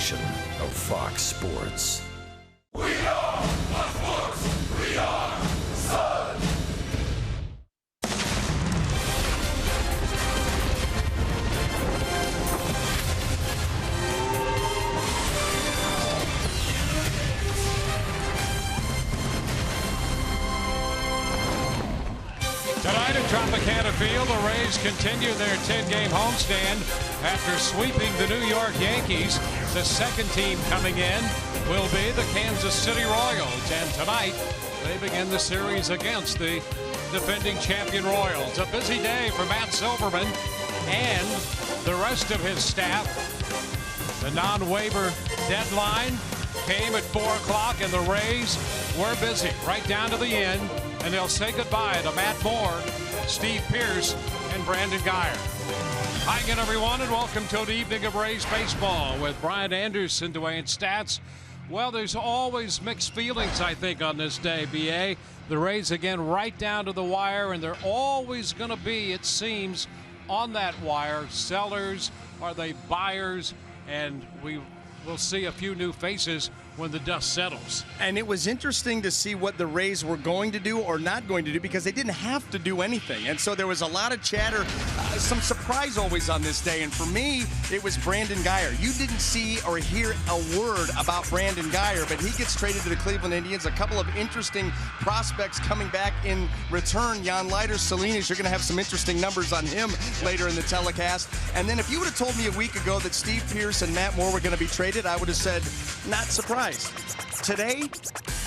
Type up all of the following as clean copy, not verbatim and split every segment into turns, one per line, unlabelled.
station of Fox Sports.
We are Fox Sports. We are Sun.
Tonight at Tropicana Field, the Rays continue their 10-game homestand after sweeping the New York Yankees. The second team coming in will be the Kansas City Royals, and tonight they begin the series against the defending champion Royals. A busy day for Matt Silverman and the rest of his staff. The non-waiver deadline came at 4 o'clock, and the Rays were busy right down to the end. And they'll say goodbye to Matt Moore, Steve Pearce, and Brandon Guyer. Hi again, everyone, and welcome to the evening of Rays baseball with Brian Anderson, Dwayne Stats. Well, there's always mixed feelings, I think, on this day, B.A. The Rays, again, right down to the wire, and they're always going to be, it seems, on that wire. Sellers, are they buyers? And we will see a few new faces when the dust settles.
And it was interesting to see what the Rays were going to do or not going to do, because they didn't have to do anything. And so there was a lot of chatter, some surprise always on this day. And for me, it was Brandon Guyer. You didn't see or hear a word about Brandon Guyer, but he gets traded to the Cleveland Indians. A couple of interesting prospects coming back in return. Jan Leiter, Salinas, you're going to have some interesting numbers on him later in the telecast. And then if you would have told me a week ago that Steve Pearce and Matt Moore were going to be traded, I would have said, not surprised. Today,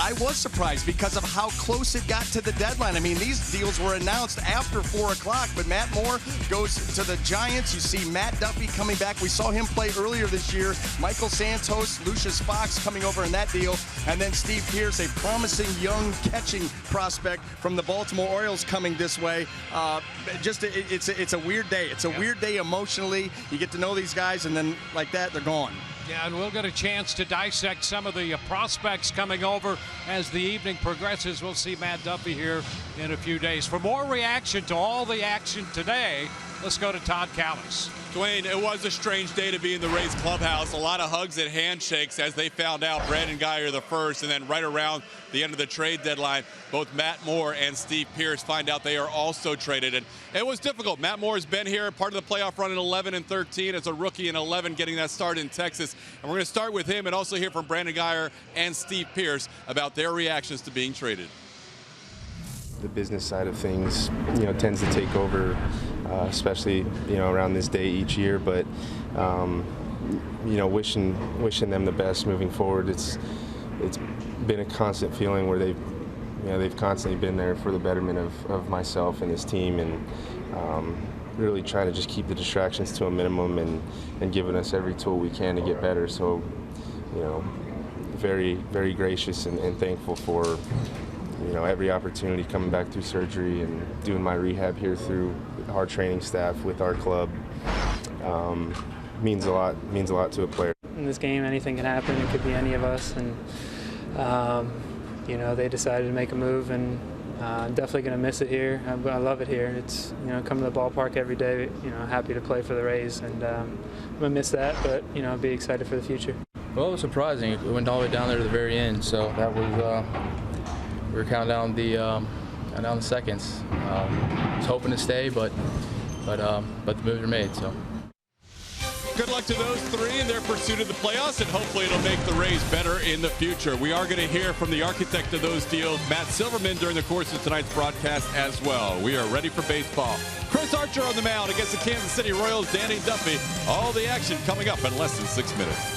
I was surprised because of how close it got to the deadline. I mean, these deals were announced after 4 o'clock, but Matt Moore goes to the Giants. You see Matt Duffy coming back. We saw him play earlier this year. Michael Santos, Lucius Fox coming over in that deal. And then Steve Pearce, a promising young catching prospect from the Baltimore Orioles, coming this way. It's a weird day. It's a weird day emotionally. You get to know these guys, and then like that, they're gone.
Yeah, and we'll get a chance to dissect some of the prospects coming over as the evening progresses. We'll see Matt Duffy here in a few days. For more reaction to all the action today, let's go to Todd Kalas.
Dwayne, it was a strange day to be in the Rays clubhouse. A lot of hugs and handshakes as they found out Brandon Guyer the first, and then right around the end of the trade deadline, both Matt Moore and Steve Pearce find out they are also traded. And it was difficult. Matt Moore has been here, part of the playoff run in 11 and 13 as a rookie in 11, getting that start in Texas. And we're going to start with him and also hear from Brandon Guyer and Steve Pearce about their reactions to being traded.
The business side of things, tends to take over, especially, around this day each year. But, wishing them the best moving forward. It's been a constant feeling where they've constantly been there for the betterment of myself and this team, and really trying to just keep the distractions to a minimum and giving us every tool we can to get better. So, very, very gracious and thankful for every opportunity coming back through surgery and doing my rehab here through our training staff with our club. Means a lot to a player.
In this game, anything can happen. It could be any of us, and they decided to make a move, and definitely going to miss it here. I love it here. It's come to the ballpark every day. Happy to play for the Rays, and I'm gonna miss that, but be excited for the future.
Well, it was surprising. It went all the way down there to the very end, so that was. We were counting down the seconds. I was hoping to stay, but the moves are made. So.
Good luck to those three in their pursuit of the playoffs, and hopefully it'll make the Rays better in the future. We are going to hear from the architect of those deals, Matt Silverman, during the course of tonight's broadcast as well. We are ready for baseball. Chris Archer on the mound against the Kansas City Royals, Danny Duffy. All the action coming up in less than 6 minutes.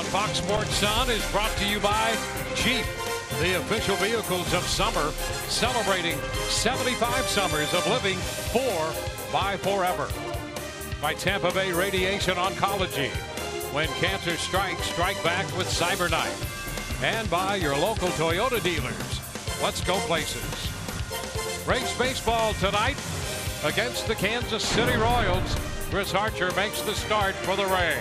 on Fox Sports Sun is brought to you by Jeep, the official vehicles of summer, celebrating 75 summers of living for by forever. By Tampa Bay Radiation Oncology. When cancer strikes, strike back with CyberKnife. And by your local Toyota dealers. Let's go places. Rays baseball tonight against the Kansas City Royals. Chris Archer makes the start for the Rays.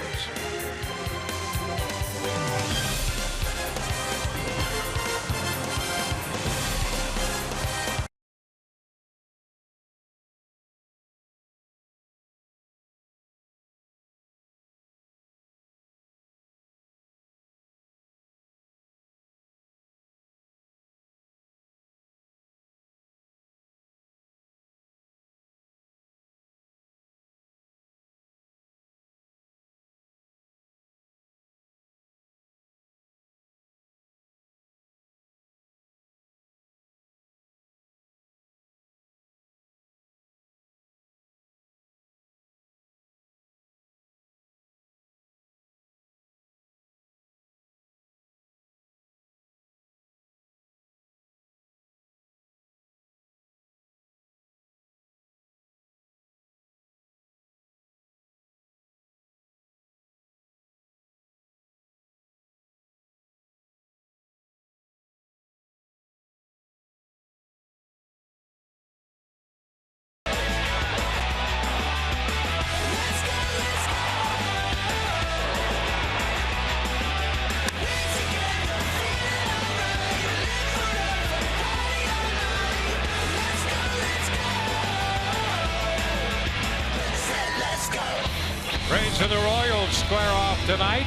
Rays and the Royals square off tonight.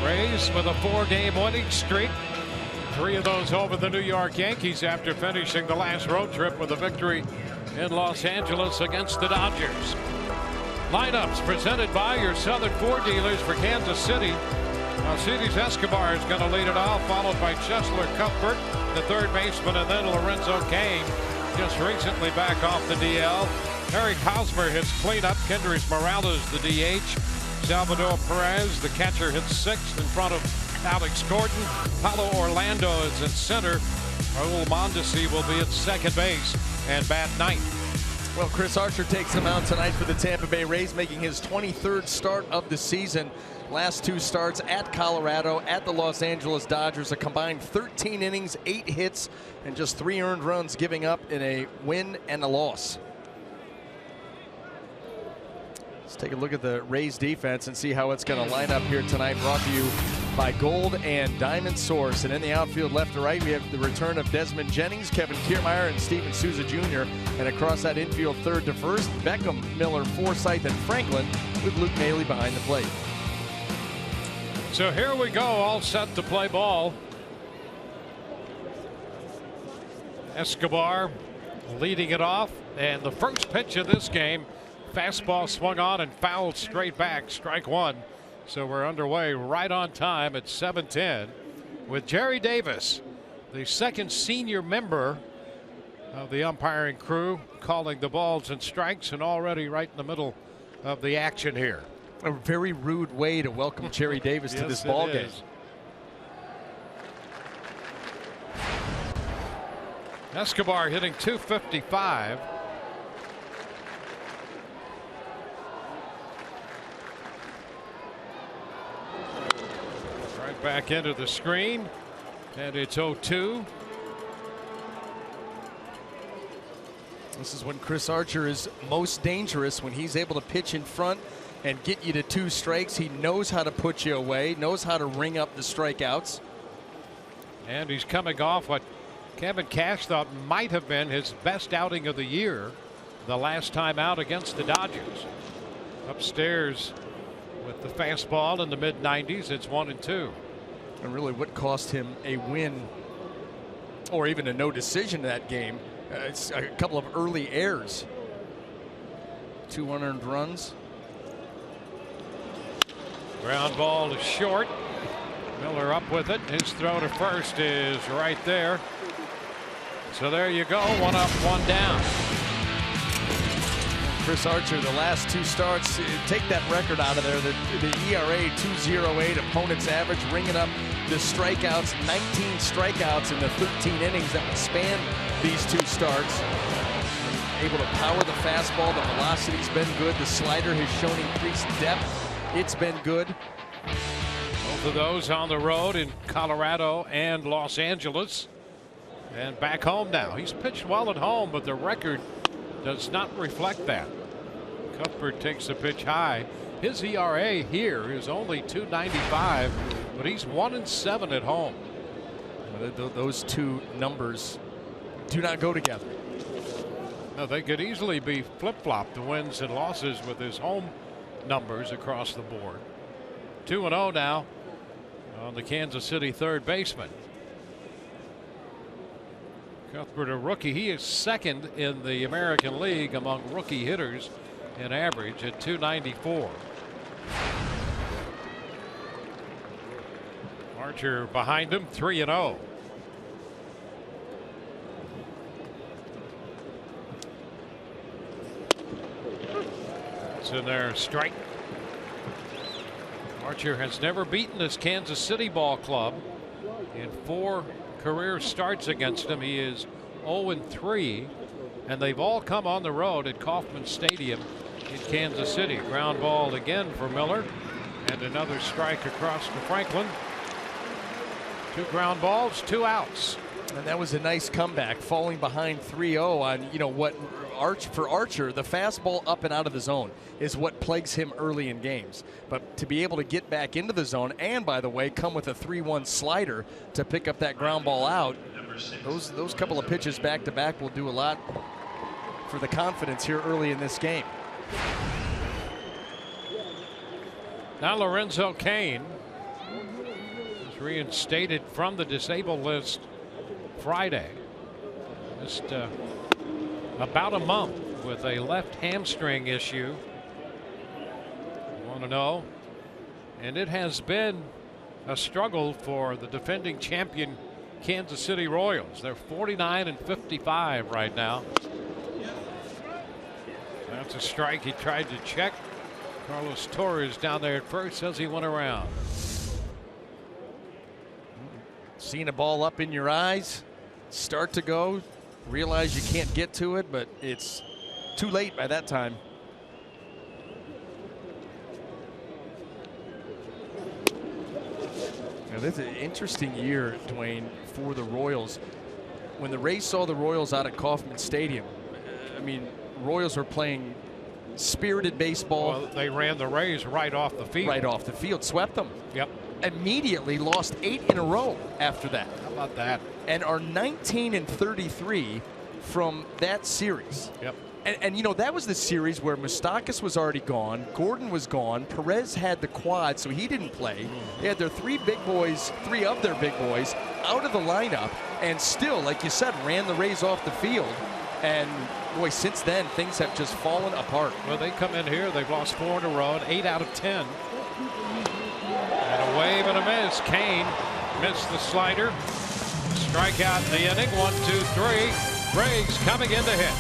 Rays with a 4-game winning streak. 3 of those over the New York Yankees after finishing the last road trip with a victory in Los Angeles against the Dodgers. Lineups presented by your Southern Ford dealers for Kansas City. Alcides Escobar is going to lead it off, followed by Cheslor Cuthbert, the third baseman, and then Lorenzo Cain, just recently back off the DL. Eric Hosmer hits cleanup. Kendrys Morales, the DH. Salvador Perez, the catcher, hits 6th in front of Alex Gordon. Paulo Orlando is at center. Raul Mondesi will be at second base and bat 9th.
Well, Chris Archer takes him out tonight for the Tampa Bay Rays, making his 23rd start of the season. Last 2 starts at Colorado, at the Los Angeles Dodgers, a combined 13 innings, 8 hits, and just 3 earned runs, giving up in a win and a loss. Let's take a look at the Rays defense and see how it's going to line up here tonight. Brought to you by Gold and Diamond Source. And in the outfield, left to right, we have the return of Desmond Jennings, Kevin Kiermaier, and Steven Souza Jr. And across that infield, third to first, Beckham, Miller, Forsythe, and Franklin, with Luke Maile behind the plate.
So here we go, all set to play ball. Escobar leading it off, and the first pitch of this game, fastball swung on and fouled straight back, strike 1. So we're underway right on time at 7:10 with Jerry Davis, the second senior member of the umpiring crew, calling the balls and strikes, and already right in the middle of the action here.
A very rude way to welcome Jerry Davis to this ball game.
Escobar hitting .255. Right back into the screen, and it's 0-2.
This is when Chris Archer is most dangerous, when he's able to pitch in front and get you to 2 strikes. He knows how to put you away, knows how to ring up the strikeouts.
And he's coming off what Kevin Cash thought might have been his best outing of the year, the last time out against the Dodgers. Upstairs with the fastball in the mid-90s, it's 1-2.
And really what cost him a win or even a no decision in that game, it's a couple of early errors. 2 unearned runs.
Ground ball is short. Miller up with it. His throw to first is right there. So there you go. 1 up, 1 down.
Chris Archer, the last 2 starts, take that record out of there. The ERA 2.08, opponent's average, ringing up the strikeouts, 19 strikeouts in the 13 innings that would span these 2 starts. Able to power the fastball, the velocity's been good, the slider has shown increased depth. It's been good.
Both of those on the road in Colorado and Los Angeles. And back home now. He's pitched well at home, but the record does not reflect that. Cuthbert takes the pitch high. His ERA here is only 2.95, but he's 1-7 at home.
Those 2 numbers do not go together.
No, they could easily be flip-flopped, the wins and losses with his home numbers across the board. 2-0 now on the Kansas City third baseman. Cuthbert, a rookie. He is second in the American League among rookie hitters in average at 294. Archer behind him, 3-0. It's in there, strike. Archer has never beaten this Kansas City ball club. In 4 career starts against him, he is 0-3, and they've all come on the road at Kauffman Stadium in Kansas City. Ground ball again for Miller, and another strike across to Franklin. 2 ground balls, 2 outs.
And that was a nice comeback, falling behind 3-0 on, you know, what for Archer, the fastball up and out of the zone is what plagues him early in games. But to be able to get back into the zone and, by the way, come with a 3-1 slider to pick up that ground ball out, those couple of pitches back to back will do a lot for the confidence here early in this game.
Now Lorenzo Cain is reinstated from the disabled list Friday. Just about a month with a left hamstring issue. Want to know? And it has been a struggle for the defending champion Kansas City Royals. They're 49-55 right now. That's a strike. He tried to check. Carlos Torres down there at first, says he went around.
Seeing a ball up in your eyes, start to go, realize you can't get to it, but it's too late by that time. Now, this is an interesting year, Dwayne, for the Royals. When the Rays saw the Royals out at Kauffman Stadium, I mean, Royals were playing spirited baseball.
Well, they ran the Rays right off the field.
Right off the field, swept them.
Yep.
Immediately lost 8 in a row after that.
How about that?
And are 19-33 from that series.
Yep.
And you know, that was the series where Moustakas was already gone, Gordon was gone, Perez had the quad, so he didn't play. They had their 3 of their big boys out of the lineup, and still, like you said, ran the Rays off the field. And boy, since then, things have just fallen apart.
Well, they come in here, they've lost 4 in a row, 8 out of 10. And a wave and a miss. Cain missed the slider. Strikeout in the inning. 1, 2, 3. Briggs coming in to hit.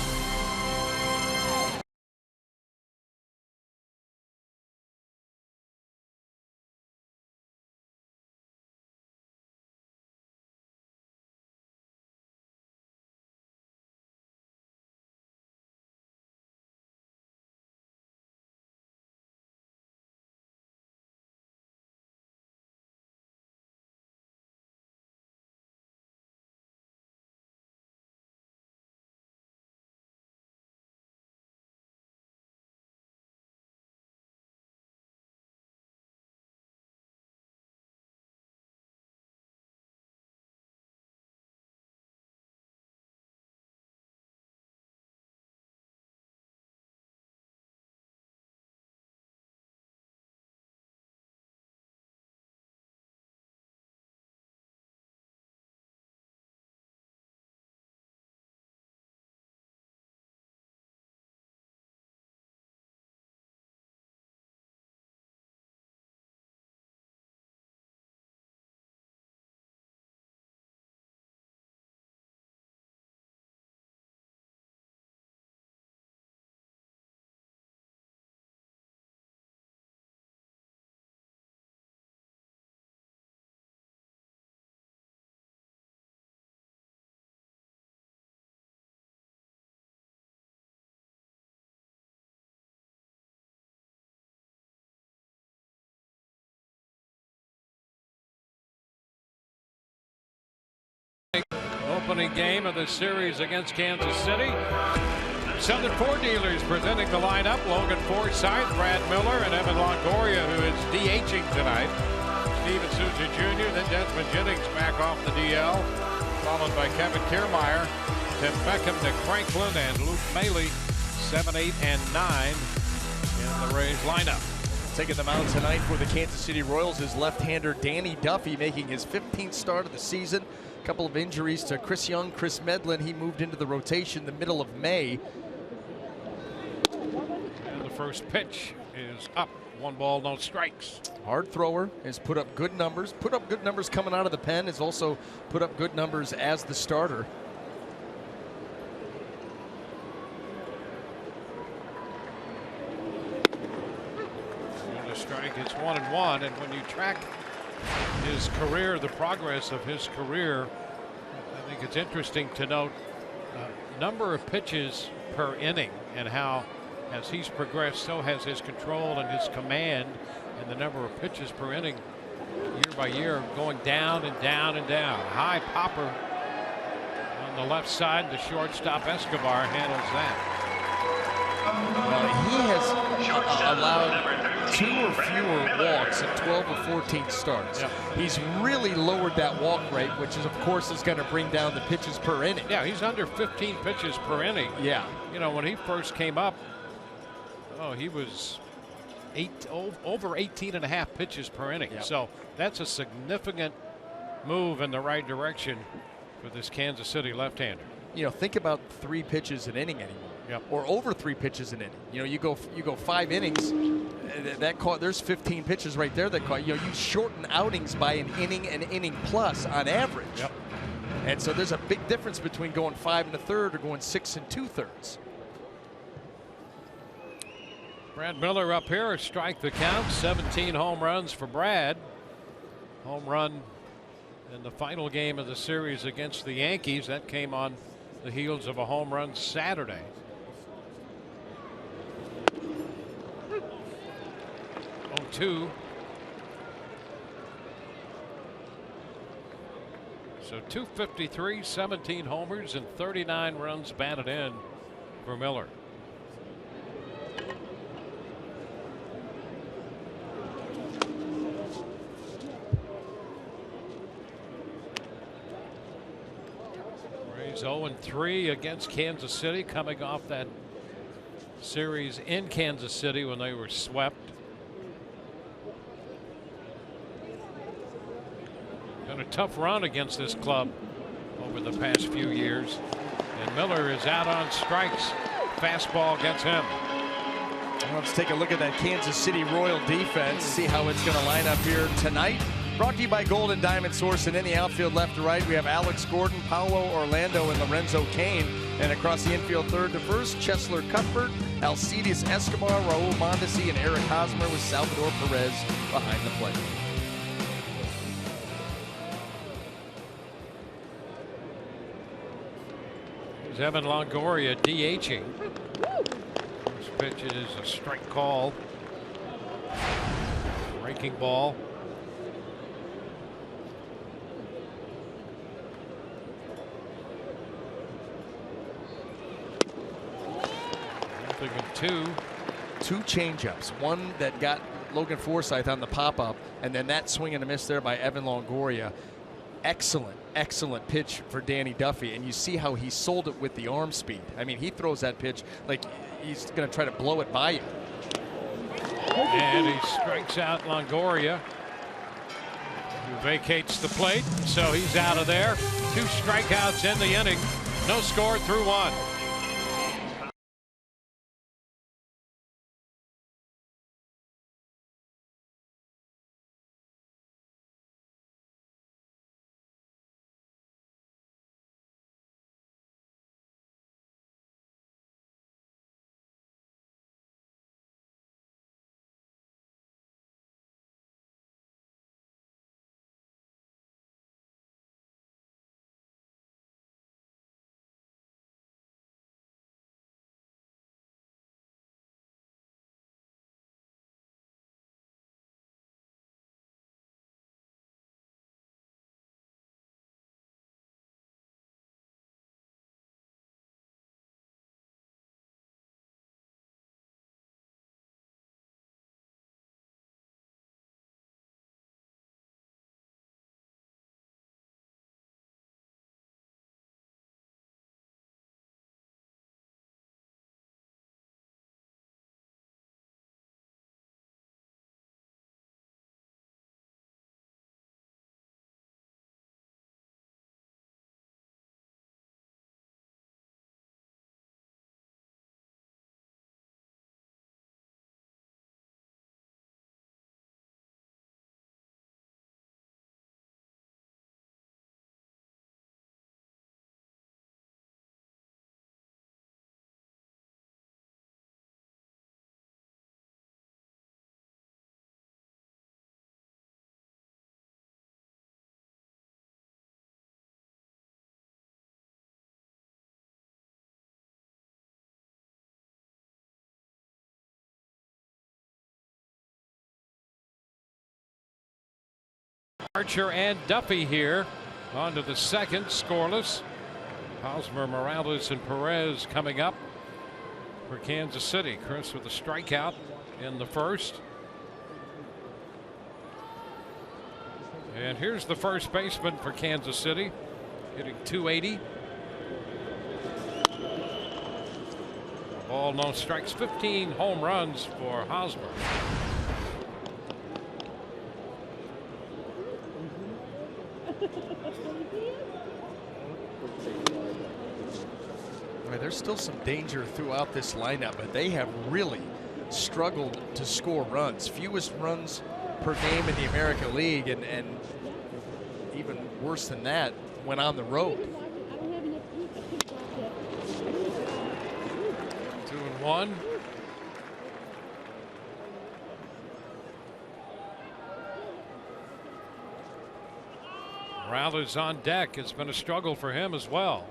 opening game of the series against Kansas City. Southern Ford Dealers presenting the lineup. Logan Forsythe, Brad Miller, and Evan Longoria, who is DHing tonight. Steven Souza Jr., then Desmond Jennings back off the DL, followed by Kevin Kiermaier, Tim Beckham, Nick Franklin, and Luke Maile, 7, 8, and 9 in the Rays lineup.
Taking the mound tonight for the Kansas City Royals is left-hander Danny Duffy, making his 15th start of the season. A couple of injuries to Chris Young, Chris Medlin. He moved into the rotation the middle of May.
And the first pitch is up. 1 ball, no strikes.
Hard thrower, has put up good numbers. Put up good numbers coming out of the pen. Has also put up good numbers as the starter.
And the strike, it's 1-1. And when you track his career, the progress of his career, I think it's interesting to note number of pitches per inning, and how as he's progressed, so has his control and his command, and the number of pitches per inning year by year going down and down and down. High popper on the left side. The shortstop Escobar handles that.
He has allowed 2 or fewer walks in 12 or 14 starts.
Yep.
He's really lowered that walk rate, which is, of course, is going to bring down the pitches per inning.
Yeah, he's under 15 pitches per inning.
Yeah.
You know, when he first came up, he was over 18 and a half pitches per inning.
Yep.
So that's a significant move in the right direction for this Kansas City left-hander.
You know, think about 3 pitches an inning anymore.
Yep.
Or over 3 pitches an inning. You know, you go 5 innings. There's 15 pitches right there that caught. You know, you shorten outings by an inning plus on average.
Yep.
And so there's a big difference between going 5 1/3 or going 6 2/3.
Brad Miller up here, strike the count. 17 home runs for Brad. Home run in the final game of the series against the Yankees. That came on the heels of a home run Saturday. Oh, 2. So 253, 17 homers, and 39 runs batted in for Miller. Rays 0-3 against Kansas City, coming off that series in Kansas City when they were swept. Been a tough run against this club over the past few years. And Miller is out on strikes. Fastball gets him.
Let's take a look at that Kansas City Royal defense, see how it's going to line up here tonight. Brought to you by Golden Diamond Source, and in the outfield left to right, we have Alex Gordon, Paulo Orlando, and Lorenzo Cain. And across the infield third to first, Cheslor Cuthbert, Alcides Escobar, Raul Mondesi, and Eric Hosmer with Salvador Perez behind the plate.
Here's Evan Longoria DHing. This pitch is a strike call. Breaking ball.
Two changeups. One that got Logan Forsythe on the pop-up, and then that swing and a miss there by Evan Longoria. Excellent pitch for Danny Duffy, and you see how he sold it with the arm speed. I mean, he throws that pitch like he's going to try to blow it by you.
And he strikes out Longoria, who vacates the plate, so he's out of there. 2 strikeouts in the inning. No score through 1. Archer and Duffy here. On to the second, scoreless. Hosmer, Morales, and Perez coming up for Kansas City. Chris with a strikeout in the first. And here's the first baseman for Kansas City, hitting .280. Ball, no strikes, 15 home runs for Hosmer.
There's still some danger throughout this lineup, but they have really struggled to score runs. Fewest runs per game in the American League, and even worse than that when on the road.
2-1. Morales on deck. It's been a struggle for him as well.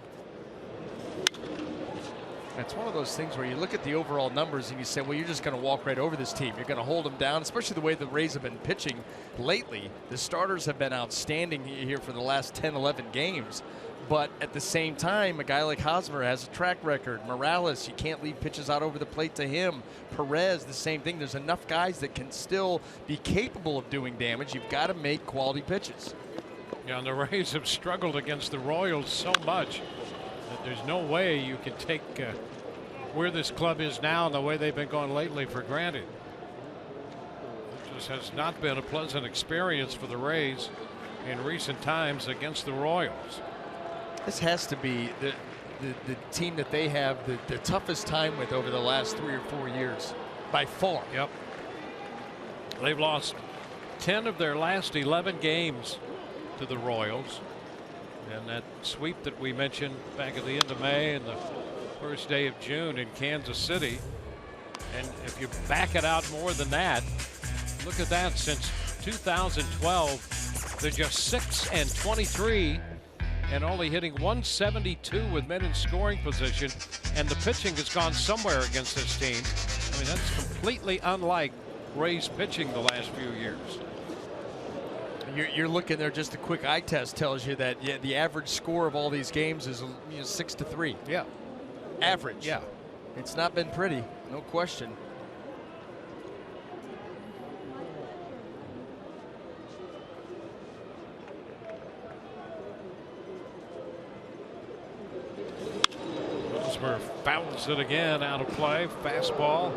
It's one of those things where you look at the overall numbers and you say, well, you're just going to walk right over this team. You're going to hold them down, especially the way the Rays have been pitching lately. The starters have been outstanding here for the last 10, 11 games. But at the same time, a guy like Hosmer has a track record. Morales, you can't leave pitches out over the plate to him. Perez, the same thing. There's enough guys that can still be capable of doing damage. You've got to make quality pitches.
Yeah, and the Rays have struggled against the Royals so much that there's no way you can take where this club is now and the way they've been going lately for granted. It just has not been a pleasant experience for the Rays in recent times against the Royals.
This has to be the team that they have the toughest time with over the last 3 or 4 years, by far.
Yep. They've lost 10 of their last 11 games to the Royals. And that sweep that we mentioned back at the end of May and the first day of June in Kansas City. And if you back it out more than that, look at that. Since 2012, they're just 6-23 and only hitting .172 with men in scoring position. And the pitching has gone somewhere against this team. I mean, that's completely unlike Rays pitching the last few years.
You're looking there, just a quick eye test tells you that the average score of all these games is 6-3.
Yeah.
Average.
Yeah.
It's not been pretty, no question.
Hosmer fouls it again out of play. Fastball.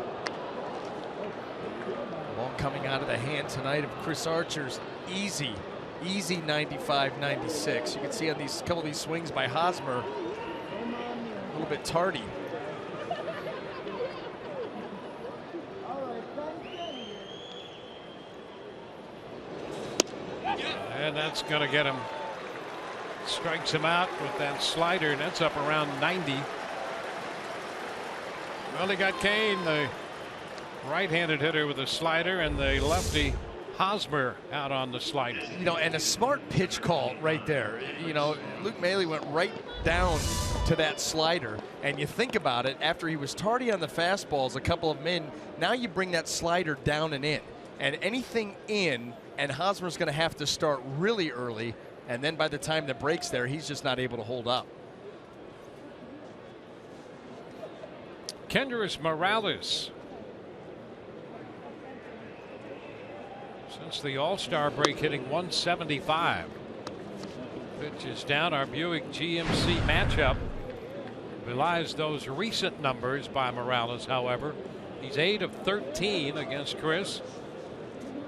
Ball coming out of the hand tonight of Chris Archer's easy 95-96. You can see on these couple of these swings by Hosmer, a little bit tardy.
And that's going to get him. Strikes him out with that slider, and that's up around 90. Well, they got Kane, the right-handed hitter, with a slider, and the lefty Hosmer out on the slider.
You know, and a smart pitch call right there. You know, Luke Maile went right down to that slider, and you think about it, after he was tardy on the fastballs, a couple of men, now you bring that slider down and in, and anything in, and Hosmer's going to have to start really early, and then by the time the break's there, he's just not able to hold up.
Kendrys Morales, since the All-Star break, hitting .175. Pitch is down. Our Buick GMC matchup belies those recent numbers by Morales. However, he's 8 of 13 against Chris,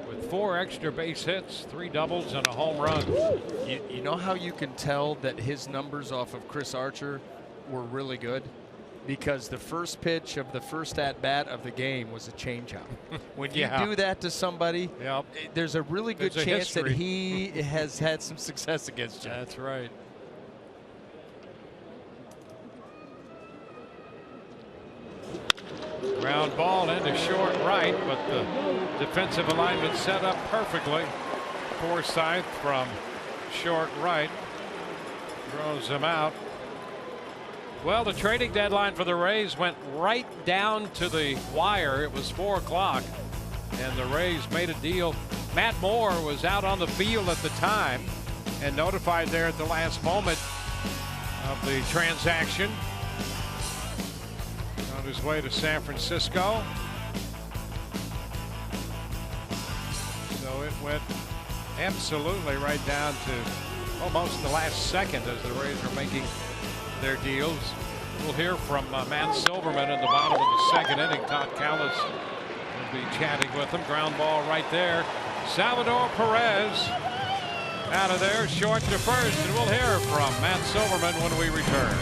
with 4 extra base hits, 3 doubles, and a home run.
You know how you can tell that his numbers off of Chris Archer were really good? Because the first pitch of the first at-bat of the game was a changeup. When you do that to somebody, there's a really good chance that he has had some success against you.
That's right. Ground ball into short right, but the defensive alignment set up perfectly. Forsythe from short right throws him out. Well, the trading deadline for the Rays went right down to the wire. It was 4 o'clock, and the Rays made a deal Matt Moore was out on the field at the time and notified there at the last moment of the transaction. On his way to San Francisco. So it went absolutely right down to almost the last second as the Rays are making their deals. We'll hear from Matt Silverman in the bottom of the second inning. Todd Callis will be chatting with him. Ground ball right there. Salvador Perez out of there, short to first, and we'll hear from Matt Silverman when we return.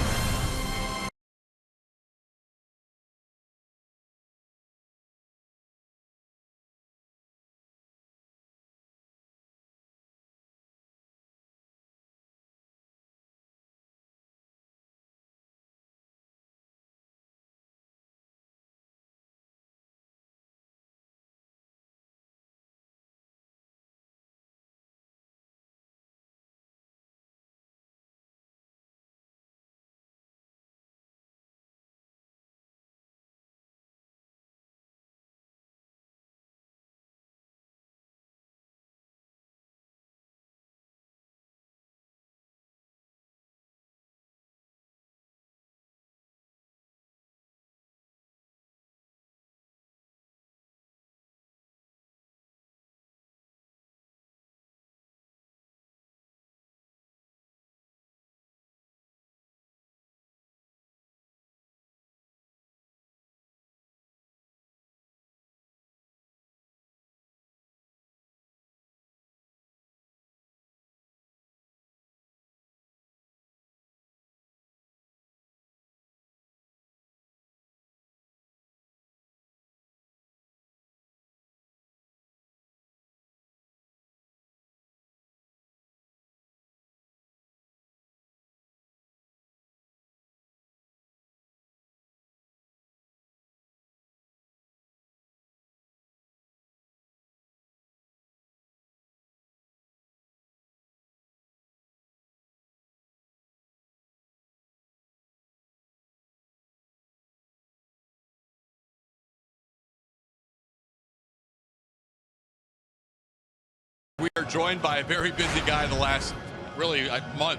We are joined by a very busy guy the last really month,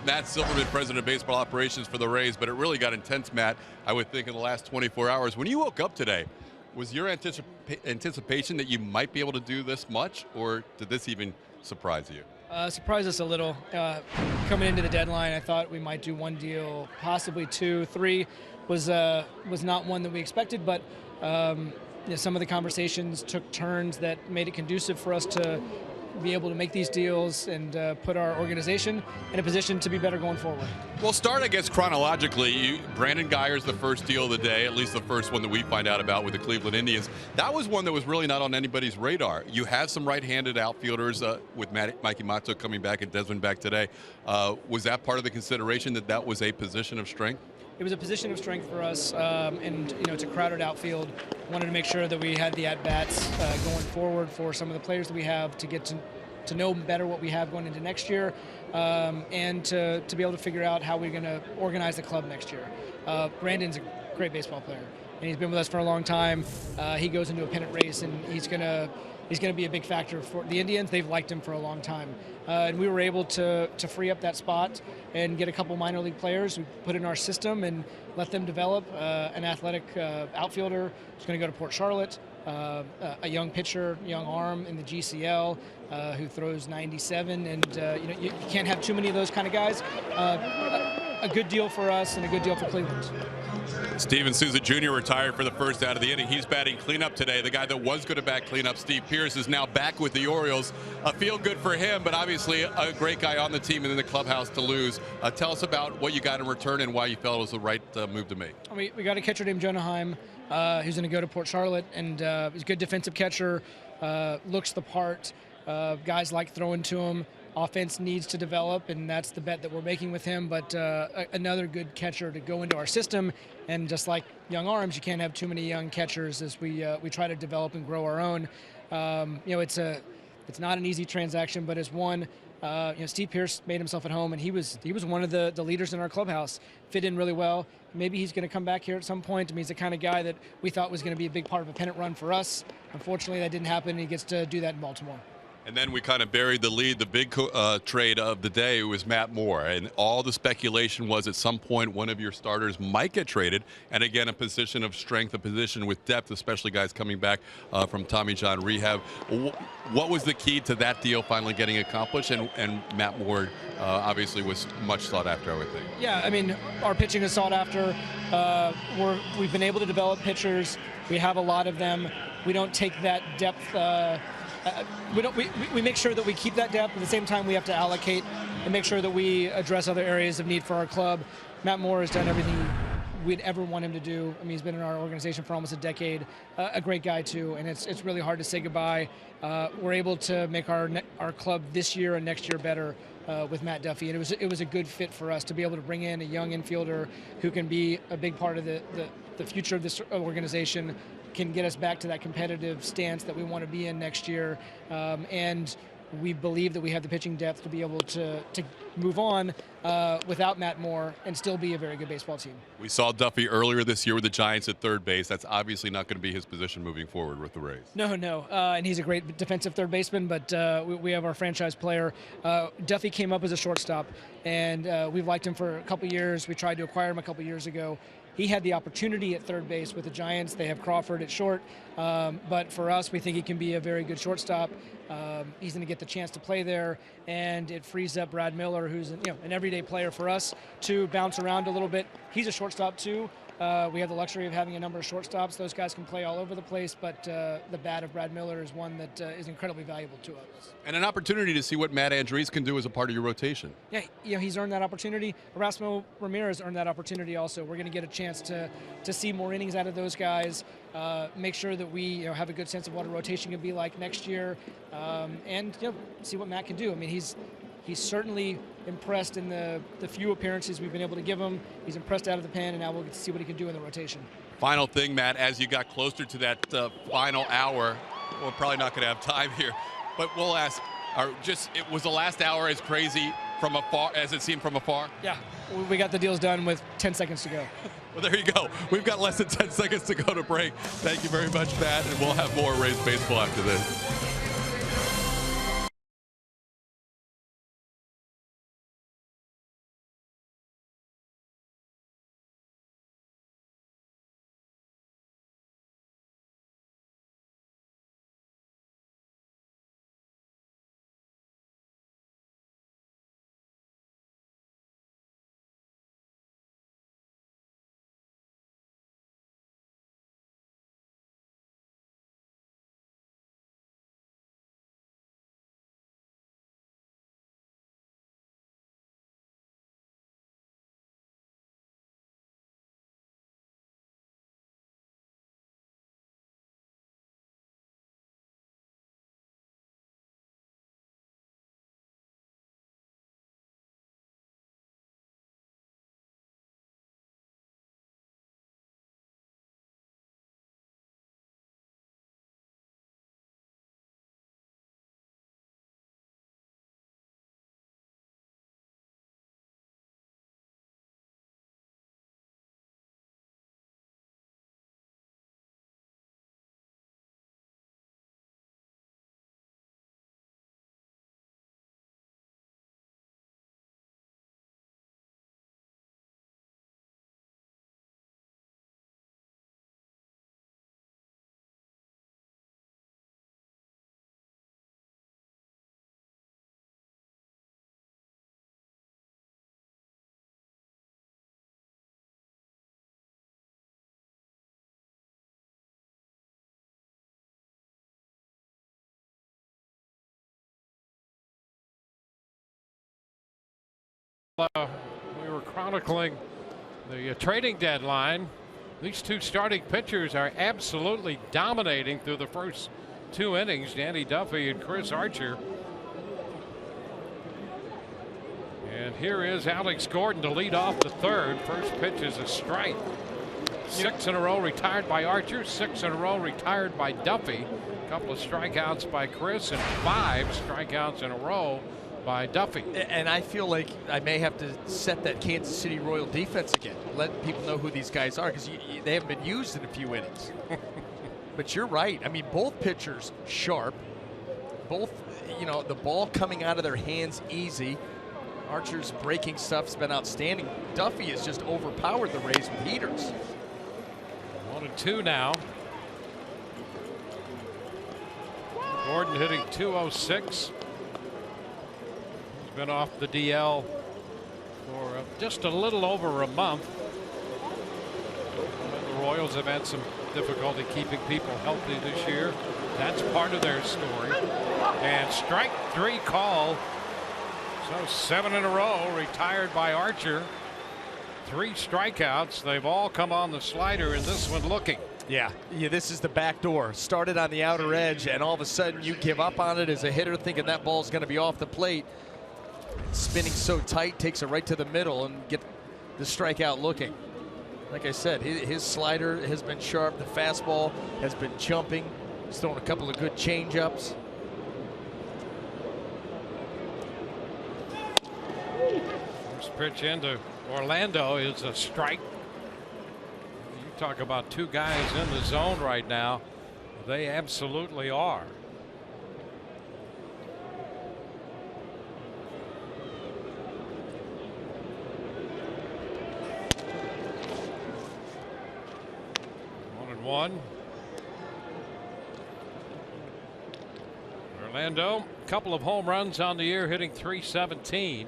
Matt Silverman, president of baseball operations for the Rays, but it really got intense, Matt, I would think in the last 24 hours. When you woke up today, was your anticipation that you might be able to do this much, or did this even surprise you?
Surprised us a little. Coming into the deadline, I thought we might do one deal, possibly two. Three was not one that we expected, but some of the conversations took turns that made it conducive for us to be able to make these deals and put our organization in a position to be better going forward.
Well, start, I guess, chronologically. Brandon Guyer's the first deal of the day, at least the first one that we find out about with the Cleveland Indians. That was one that was really not on anybody's radar. You have some right-handed outfielders with Mikey Mato coming back and Desmond back today. Was that part of the consideration, that that was a position of strength?
It was a position of strength for us, and it's a crowded outfield. Wanted to make sure that we had the at-bats going forward for some of the players that we have to get to know better what we have going into next year, and to be able to figure out how we're going to organize the club next year. Brandon's a great baseball player, and he's been with us for a long time. He goes into a pennant race, and he's going to be a big factor for the Indians. They've liked him for a long time. And we were able to free up that spot and get a couple minor league players we put in our system and let them develop. An athletic outfielder who's going to go to Port Charlotte, a young pitcher, young arm in the GCL who throws 97. And you can't have too many of those kind of guys. A good deal for us and a good deal for Cleveland.
Steven Souza Jr. retired for the first out of the inning. He's batting cleanup today. The guy that was going to bat cleanup, Steve Pearce, is now back with the Orioles. Feel good for him, but obviously a great guy on the team and in the clubhouse to lose. Tell us about what you got in return and why you felt it was the right move to make.
We got a catcher named Jonah Heim, who's going to go to Port Charlotte, and he's a good defensive catcher, looks the part. Guys like throwing to him. Offense needs to develop, and that's the bet that we're making with him. But another good catcher to go into our system, and just like young arms, you can't have too many young catchers as we try to develop and grow our own. It's not an easy transaction, but it's one Steve Pearce made himself at home, and he was one of the leaders in our clubhouse. Fit in really well. Maybe he's going to come back here at some point. I mean, he's the kind of guy that we thought was going to be a big part of a pennant run for us. Unfortunately, that didn't happen, and he gets to do that in Baltimore.
And then we kind of buried the lead. The big trade of the day was Matt Moore. And all the speculation was at some point one of your starters might get traded. And again, a position of strength, a position with depth, especially guys coming back from Tommy John rehab. What was the key to that deal finally getting accomplished? And Matt Moore obviously was much sought after, I would think.
Yeah, I mean, our pitching is sought after. We've been able to develop pitchers. We have a lot of them. We don't take that depth. We make sure that we keep that depth. At the same time, we have to allocate and make sure that we address other areas of need for our club. Matt Moore has done everything we'd ever want him to do. I mean, he's been in our organization for almost a decade. A great guy too, and it's really hard to say goodbye. We're able to make our club this year and next year better with Matt Duffy, and it was a good fit for us to be able to bring in a young infielder who can be a big part of the future of this organization. Can get us back to that competitive stance that we want to be in next year, and we believe that we have the pitching depth to be able to move on without Matt Moore and still be a very good baseball team.
We saw Duffy earlier this year with the Giants at third base. That's obviously not going to be his position moving forward with the Rays.
No, and he's a great defensive third baseman, but we have our franchise player. Duffy came up as a shortstop, and we've liked him for a couple years. We tried to acquire him a couple years ago. He had the opportunity at third base with the Giants. They have Crawford at short. But for us, we think he can be a very good shortstop. He's going to get the chance to play there, and it frees up Brad Miller, who's an everyday player for us, to bounce around a little bit. He's a shortstop too. We have the luxury of having a number of shortstops. Those guys can play all over the place, but the bat of Brad Miller is one that is incredibly valuable to us.
And an opportunity to see what Matt Andriese can do as a part of your rotation.
Yeah, he's earned that opportunity. Erasmo Ramirez earned that opportunity also. We're going to get a chance to see more innings out of those guys, make sure that we have a good sense of what a rotation can be like next year, and see what Matt can do. I mean, he's certainly impressed in the few appearances we've been able to give him. He's impressed out of the pen, and now we'll get to see what he can do in the rotation.
Final thing, Matt, as you got closer to that final hour, we're probably not going to have time here, but we'll ask, was the last hour as crazy from afar as it seemed from afar?
Yeah, we got the deals done with 10 seconds to go.
Well, there you go. We've got less than 10 seconds to go to break. Thank you very much, Matt, and we'll have more Rays baseball after this.
We were chronicling the trading deadline. These two starting pitchers are absolutely dominating through the first two innings, Danny Duffy and Chris Archer. And here is Alex Gordon to lead off the third. First pitch is a strike. 6 in a row retired by Archer, 6 in a row retired by Duffy. A couple of strikeouts by Chris and 5 strikeouts in a row by Duffy.
And I feel like I may have to set that Kansas City Royal defense again. Let people know who these guys are, because they haven't been used in a few innings. But you're right. I mean, both pitchers sharp. Both, the ball coming out of their hands easy. Archer's breaking stuff's been outstanding. Duffy has just overpowered the Rays with heaters.
1-2 now. Gordon hitting .206. He's been off the DL for just a little over a month. The Royals have had some difficulty keeping people healthy this year. That's part of their story. And strike 3 call. So 7 in a row, retired by Archer. 3 strikeouts. They've all come on the slider, and this one looking.
Yeah, this is the back door. Started on the outer edge, and all of a sudden you give up on it as a hitter, thinking that ball's going to be off the plate. Spinning so tight, takes it right to the middle and get the strikeout looking. Like I said, his slider has been sharp. The fastball has been jumping. He's thrown a couple of good changeups.
First pitch into Orlando is a strike. You talk about 2 guys in the zone right now. They absolutely are. One. Orlando, a couple of home runs on the year, hitting .317.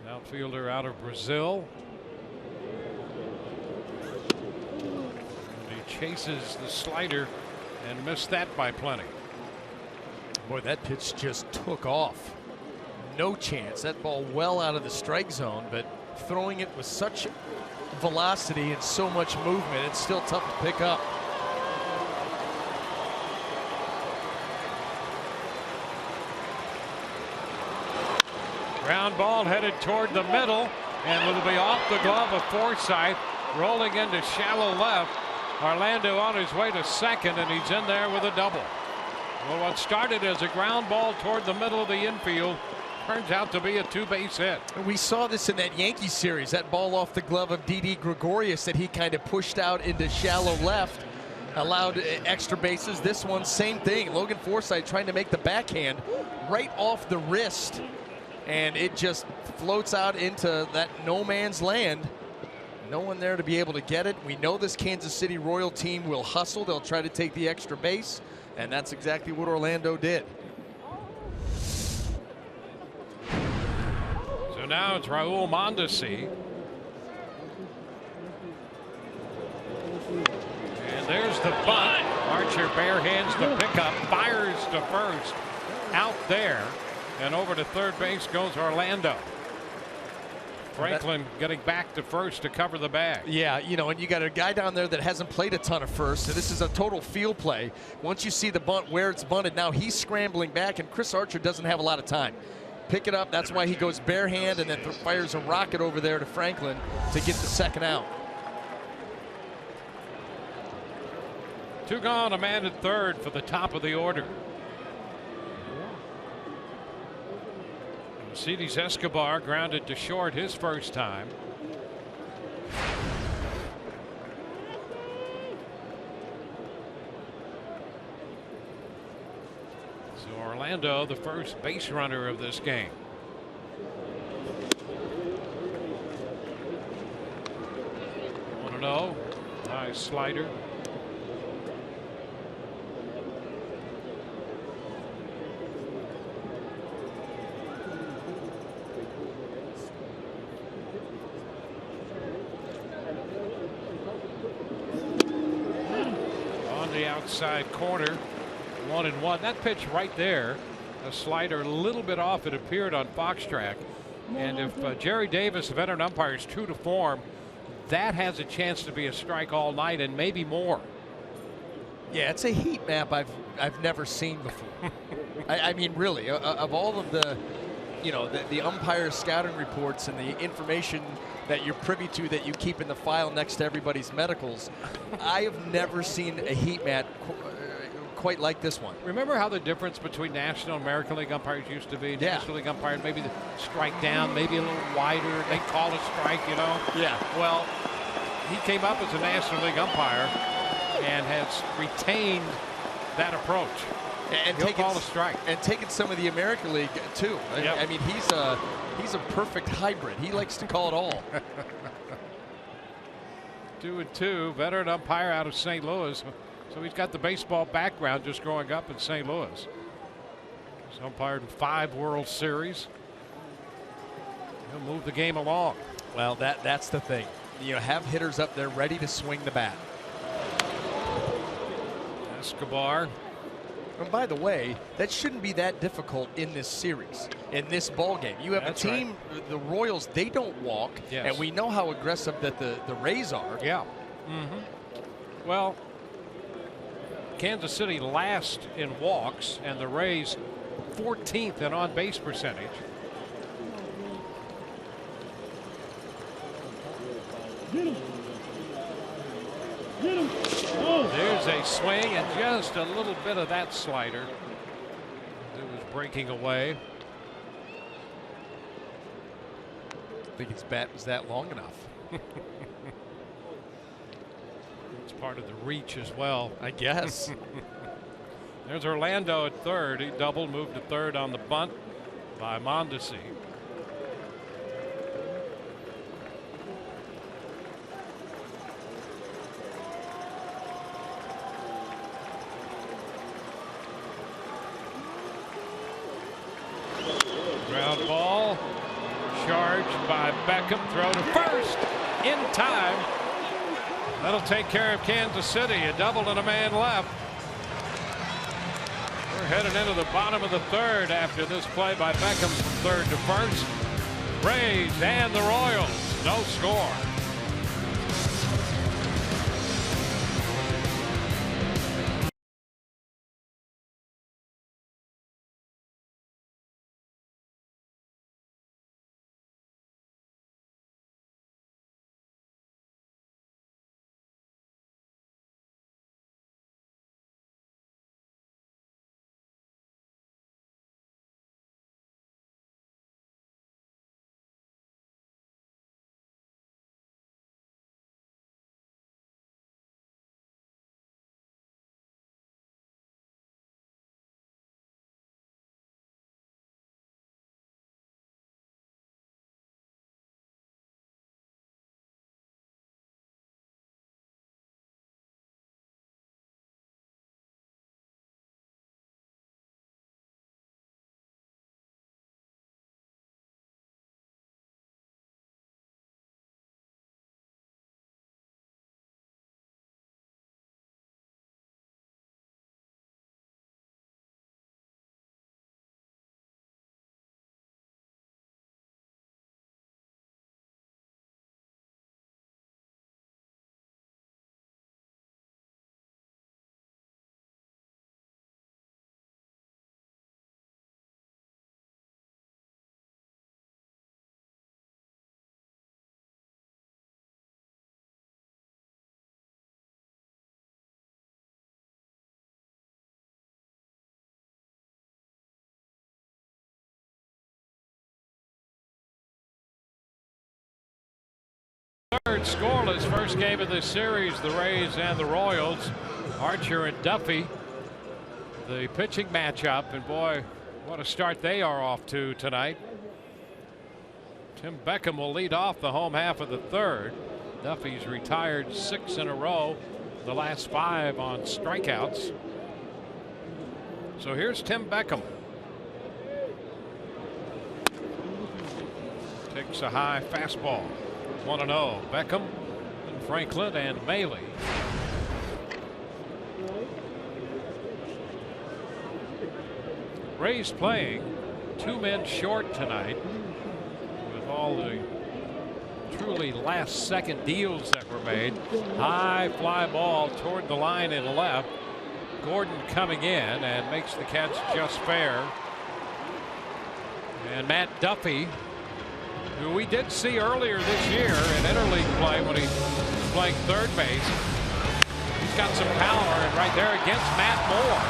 Outfielder out of Brazil. And he chases the slider and missed that by plenty.
Boy, that pitch just took off. No chance. That ball well out of the strike zone, but throwing it with such velocity and so much movement, it's still tough to pick up.
Ground ball headed toward the middle, and it'll be off the glove of Forsythe, rolling into shallow left. Orlando on his way to second, and he's in there with a double. Well, what started as a ground ball toward the middle of the infield turns out to be a 2-base hit.
We saw this in that Yankees series, that ball off the glove of Didi Gregorius that he kind of pushed out into shallow left, allowed extra bases. This one, same thing. Logan Forsythe trying to make the backhand right off the wrist, and it just floats out into that no man's land. No one there to be able to get it. We know this Kansas City Royal team will hustle. They'll try to take the extra base, and that's exactly what Orlando did.
So now it's Raul Mondesi. And there's the bunt. Archer barehands the pickup, fires to first, out there, and over to third base goes Orlando. Franklin getting back to first to cover the bag.
Yeah, and you got a guy down there that hasn't played a ton of first, so this is a total field play. Once you see the bunt where it's bunted, now he's scrambling back, and Chris Archer doesn't have a lot of time. Pick it up, that's why he goes bare hand and then fires a rocket over there to Franklin to get the second out.
2 gone, a man at third for the top of the order. Mercedes Escobar grounded to short his first time. So Orlando, the first base runner of this game. Want to know? Nice slider. Outside corner, 1-1. That pitch right there, a slider a little bit off, it appeared on Fox Track. And if Jerry Davis, the veteran umpire, is true to form, that has a chance to be a strike all night and maybe more.
Yeah, it's a heat map I've never seen before. I mean, really, of all of the, the umpire scouting reports and the information that you're privy to that you keep in the file next to everybody's medicals, I have never seen a heat map quite like this one.
Remember how the difference between National and American League umpires used to be?
Yeah.
National League umpires, maybe the strike down, maybe a little wider. They call a strike, you know?
Yeah.
Well, he came up as a National League umpire and has retained that approach.
And
he'll call a strike.
And taking some of the American League too.
Yep.
I mean, he's a perfect hybrid. He likes to call it all.
2-2, veteran umpire out of St. Louis. So he's got the baseball background just growing up in St. Louis. He's umpired in 5 World Series. He'll move the game along.
Well, that's the thing. You know, have hitters up there ready to swing the bat.
Escobar.
And by the way, that shouldn't be that difficult in this series, in this ball game. You have
That's
a team, the Royals, they don't walk,
Yes.
and we know how aggressive that the Rays are.
Yeah. Well, Kansas City last in walks, and the Rays 14th in on-base percentage. There's a swing and just a little bit of that slider. It was breaking away.
I think his bat was that long enough.
It's part of the reach as well,
I guess.
There's Orlando at third. He doubled, moved to third on the bunt by Mondesi. Ground ball, charged by Beckham, throw to first in time. That'll take care of Kansas City. A double and a man left. We're headed into the bottom of the third after this play by Beckham from third to first. Rays and the Royals, no score. Third scoreless first game of this series, the Rays and the Royals. Archer and Duffy, the pitching matchup, and boy, what a start they are off to tonight. Tim Beckham will lead off the home half of the third. Duffy's retired 6 in a row, the last 5 on strikeouts. So here's Tim Beckham. Takes a high fastball. 1-0. Beckham and Franklin and Maile. Rays playing 2 men short tonight with all the truly last second deals that were made. High fly ball toward the line and left. Gordon coming in and makes the catch just fair. And Matt Duffy, who we did see earlier this year in interleague play when he was playing third base. He's He's got some power, and right there against Matt Moore,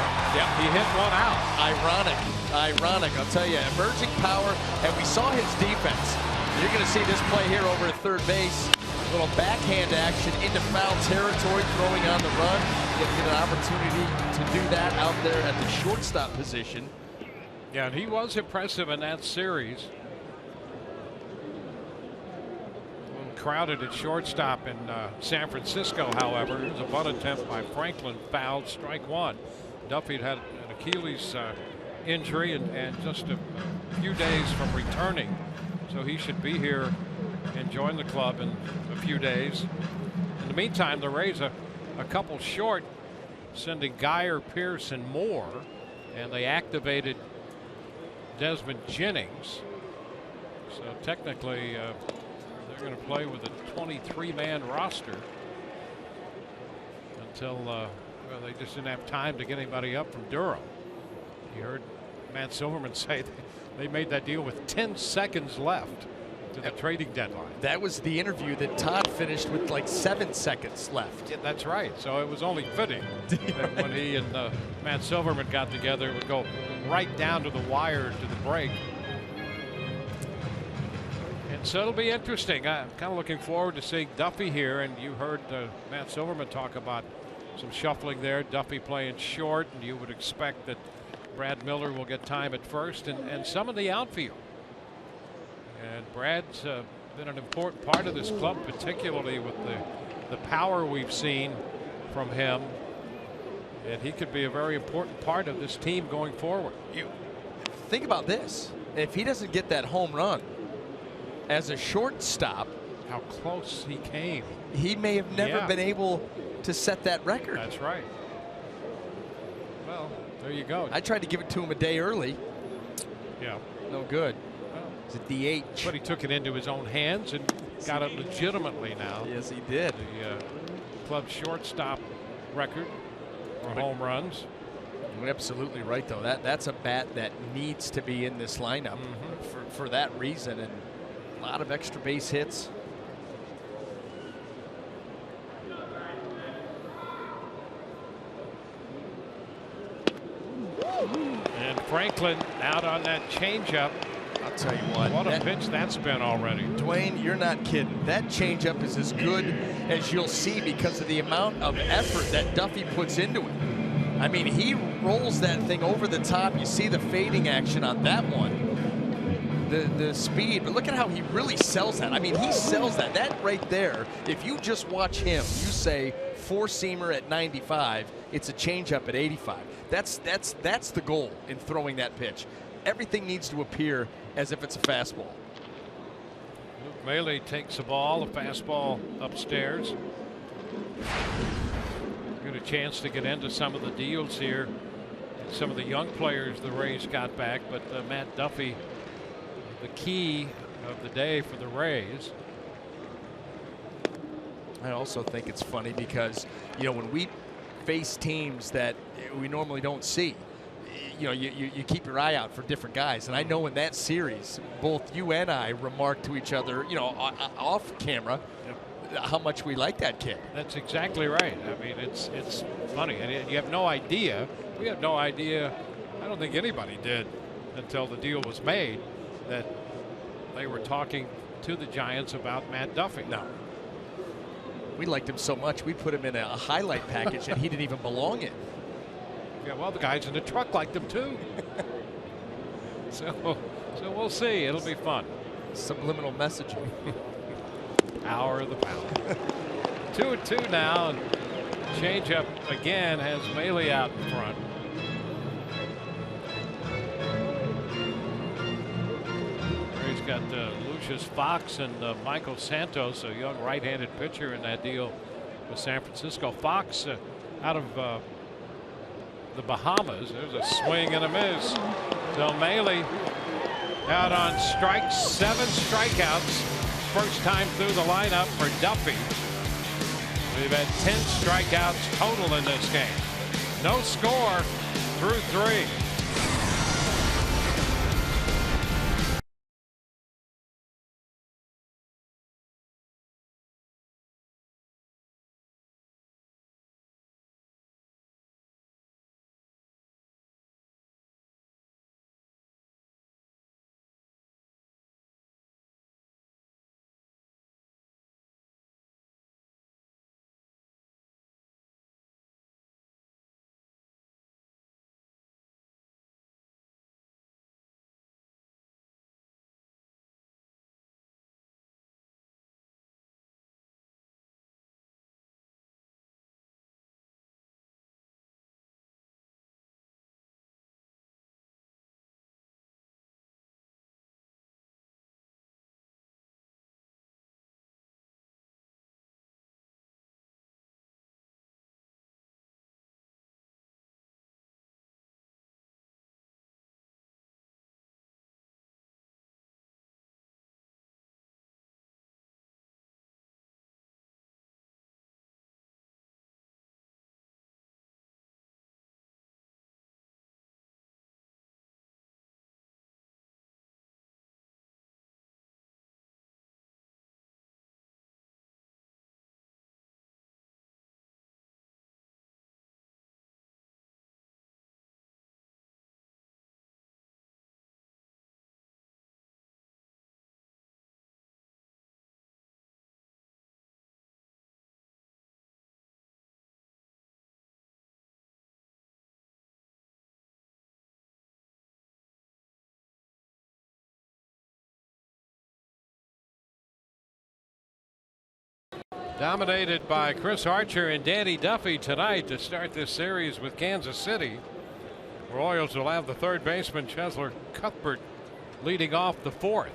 he hit one out.
Ironic, I'll tell you. Emerging power, and we saw his defense. You're going to see this play here over at third base. Little backhand action into foul territory, throwing on the run. Get an opportunity to do that out there at the shortstop position.
Yeah, and he was impressive in that series. Crowded at shortstop in San Francisco, however. It was a bunt attempt by Franklin, fouled, strike one. Duffy had an Achilles injury and just a few days from returning, so he should be here and join the club in a few days. In the meantime, the Rays a couple short, sending Geyer, Pierce, and Moore, and they activated Desmond Jennings. So technically, they're going to play with a 23-man roster until well, they just didn't have time to get anybody up from Durham. You heard Matt Silverman say they made that deal with 10 seconds left to the trading deadline.
That was the interview that Todd finished with like 7 seconds left.
Yeah, that's right. So it was only fitting that when he and Matt Silverman got together, it would go right down to the wire to the break. And so it'll be interesting. I'm kind of looking forward to seeing Duffy here. And you heard Matt Silverman talk about some shuffling there. Duffy playing short, and you would expect that Brad Miller will get time at first and some of the outfield. And Brad's been an important part of this club, particularly with the power we've seen from him. And he could be a very important part of this team going forward.
You think about this. If he doesn't get that home run as a shortstop,
how close he came.
He may have never been able to set that record.
That's right. Well, there you go.
I tried to give it to him a day early.
Yeah.
No good. It's a DH.
But he took it into his own hands and got it legitimately now.
Yes, he did.
The club shortstop record for home runs.
You're absolutely right, though. That's a bat that needs to be in this lineup for that reason, and a lot of extra base hits.
And Franklin out on that changeup.
I'll tell you what.
What a pitch that's been already.
Dwayne, you're not kidding. That changeup is as good as you'll see because of the amount of effort that Duffy puts into it. I mean, he rolls that thing over the top. You see the fading action on that one. The speed, but look at how he really sells that. I mean, he sells that. That right there, if you just watch him, you say four-seamer at 95, it's a changeup at 85. That's the goal in throwing that pitch. Everything needs to appear as if it's a fastball.
Luke Maile takes the ball, a fastball upstairs. Get a chance to get into some of the deals here. Some of the young players the Rays got back, but Matt Duffy, the key of the day for the Rays.
I also think it's funny because, you know, when we face teams that we normally don't see, you know, you keep your eye out for different guys. And I know in that series, both you and I remarked to each other, you know, off camera, how much we like that kid.
That's exactly right. I mean, it's funny, and you have no idea. We have no idea. I don't think anybody did until the deal was made that they were talking to the Giants about Matt Duffy.
No. We liked him so much, we put him in a highlight package that he didn't even belong in.
Yeah, well, the guys in the truck liked him too. so we'll see. It'll be fun.
Subliminal messaging.
Hour of the pound. 2-2 now, and changeup again has Maile out in front. He's got Lucius Fox and Michael Santos, a young right-handed pitcher in that deal with San Francisco. Fox out of the Bahamas. There's a swing and a miss. So Maile out on strikes, 7 strikeouts. First time through the lineup for Duffy. We've had 10 strikeouts total in this game. No score through 3. Dominated by Chris Archer and Danny Duffy tonight to start this series with Kansas City. Royals will have the third baseman Cheslor Cuthbert leading off the fourth.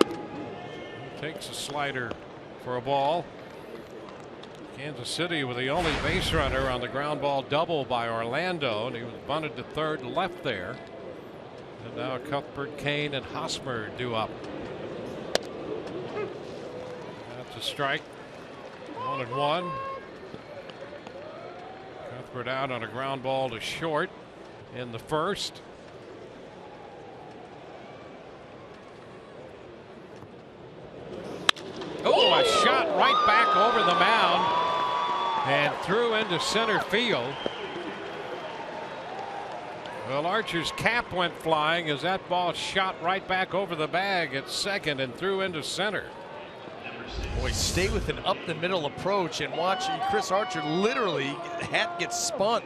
He takes a slider for a ball. Kansas City with the only base runner on the ground ball double by Orlando, and he was bunted to third left there. And now Cuthbert, Kane, and Hosmer due up. That's a strike. 1-1. Cuthbert out on a ground ball to short in the first. Oh, a shot right back over the mound and threw into center field. Well, Archer's cap went flying as that ball shot right back over the bag at second and threw into center.
Boy, stay with an up the middle approach and watch Chris Archer literally hat gets spun.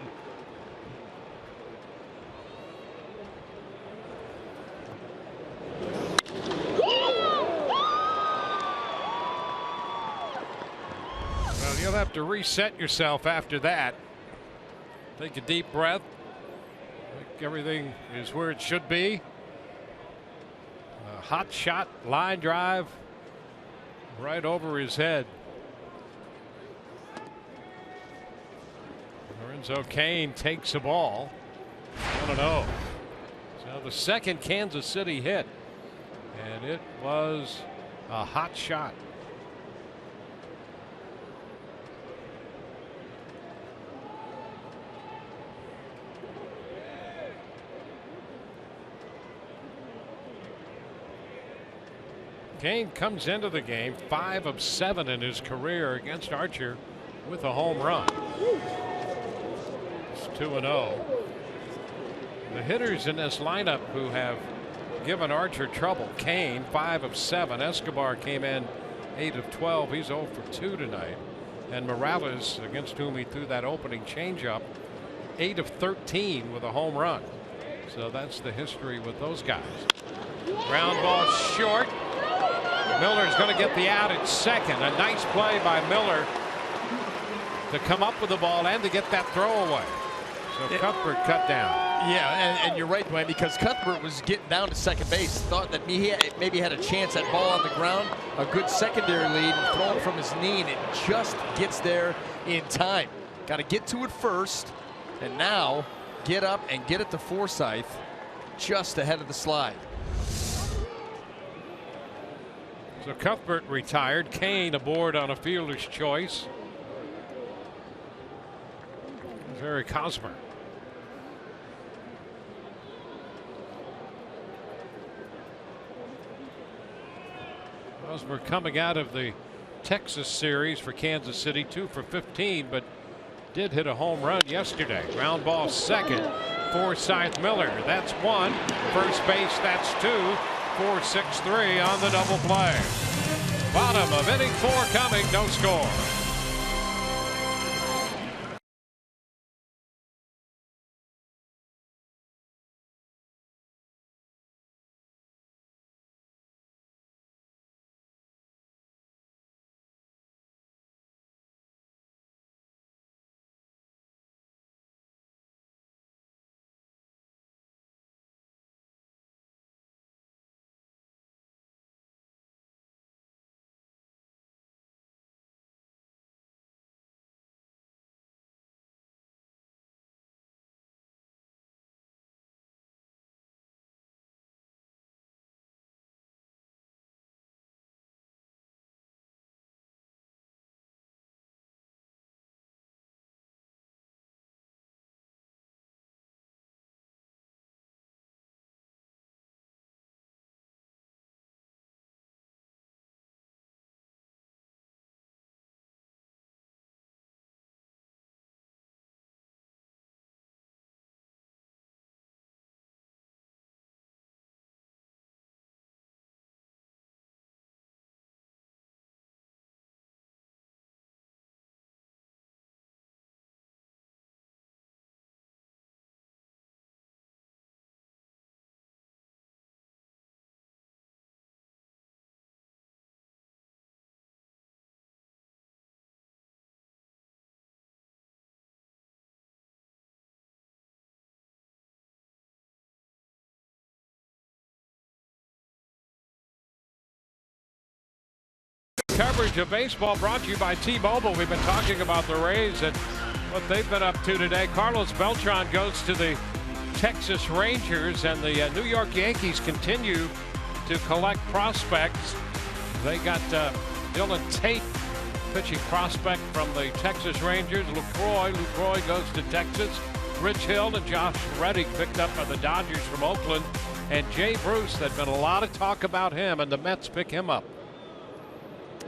Well, you'll have to reset yourself after that. Take a deep breath. Think everything is where it should be. A hot shot, line drive right over his head. Lorenzo Cain takes the ball. 1-0. So the second Kansas City hit, and it was a hot shot. Cain comes into the game 5 of 7 in his career against Archer with a home run. It's 2-0. The hitters in this lineup who have given Archer trouble: Cain 5 of 7. Escobar came in 8 of 12. He's 0 for 2 tonight. And Morales, against whom he threw that opening changeup, 8 of 13 with a home run. So that's the history with those guys. Ground ball short. Miller's going to get the out at second. A nice play by Miller to come up with the ball and to get that throw away. So Cuthbert cut down.
Yeah, and you're right, Dwayne, because Cuthbert was getting down to second base. Thought that he maybe had a chance at ball on the ground. A good secondary lead, and thrown from his knee, and it just gets there in time. Got to get to it first, and now get up and get it to Forsythe just ahead of the slide.
So Cuthbert retired. Cain aboard on a fielder's choice. Jerry Cosmer. Cosmer coming out of the Texas series for Kansas City, 2 for 15, but did hit a home run yesterday. Ground ball second. Forsythe Miller. That's 1. First base, that's 2. 4-6-3 on the double play. Bottom of inning 4 coming, no score. coverage of baseball brought to you by T-Mobile. We've been talking about the Rays and what they've been up to today. Carlos Beltran goes to the Texas Rangers, and the New York Yankees continue to collect prospects. They got Dylan Tate, pitching prospect from the Texas Rangers. Lucroy goes to Texas. Rich Hill and Josh Reddick picked up by the Dodgers from Oakland. And Jay Bruce, there's been a lot of talk about him, and the Mets pick him up.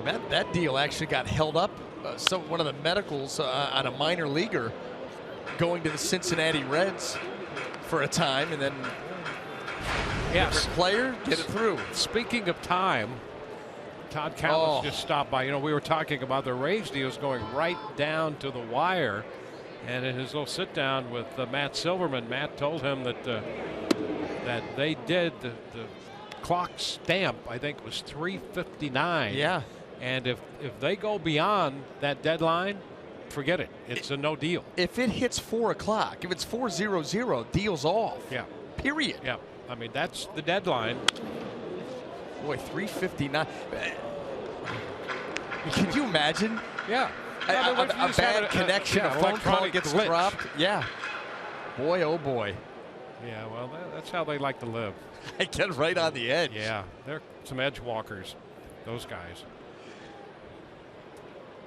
That deal actually got held up. One of the medicals on a minor leaguer going to the Cincinnati Reds for a time, and then player get it through.
Speaking of time, Todd Callis just stopped by. You know, we were talking about the Rays deals going right down to the wire, and in his little sit down with Matt Silverman, Matt told him that that they did the clock stamp, I think it was 3:59.
Yeah.
And if they go beyond that deadline, forget it. It's a no deal.
If it hits 4 o'clock, if it's 4:00, deal's off.
Yeah.
Period.
Yeah. I mean, that's the deadline.
Boy, 3:59. Can you imagine?
Yeah.
A bad connection, a phone call gets dropped. Yeah. Boy, oh boy.
Yeah, well, that's how they like to live.
They get right on the edge.
Yeah, they're some edge walkers, those guys.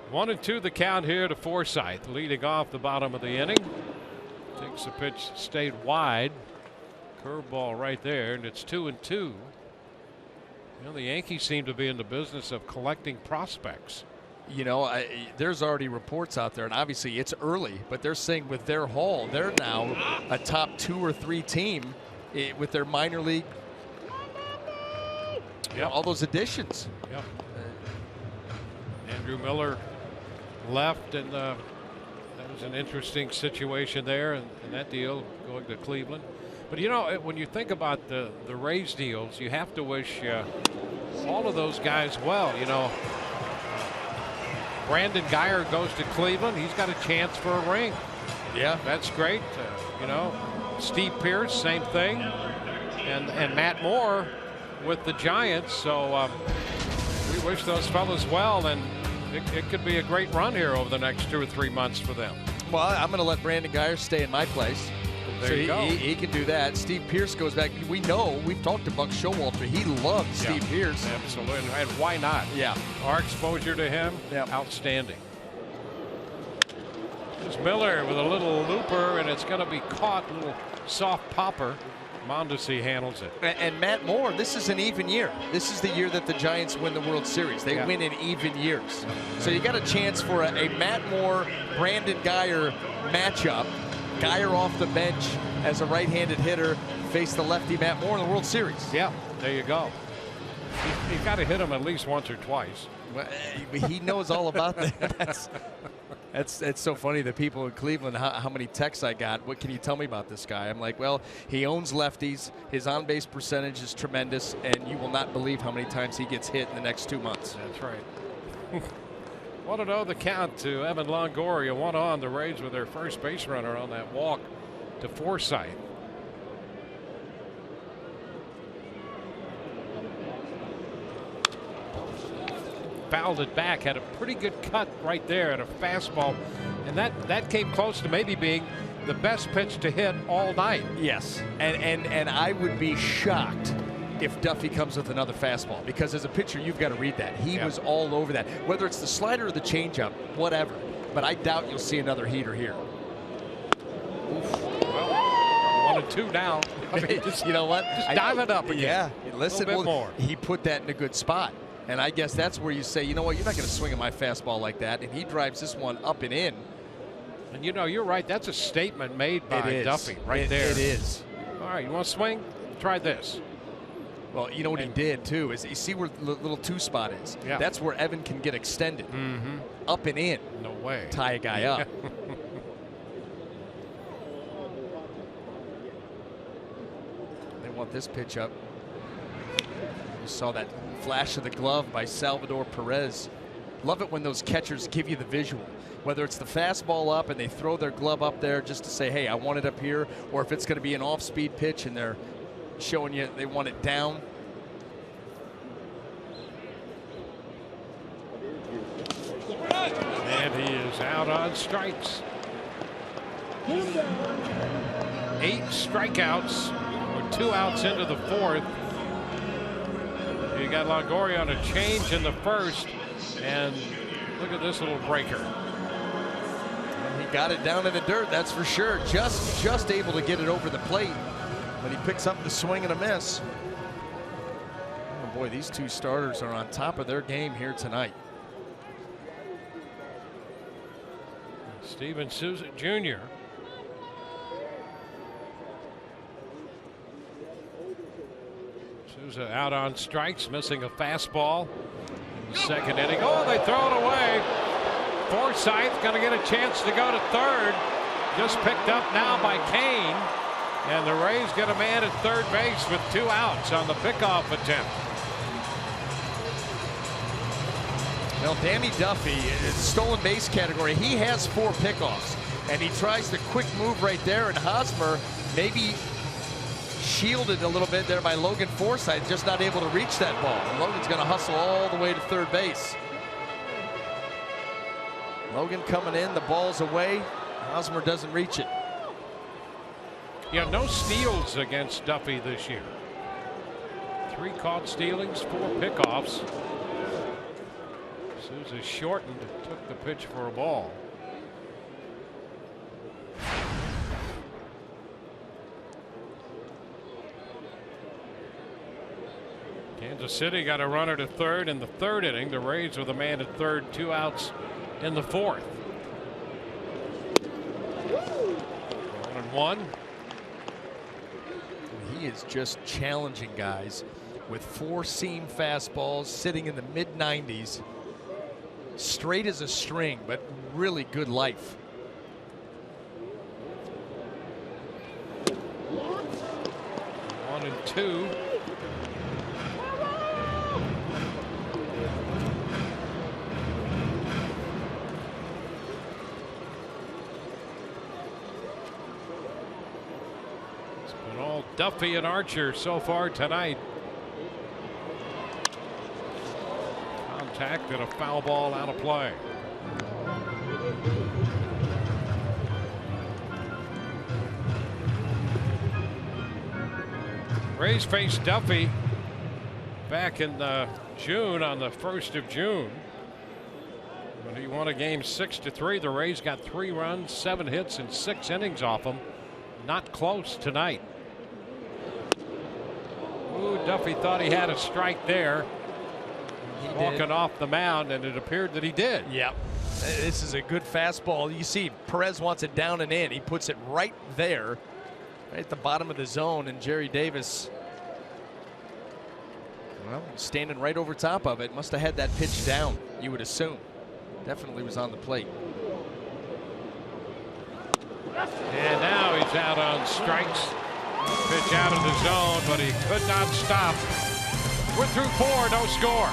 1-2 the count here to Forsythe, leading off the bottom of the inning. Takes the pitch, stayed wide. Curveball right there, and it's 2-2. You know, the Yankees seem to be in the business of collecting prospects.
You know, there's already reports out there, and obviously it's early, but they're saying with their haul, they're now a top 2 or 3 team with their minor league.
Yeah,
all those additions.
Yep. Andrew Miller left, and that was an interesting situation there, and that deal going to Cleveland. But you know, when you think about the Rays deals, you have to wish all of those guys well. You know, Brandon Guyer goes to Cleveland. He's got a chance for a ring.
Yeah,
that's great. You know, Steve Pearce, same thing, and Matt Moore with the Giants. So we wish those fellas well, and it could be a great run here over the next 2 or 3 months for them.
Well, I'm going to let Brandon Guyer stay in my place.
There you go.
He can do that. Steve Pearce goes back. We know, we've talked to Buck Showalter. He loves Steve Pearce.
Absolutely. And why not?
Yeah.
Our exposure to him, outstanding. There's Miller with a little looper, and it's going to be caught. A little soft popper. Mondesi handles it.
And Matt Moore, this is an even year. This is the year that the Giants win the World Series. They win in even years. So you got a chance for a Matt Moore, Brandon Guyer matchup. Guyer off the bench as a right-handed hitter, face the lefty Matt Moore in the World Series.
Yeah, there you go. You've got to hit him at least once or twice.
Well, he knows all about that. It's so funny, the people in Cleveland, how many texts I got. What can you tell me about this guy? I'm like, well, he owns lefties. His on-base percentage is tremendous, and you will not believe how many times he gets hit in the next 2 months.
That's right. 1-0 the count to Evan Longoria. 1 on the Rays with their first base runner on that walk to Forsythe. Fouled it back, had a pretty good cut right there at a fastball, and that came close to maybe being the best pitch to hit all night.
Yes, and I would be shocked if Duffy comes with another fastball, because as a pitcher you've got to read that. He was all over that, whether it's the slider or the changeup, whatever, but I doubt you'll see another heater here.
Well, 1-2 now. I mean,
you know what,
just dive it up again.
Yeah, listen,
a little bit more.
He put that in a good spot, and I guess that's where you say, you know what, you're not going to swing at my fastball like that, and he drives this one up and in.
And you know, you're right, that's a statement made by Duffy right there.
It is.
All right, you want to swing? Try this.
Well, you know what he did too is, you see where the little 2 spot is.
Yeah.
That's where Evan can get extended. Up and in.
No way.
Tie a guy up. They want this pitch up. You saw that flash of the glove by Salvador Perez. Love it when those catchers give you the visual. Whether it's the fastball up and they throw their glove up there just to say, hey, I want it up here, or if it's going to be an off-speed pitch and they're showing you they want it down.
And he is out on strikes. 8 strikeouts. We're 2 outs into the 4th. You got Longoria on a change in the 1st. And look at this little breaker.
He got it down in the dirt, that's for sure. Just able to get it over the plate. But he picks up the swing and a miss. Oh boy, these 2 starters are on top of their game here tonight.
Steven Souza Jr. Souza out on strikes, missing a fastball in the 2nd inning. Oh, they throw it away. Forsythe going to get a chance to go to 3rd. Just picked up now by Kane. And the Rays get a man at 3rd base with 2 outs on the pickoff attempt.
Well, Danny Duffy, in stolen base category, he has 4 pickoffs. And he tries the quick move right there. And Hosmer maybe shielded a little bit there by Logan Forsythe, just not able to reach that ball. And Logan's going to hustle all the way to 3rd base. Logan coming in, the ball's away. Hosmer doesn't reach it.
Yeah, no steals against Duffy this year. 3 caught stealings, 4 pickoffs. Souza shortened, took the pitch for a ball. Kansas City got a runner to 3rd in the 3rd inning. The Rays with a man at 3rd, 2 outs in the 4th. 1-1.
He is just challenging guys with 4-seam fastballs sitting in the mid-90s. Straight as a string, but really good life.
One and 2. It's been all Duffy and Archer so far tonight. Contact and a foul ball out of play. Rays faced Duffy back in June, on the 1st of June, when he won a game 6-3. The Rays got 3 runs, 7 hits, and 6 innings off him. Not close tonight. Ooh, Duffy thought he had a strike there. Walking off the mound, and it appeared that he did.
Yep. This is a good fastball. You see Perez wants it down and in. He puts it right there, right at the bottom of the zone, and Jerry Davis, well, standing right over top of it. Must have had that pitch down, you would assume. Definitely was on the plate.
And now he's out on strikes. Pitch out of the zone, but he could not stop. We're through 4, no score.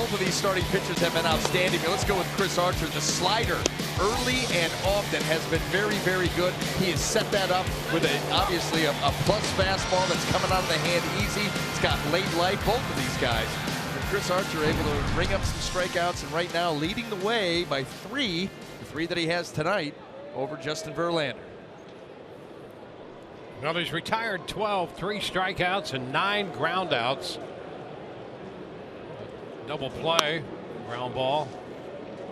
both of these starting pitchers have been outstanding. But let's go with Chris Archer. The slider, early and often, has been very, very good. He has set that up with obviously a plus fastball that's coming out of the hand easy. It's got late life, both of these guys. And Chris Archer able to ring up some strikeouts, and right now leading the way by 3, the 3 that he has tonight over Justin Verlander.
Well, he's retired 12, 3 strikeouts and 9 groundouts. Double play, ground ball,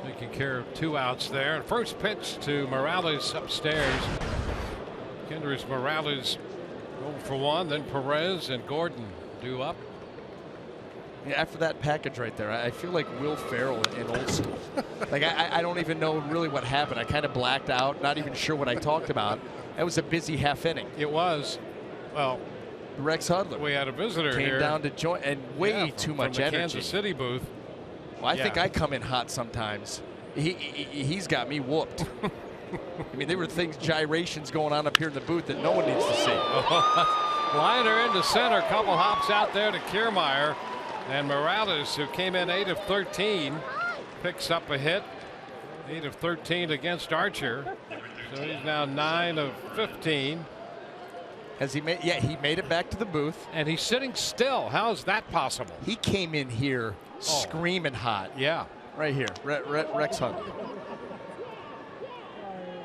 taking care of 2 outs there. First pitch to Morales upstairs. Kendrys Morales 0 for 1, then Perez and Gordon due up.
Yeah, after that package right there, I feel like Will Ferrell in old school. Like, I don't even know really what happened. I kind of blacked out, not even sure what I talked about. That was a busy half inning.
It was. Well,
Rex Hudler.
We had a visitor
came
here.
down to join, and way too much
from the
energy.
Kansas City booth.
Well, I think I come in hot sometimes. He's got me whooped. I mean, there were gyrations going on up here in the booth that no one needs to see.
Liner into center, couple hops out there to Kiermaier. And Morales, who came in 8 of 13, picks up a hit. 8 of 13 against Archer. So he's now 9 of 15.
Has he made? Yeah, he made it back to the booth.
And he's sitting still. How is that possible?
He came in here screaming hot.
Yeah.
Right here, Rex Hudler.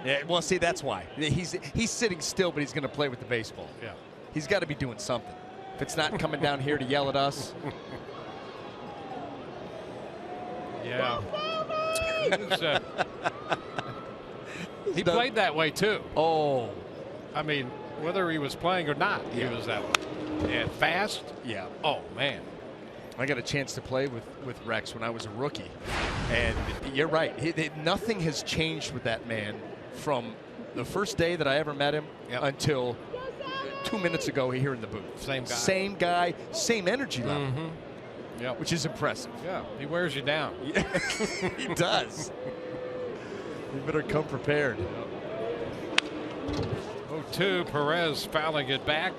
Yeah, well, see, that's why. He's sitting still, but he's going to play with the baseball.
Yeah.
He's got to be doing something. If it's not coming down here to yell at us.
Yeah. He played that way, too.
Oh.
I mean, whether he was playing or not, he was that way. And fast?
Yeah.
Oh, man.
I got a chance to play with Rex when I was a rookie. And you're right. Nothing has changed with that man from the first day that I ever met him until 2 minutes ago here in the booth.
Same guy.
Same guy, same energy level.
Yep.
Which is impressive.
Yeah, he wears you down.
Yeah, he does. You better come prepared.
0-2, Perez fouling it back.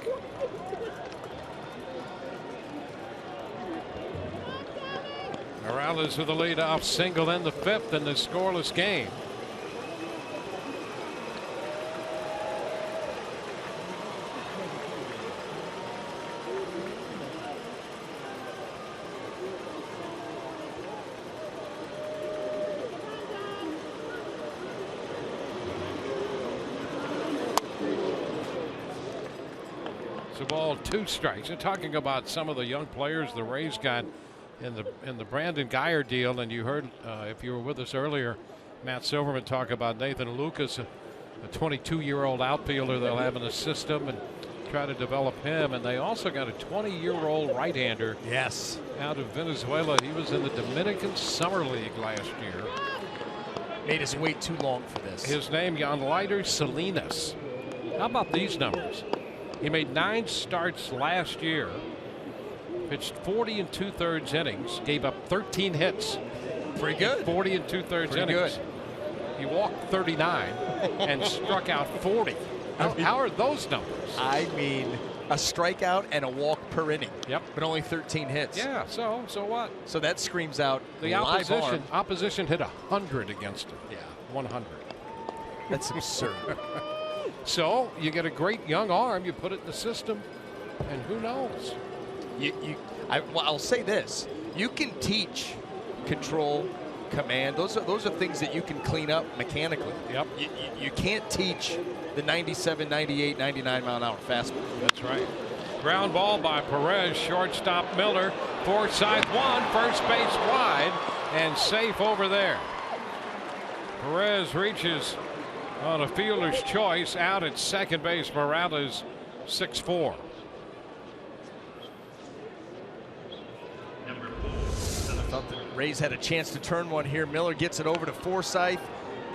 Morales with the leadoff single in the 5th in the scoreless game. It's a ball, 2 strikes. You're talking about some of the young players the Rays got in the Brandon Guyer deal, and you heard if you were with us earlier, Matt Silverman talk about Nathan Lucas, a 22-year-old outfielder they'll have in the system and try to develop him. And they also got a 20-year-old right-hander.
Yes.
Out of Venezuela. He was in the Dominican Summer League last year.
Made us wait too long for this.
His name, Yanlider Salinas. How about these numbers? He made 9 starts last year. Pitched 40 2/3 innings, gave up 13 hits.
Pretty good.
40 2/3 innings.
Good.
He walked 39 and struck out 40. How are those numbers?
I mean, a strikeout and a walk per inning.
Yep.
But only 13 hits.
Yeah. So what?
So that screams out
The
live arm.
opposition hit 100 against him.
Yeah.
100.
That's absurd.
So you get a great young arm, you put it in the system, and who knows?
I'll say this: you can teach control, command. Those are things that you can clean up mechanically.
Yep.
You can't teach the 97, 98, 99 mile an hour fastball.
That's right. Ground ball by Perez, shortstop Miller, Forsythe 1, first base wide, and safe over there. Perez reaches on a fielder's choice out at second base. Morales 6-4.
Thought the Rays had a chance to turn one here. Miller gets it over to Forsythe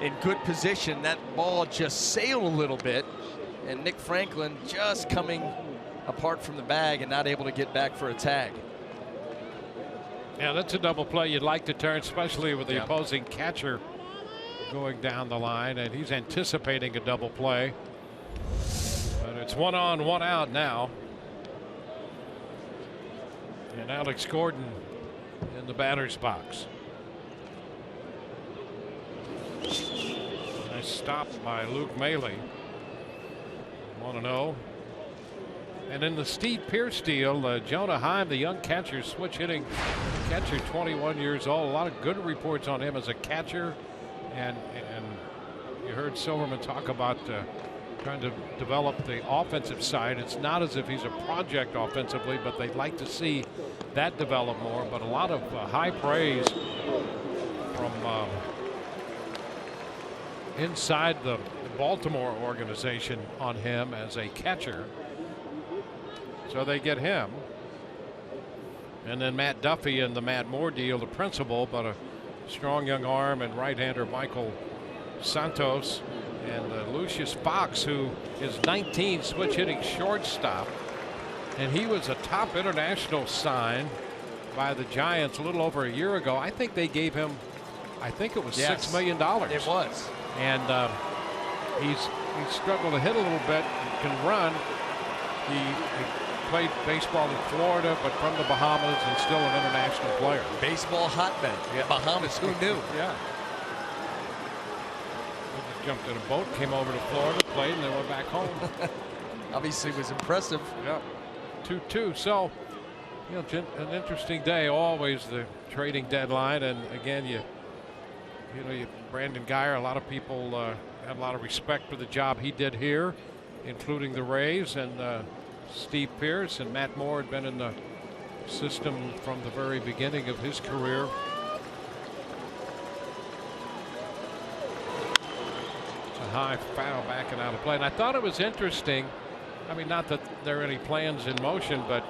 in good position. That ball just sailed a little bit, and Nick Franklin just coming apart from the bag and not able to get back for a tag.
Yeah, that's a double play you'd like to turn, especially with the opposing catcher going down the line, and he's anticipating a double play. But it's 1 on, 1 out now. And Alex Gordon in the batter's box. Nice stop by Luke Maile. 1-0. And in the Steve Pearce deal, Jonah Heim, the young catcher, switch hitting catcher, 21 years old. A lot of good reports on him as a catcher. And you heard Silverman talk about trying to develop the offensive side. It's not as if he's a project offensively, but they'd like to see that develop more. But a lot of high praise from inside the Baltimore organization on him as a catcher. So they get him. And then Matt Duffy in the Matt Moore deal, the principal, but a strong young arm, and right-hander Michael Santos. And Lucius Fox, who is 19, switch hitting shortstop. And he was a top international sign by the Giants a little over a year ago. I think they gave him, I think it was $6 million.
It was.
And he's struggled to hit a little bit, can run. He played baseball in Florida, but from the Bahamas, and still an international player.
Baseball hotbed. Yeah. Bahamas, who knew?
Yeah. He jumped in a boat, came over to Florida, played, and then went back home.
Obviously was impressive.
Yeah. 2-2. So, you know, an interesting day always, the trading deadline. And again, you know, Brandon Guyer, a lot of people have a lot of respect for the job he did here, including the Rays, and Steve Pearce and Matt Moore had been in the system from the very beginning of his career. It's a high foul backing out of play. And I thought it was interesting. I mean, not that there are any plans in motion, but,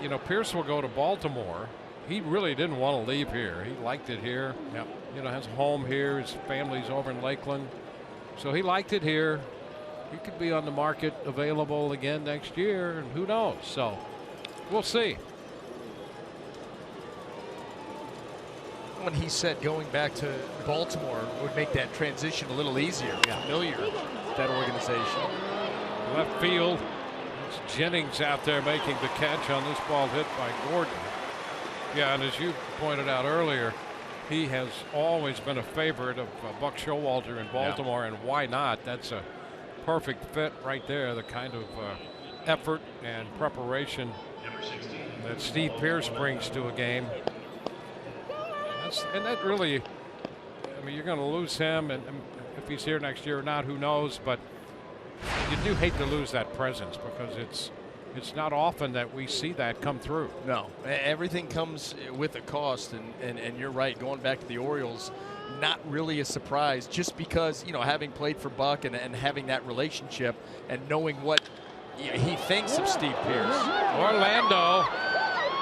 you know, Pearce will go to Baltimore. He really didn't want to leave here. He liked it here.
Yep.
You know, has a home here. His family's over in Lakeland. So he liked it here. He could be on the market, available again next year, and who knows? So we'll see.
When he said going back to Baltimore would make that transition a little easier, familiar with that organization.
Left field. It's Jennings out there making the catch on this ball hit by Gordon. Yeah, and as you pointed out earlier, he has always been a favorite of Buck Showalter in Baltimore, and why not? That's a perfect fit right there, the kind of effort and preparation that Steve Pearce brings to a game. And that really, I mean, you're going to lose him, and if he's here next year or not, who knows, but you do hate to lose that presence, because it's not often that we see that come through.
No, everything comes with a cost, and you're right, going back to the Orioles, not really a surprise, just because, you know, having played for Buck and having that relationship and knowing what he thinks of Steve Pearce.
Orlando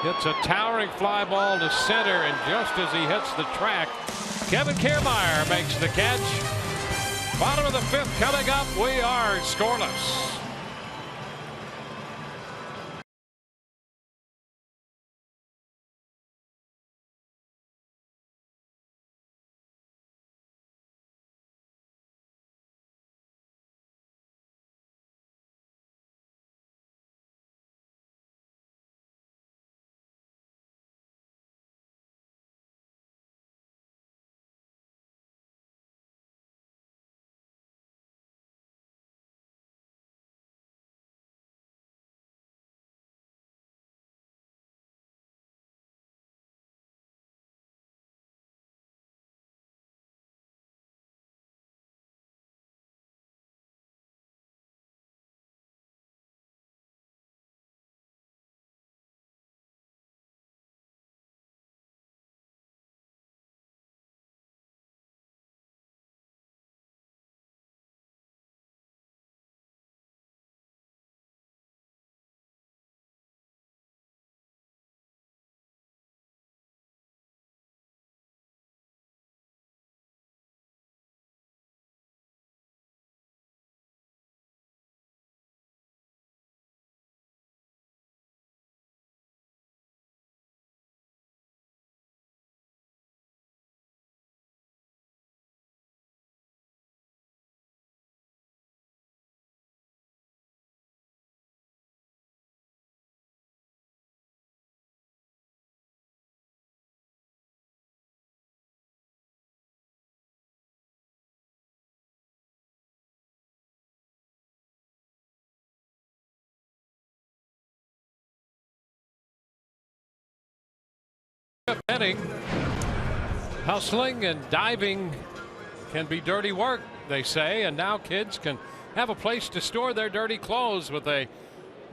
hits a towering fly ball to center, and just as he hits the track, Kevin Kiermaier makes the catch. Bottom of the fifth coming up. We are scoreless. fifth inning. Hustling and diving can be dirty work, they say, and now kids can have a place to store their dirty clothes with a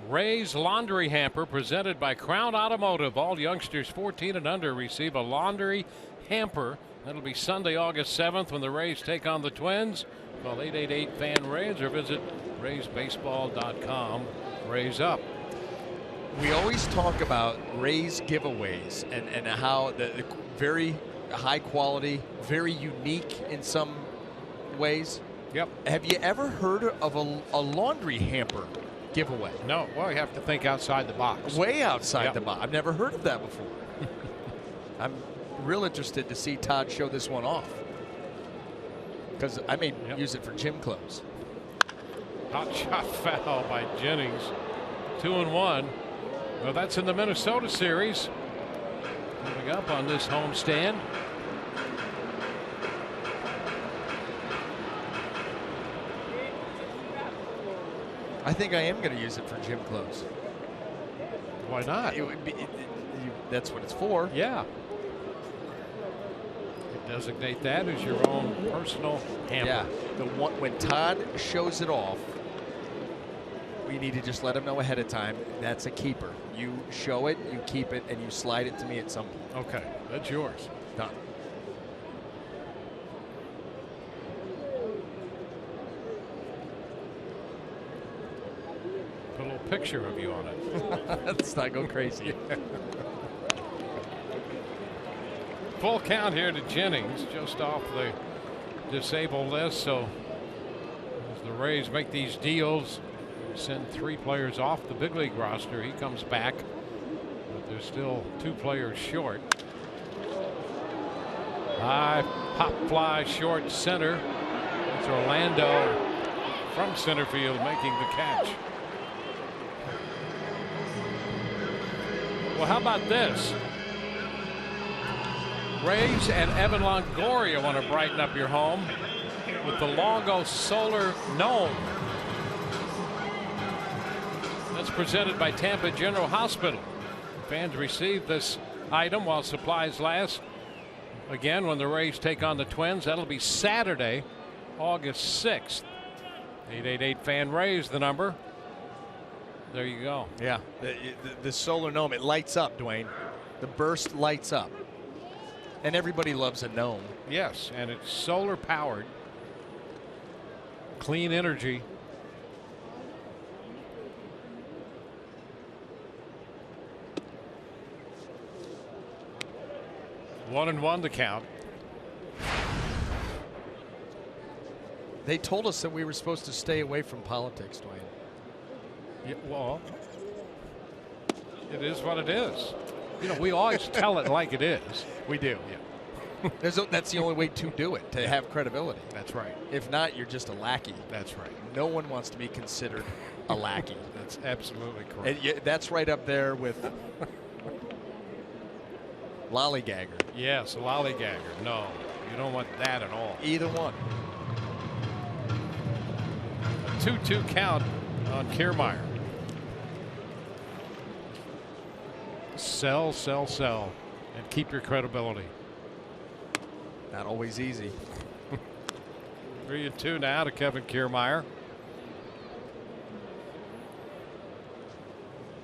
Rays laundry hamper presented by Crown Automotive. All youngsters 14 and under receive a laundry hamper. That'll be Sunday, August 7th when the Rays take on the Twins. Call 888-FAN-RAYS or visit RaysBaseball.com. Rays up.
We always talk about Rays giveaways and how the very high quality, very unique in some ways.
Yep.
Have you ever heard of a laundry hamper giveaway?
No. Well, you have to think outside the box.
Way outside
Yep.
the box. I've never heard of that before. I'm real interested to see Todd show this one off, because I may use it for gym clothes.
Hot shot foul by Jennings. 2-1. Well, that's in the Minnesota series. Coming up on this homestand.
I think I am going to use it for gym clothes.
Why not?
It would be, that's what it's for.
Yeah. You designate that as your own personal hamper.
Yeah. The one, when Todd shows it off, we need to just let him know ahead of time. That's a keeper. You show it, you keep it, and you slide it to me at some point.
Okay, that's yours.
Done.
Put a little picture of you on it.
Let's not go crazy.
Full count here to Jennings, just off the disabled list. So as the Rays make these deals, send 3 players off the big league roster, he comes back, but there's still 2 players short. High pop fly short center. It's Orlando from center field making the catch. Well, how about this? Rays and Evan Longoria want to brighten up your home with the Longo Solar Gnome. That's presented by Tampa General Hospital. Fans receive this item while supplies last. Again, when the Rays take on the Twins, that'll be Saturday, August 6th. 888-FAN-RAYS, the number. There you go.
Yeah, the solar gnome, it lights up, Dwayne. The burst lights up. And everybody loves a gnome.
Yes, and it's solar powered. Clean energy. One and one to count.
They told us that we were supposed to stay away from politics, Dwayne.
Yeah, well, it is what it is. You know, we always tell it like it is.
We do.
Yeah.
That's the only way to do it, to have credibility.
That's right.
If not, you're just a lackey.
That's right.
No one wants to be considered a lackey.
That's absolutely correct.
And that's right up there with lollygagger.
Yes, lollygagger. No, you don't want that at all.
Either one.
A 2-2 count on Kiermaier. Sell, sell, sell, and keep your credibility.
Not always easy.
3-2 now to Kevin Kiermaier.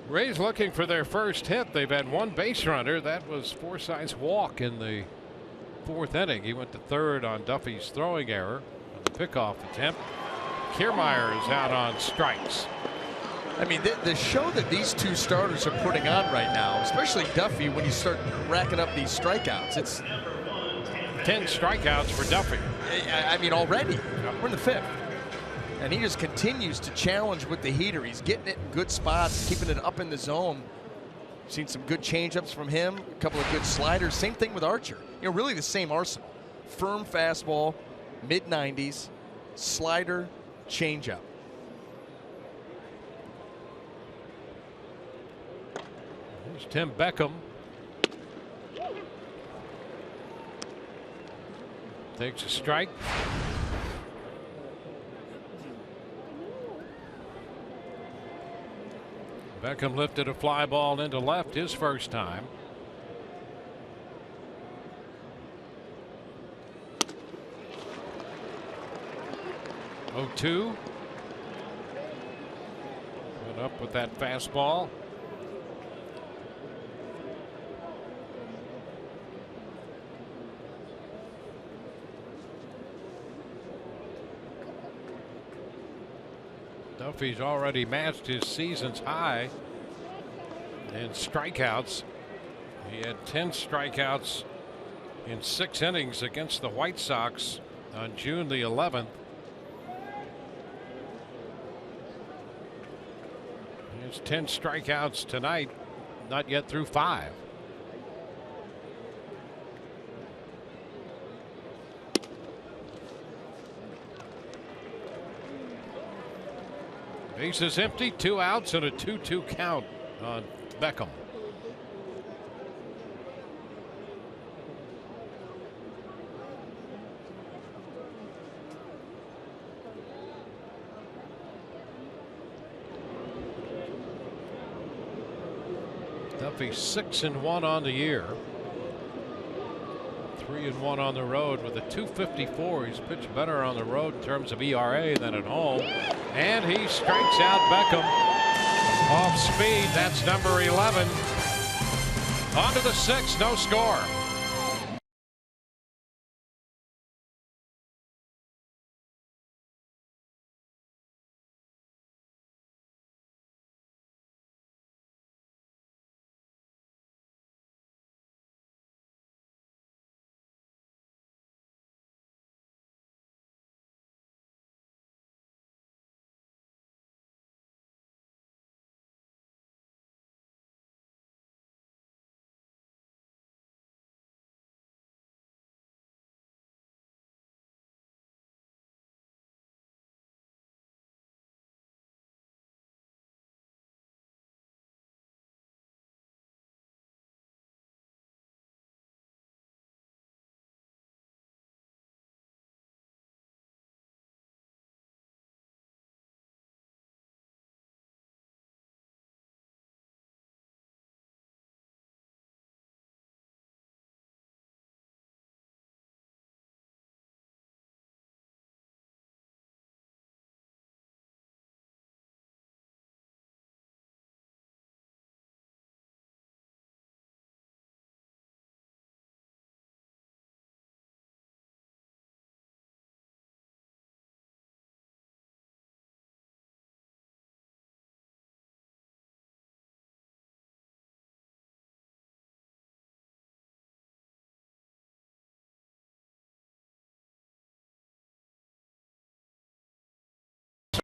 Rays looking for their first hit. They've had one base runner. That was Forsythe's walk in the 4th inning. He went to third on Duffy's throwing error on the pickoff attempt. Kiermaier is out on strikes.
I mean, the show that these two starters are putting on right now, especially Duffy, when you start racking up these strikeouts, it's
10 strikeouts for Duffy.
I mean, already. We're in the 5th. And he just continues to challenge with the heater. He's getting it in good spots, keeping it up in the zone. Seen some good changeups from him, a couple of good sliders. Same thing with Archer. You know, really the same arsenal. Firm fastball, mid-90s, slider, changeup.
There's Tim Beckham. Takes a strike. Beckham lifted a fly ball into left his first time. 0-2. Went up with that fastball. Duffy's already matched his season's high in strikeouts. He had 10 strikeouts in 6 innings against the White Sox on June the 11th. There's 10 strikeouts tonight, not yet through 5. Base is empty, 2 outs and a 2-2 count on Beckham. Duffy 6-1 on the year. 3-1 on the road with a 2.54. He's pitched better on the road in terms of ERA than at home. And he strikes out Beckham off speed. That's number 11. On to the 6th, no score.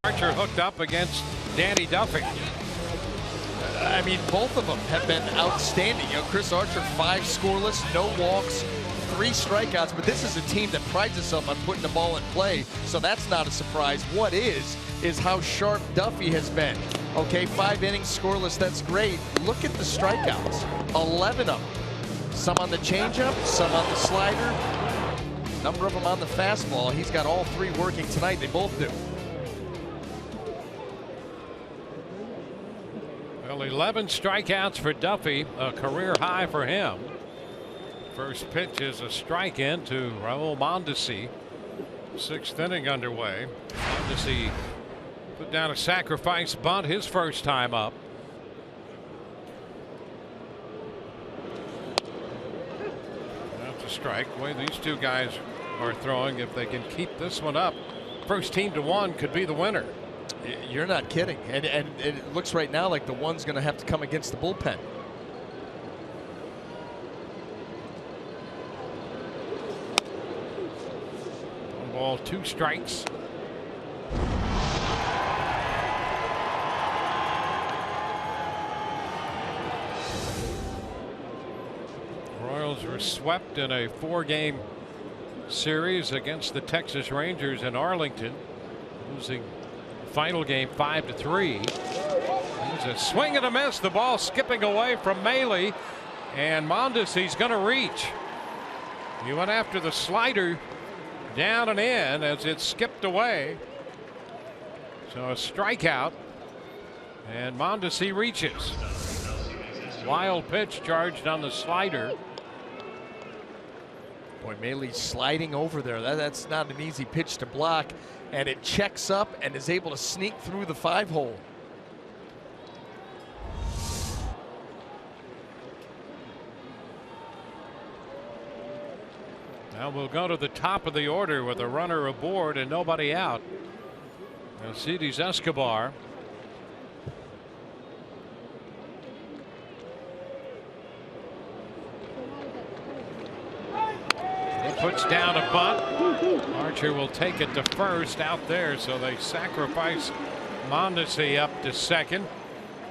Archer hooked up against Danny Duffy.
I mean, both of them have been outstanding. You know, Chris Archer, 5 scoreless, no walks, 3 strikeouts, but this is a team that prides itself on putting the ball in play, so that's not a surprise. What is how sharp Duffy has been. Okay, 5 innings scoreless, that's great. Look at the strikeouts, 11 of them. Some on the changeup, some on the slider, number of them on the fastball. He's got all 3 working tonight, they both do.
Well, 11 strikeouts for Duffy, a career high for him. First pitch is a strike in to Raul Mondesi. 6th inning underway. Mondesi put down a sacrifice bunt his first time up. That's a strike. The way these two guys are throwing, if they can keep this one up, first team to 1 could be the winner.
You're not kidding. And it looks right now like the 1's going to have to come against the bullpen.
One ball, 2 strikes. Royals were swept in a 4-game series against the Texas Rangers in Arlington, losing final game 5-3. There's a swing and a miss. The ball skipping away from Maile, and Mondesi's going to reach. He went after the slider down and in as it skipped away. So a strikeout, and Mondesi reaches. Wild pitch charged on the slider.
Boy, Maile's sliding over there. That's not an easy pitch to block. and it checks up and is able to sneak through the 5-hole.
Now we'll go to the top of the order with a runner aboard and nobody out. Alcides Escobar. He puts down a bunt. Archer will take it to first out there, so they sacrifice Mondesi up to second.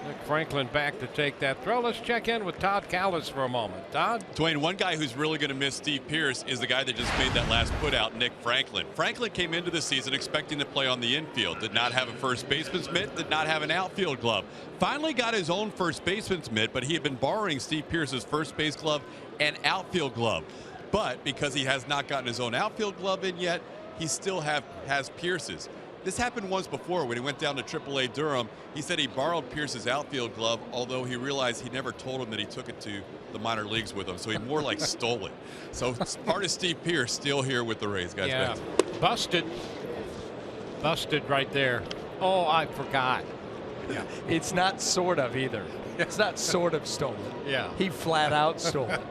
Nick Franklin back to take that throw. Let's check in with Todd Callis for a moment. Todd?
Dwayne, one guy who's really going to miss Steve Pearce is the guy that just made that last put out, Nick Franklin. Franklin came into the season expecting to play on the infield, did not have a first baseman's mitt, did not have an outfield glove. Finally got his own first baseman's mitt, but he had been borrowing Steve Pearce's first base glove and outfield glove. But because he has not gotten his own outfield glove in yet, he still has Pearce's. This happened once before when he went down to AAA Durham. He said he borrowed Pearce's outfield glove, although he realized he never told him that he took it to the minor leagues with him. So he more like stole it. So part of Steve Pearce still here with the Rays, guys.
Yeah, busted right there. Oh, I forgot.
Yeah. It's not sort of either. It's not sort of stolen.
Yeah.
He flat out stole it.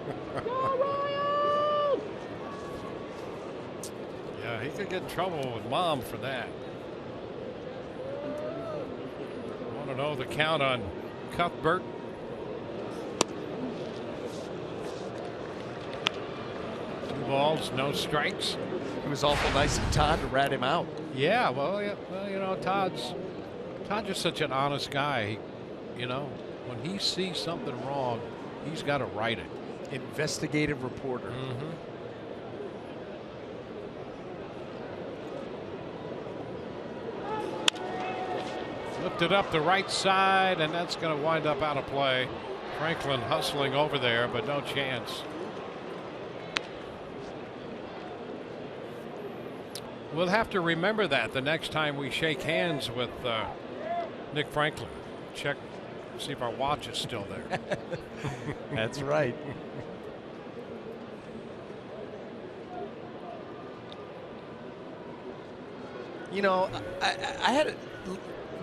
Yeah, he could get in trouble with Mom for that. Want to know the count on Cuthbert? Two balls, no strikes.
It was awful nice of Todd to rat him out.
Yeah, well, you know, Todd's just such an honest guy. You know, when he sees something wrong, he's got to right it.
Investigative reporter.
Mm-hmm. Lifted up the right side, and that's going to wind up out of play. Franklin hustling over there, but no chance. We'll have to remember that the next time we shake hands with Nick Franklin. Check, see if our watch is still there.
That's right. You know, I had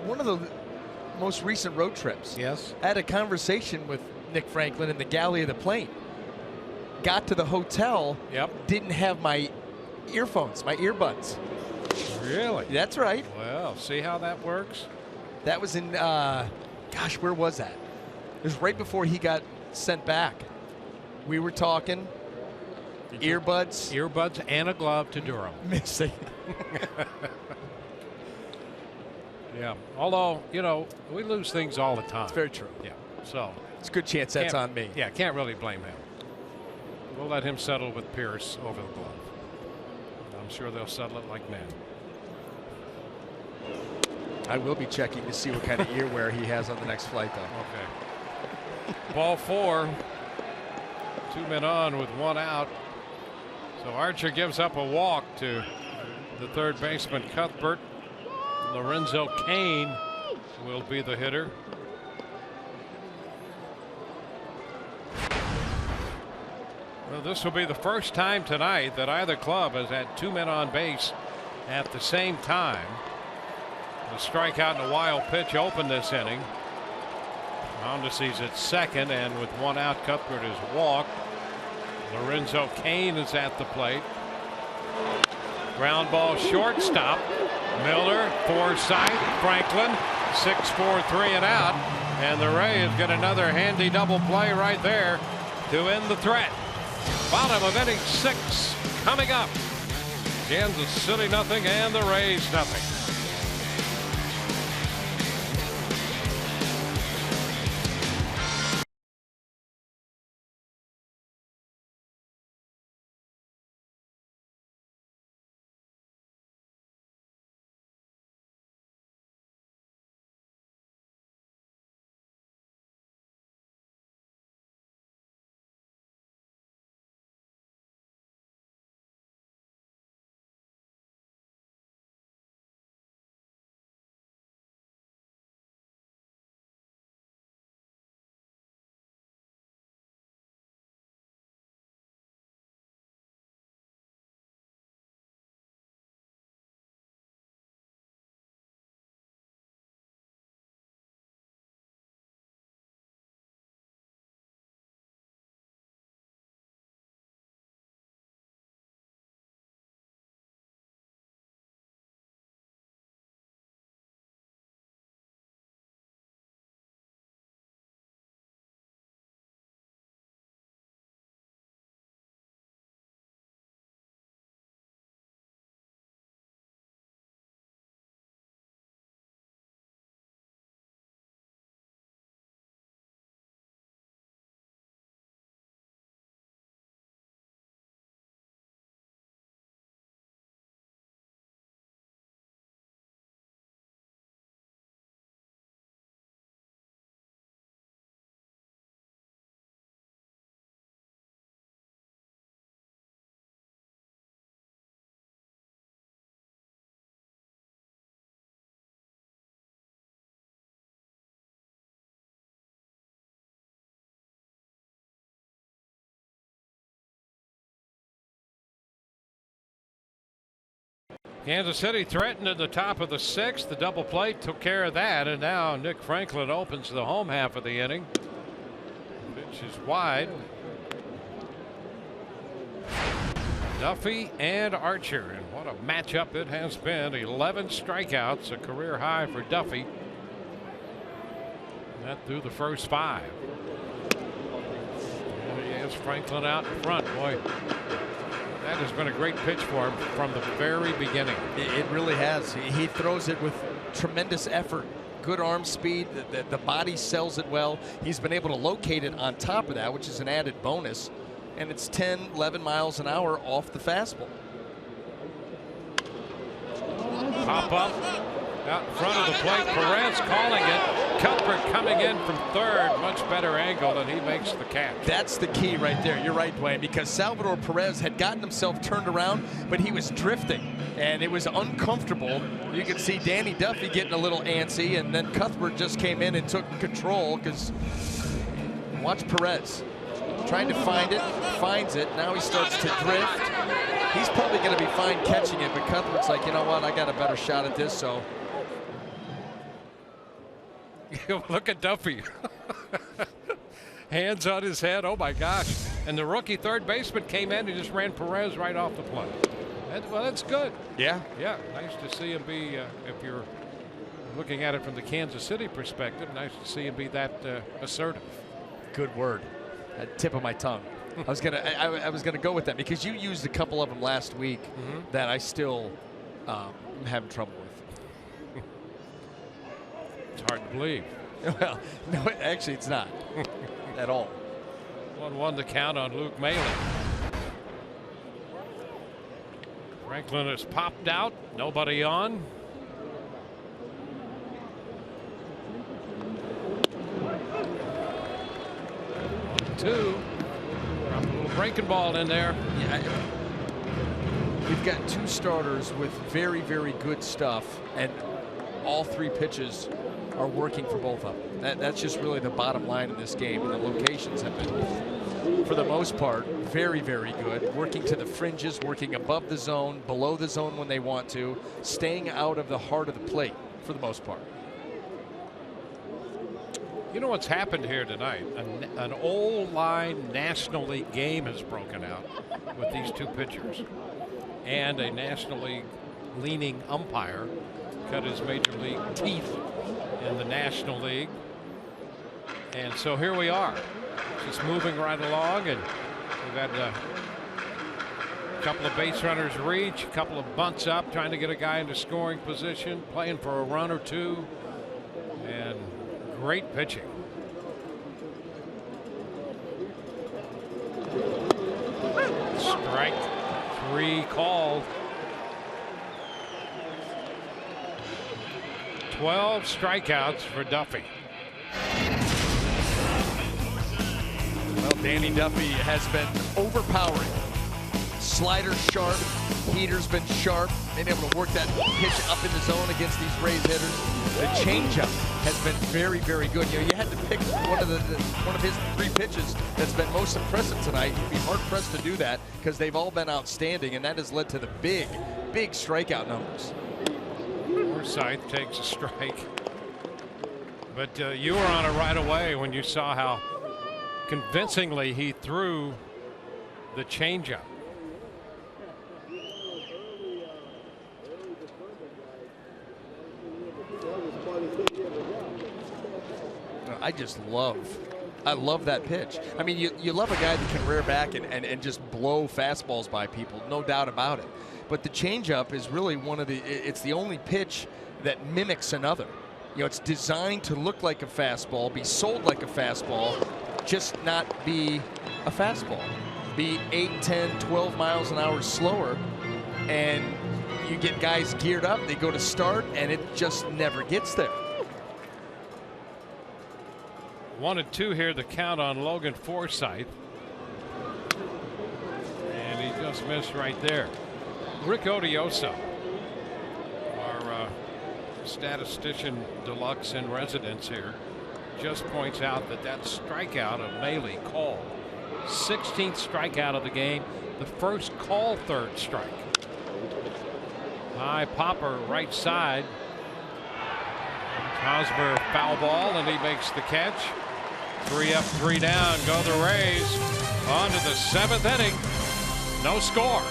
one of the most recent road trips.
Yes.
I had a conversation with Nick Franklin in the galley of the plane. Got to the hotel.
Yep.
Didn't have my earphones, my earbuds.
Really?
That's right.
Well, see how that works?
That was in, gosh, where was that? It was right before he got sent back. We were talking. Earbuds.
Earbuds and a glove to Durham.
Missing.
Yeah. Although, you know, we lose things all the time.
It's very true.
Yeah. So
it's a good chance that's on me.
Yeah, can't really blame him. We'll let him settle with Pearce over the glove. I'm sure they'll settle it like men.
I will be checking to see what kind of earwear he has on the next flight, though.
Okay. Ball 4. 2 men on with 1 out. So Archer gives up a walk to the third baseman Cuthbert. Lorenzo Cain will be the hitter. Well, this will be the first time tonight that either club has had 2 men on base at the same time. The strikeout and a wild pitch opened this inning. Mondesi's at second, and with 1 out, Cuthbert is walked. Lorenzo Cain is at the plate. Ground ball shortstop. Miller, Forsythe, Franklin, 6-4-3 and out. And the Rays get another handy double play right there to end the threat. Bottom of inning 6 coming up. Kansas City nothing and the Rays nothing. Kansas City threatened at the top of the 6th. The double play took care of that, and now Nick Franklin opens the home half of the inning. Pitch is wide. Duffy and Archer, and what a matchup it has been. 11 strikeouts, a career high for Duffy. That through the first 5. And he has Franklin out in front. Boy, that has been a great pitch for him from the very beginning.
It really has. He throws it with tremendous effort. Good arm speed. The body sells it well. He's been able to locate it on top of that, which is an added bonus. And it's 10, 11 miles an hour off the fastball.
Pop up out in front of the plate. Perez calling it. Cuthbert coming in from third. Much better angle, and he makes the catch.
That's the key right there. You're right, Dwayne, because Salvador Perez had gotten himself turned around, but he was drifting, and it was uncomfortable. You could see Danny Duffy getting a little antsy, and then Cuthbert just came in and took control, because watch Perez. Trying to find it, finds it. Now he starts to drift. He's probably going to be fine catching it, but Cuthbert's like, you know what, I got a better shot at this, so.
Look at Duffy. Hands on his head. Oh, my gosh. And the rookie third baseman came in and just ran Perez right off the plate. Well, that's good.
Yeah.
Yeah, nice to see him be, if you're looking at it from the Kansas City perspective, nice to see him be that assertive.
Good word. Tip of my tongue. I was gonna go with that because you used a couple of them last week that I still am having trouble with.
It's hard to believe.
Well, no, actually it's not at all.
1-1 the count on Luke Maile. Franklin has popped out. Nobody on. Two. Drop a little breaking ball in there.
Yeah, we've got 2 starters with very, very good stuff, and all 3 pitches are working for both of them. That's just really the bottom line in this game, and the locations have been, for the most part, very, very good. Working to the fringes, working above the zone, below the zone when they want to, staying out of the heart of the plate for the most part.
You know what's happened here tonight? An all-line National League game has broken out with these 2 pitchers. And a National League leaning umpire cut his major league teeth in the National League. And so here we are, just moving right along, and we've had a couple of base runners reach, a couple of bunts up, trying to get a guy into scoring position, playing for a run or 2, and great pitching. Strike 3 called. 12 strikeouts for Duffy.
Well, Danny Duffy has been overpowering. Slider sharp, heater's been sharp, being able to work that pitch up in the zone against these Rays hitters. The changeup has been very, very good. You know, you had to pick one of his 3 pitches that's been most impressive tonight. You'd be hard pressed to do that because they've all been outstanding, and that has led to the big, big strikeout numbers.
Forsythe takes a strike, but you were on it right away when you saw how convincingly he threw the changeup.
I love that pitch. I mean, you love a guy that can rear back and just blow fastballs by people, no doubt about it. But the changeup is really it's the only pitch that mimics another. You know, it's designed to look like a fastball, be sold like a fastball, just not be a fastball. Be 8, 10, 12 miles an hour slower, and you get guys geared up, they go to start, and it just never gets there.
1-2 here, the count on Logan Forsythe. And he just missed right there. Rick Odioso, our statistician deluxe in residence here, just points out that strikeout of Maile called. 16th strikeout of the game, the first call third strike. High popper right side. Hosmer foul ball, and he makes the catch. 3 up, 3 down. Go the Rays. On to the 7th inning. No score.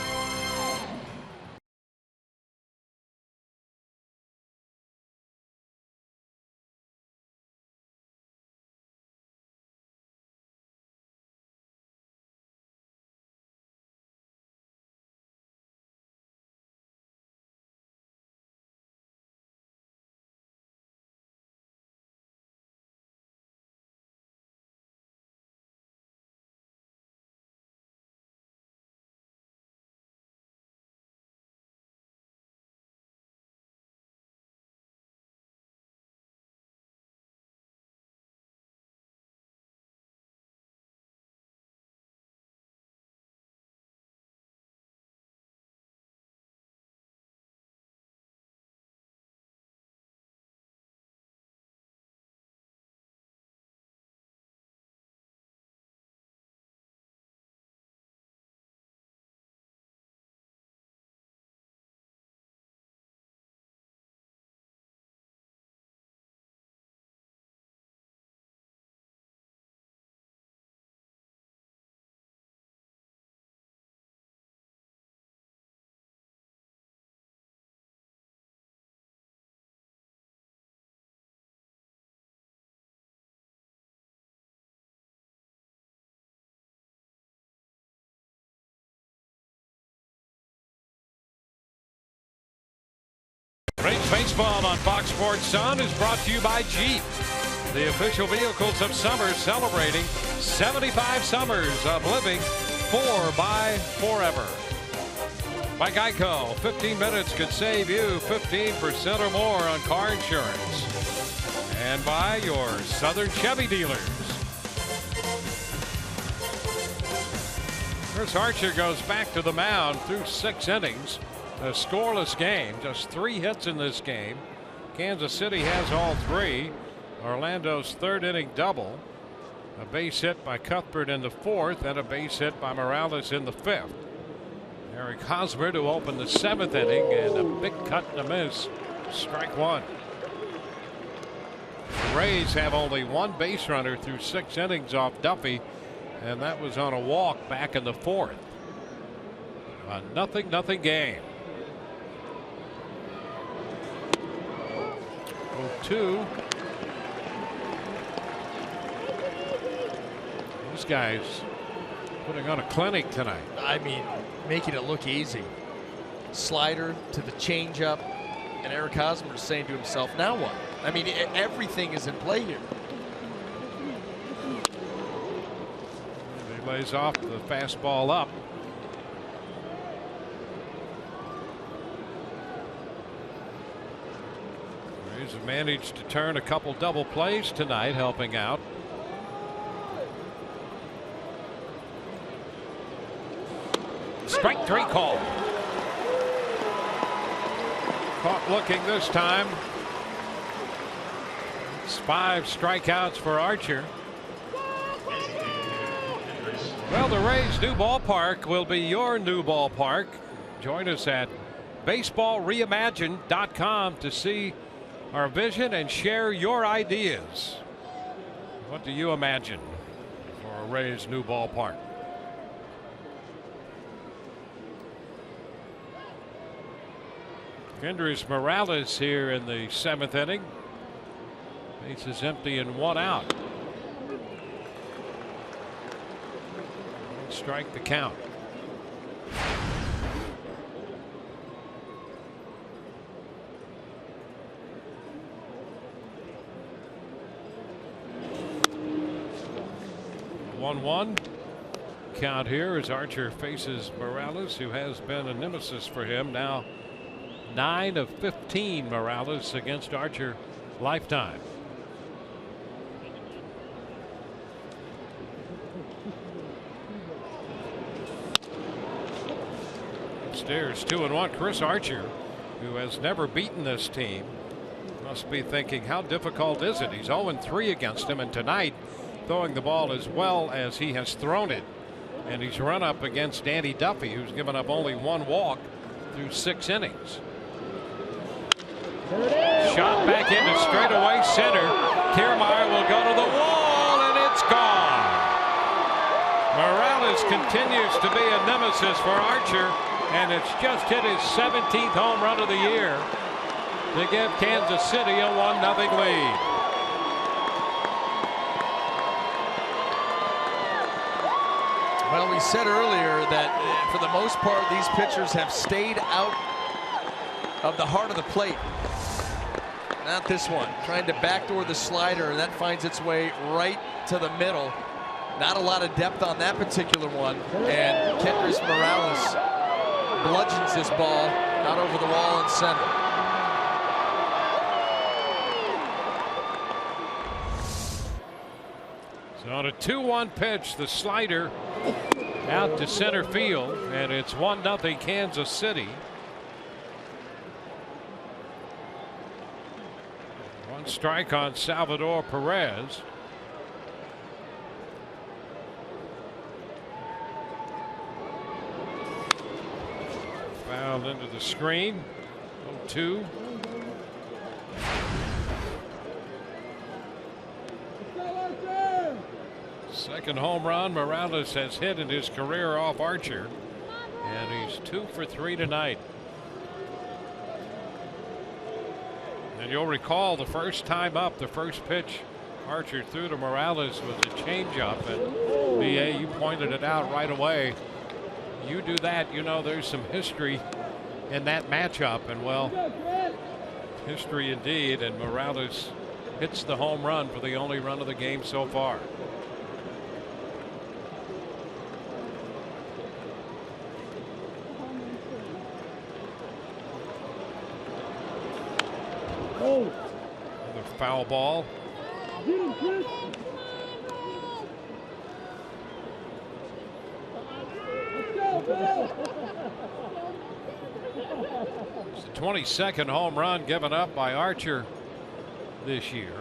Rays baseball on Fox Sports Sun is brought to you by Jeep, the official vehicles of summer, celebrating 75 summers of living 4x forever. By Geico, 15 minutes could save you 15% or more on car insurance. And by your Southern Chevy dealers. Chris Archer goes back to the mound through 6 innings. A scoreless game, just 3 hits in this game. Kansas City has all 3. Orlando's 3rd inning double. A base hit by Cuthbert in the 4th and a base hit by Morales in the 5th. Eric Hosmer to open the 7th inning, and a big cut and a miss. Strike 1. The Rays have only 1 base runner through 6 innings off Duffy, and that was on a walk back in the 4th. A 0-0 game. 0-2. These guys putting on a clinic tonight.
I mean, making it look easy. Slider to the changeup, and Eric Hosmer is saying to himself, now what? I mean, everything is in play here.
He lays off the fastball up. Rays have managed to turn a couple double plays tonight, helping out. Strike 3 call. Caught looking this time. It's 5 strikeouts for Archer. Well, the Rays' new ballpark will be your new ballpark. Join us at baseballreimagined.com to see our vision and share your ideas. What do you imagine for a Rays' new ballpark? Kendrys Morales here in the 7th inning. Base is empty and 1 out. Strike the count. One count here as Archer faces Morales, who has been a nemesis for him. Now 9 of 15 Morales against Archer lifetime. Upstairs 2-1. Chris Archer, who has never beaten this team, must be thinking, how difficult is it? He's 0-3 against him, and tonight throwing the ball as well as he has thrown it, and he's run up against Danny Duffy, who's given up only 1 walk through 6 innings. Shot back into straightaway center. Kiermaier will go to the wall, and it's gone. Morales continues to be a nemesis for Archer, and it's just hit his 17th home run of the year to give Kansas City a 1-0 lead.
Well, we said earlier that for the most part, these pitchers have stayed out of the heart of the plate. Not this one. Trying to backdoor the slider, and that finds its way right to the middle. Not a lot of depth on that particular one. And Kendrys Morales bludgeons this ball out over the wall in center.
So on a 2-1 pitch, the slider out to center field, and it's 1-0 Kansas City. One strike on Salvador Perez. Fouled into the screen. 0-2. Second home run Morales has hit in his career off Archer, and he's 2 for 3 tonight. And you'll recall the first time up, the first pitch Archer threw to Morales was a changeup, and BA, you pointed it out right away. You do that, you know there's some history in that matchup, and well, history indeed, and Morales hits the home run for the only run of the game so far. Another foul ball. It's the 22nd home run given up by Archer this year.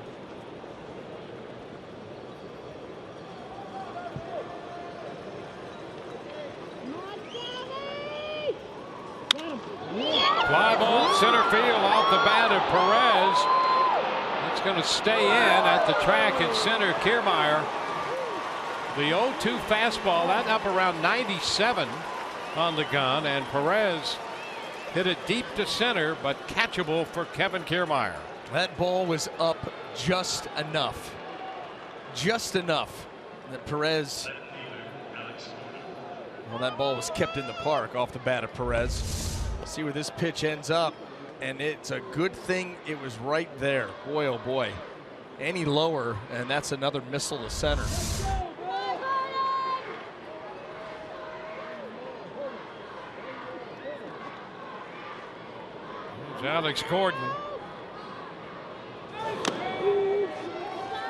Fly ball center field off the bat of Perez. It's going to stay in at the track at center. Kiermaier. The 0-2 fastball, that up around 97 on the gun, and Perez hit it deep to center, but catchable for Kevin Kiermaier.
That ball was up just enough. Just enough that Perez. Well, that ball was kept in the park off the bat of Perez. See where this pitch ends up, and it's a good thing it was right there. Boy, oh boy. Any lower, and that's another missile to center.
There's Alex Gordon.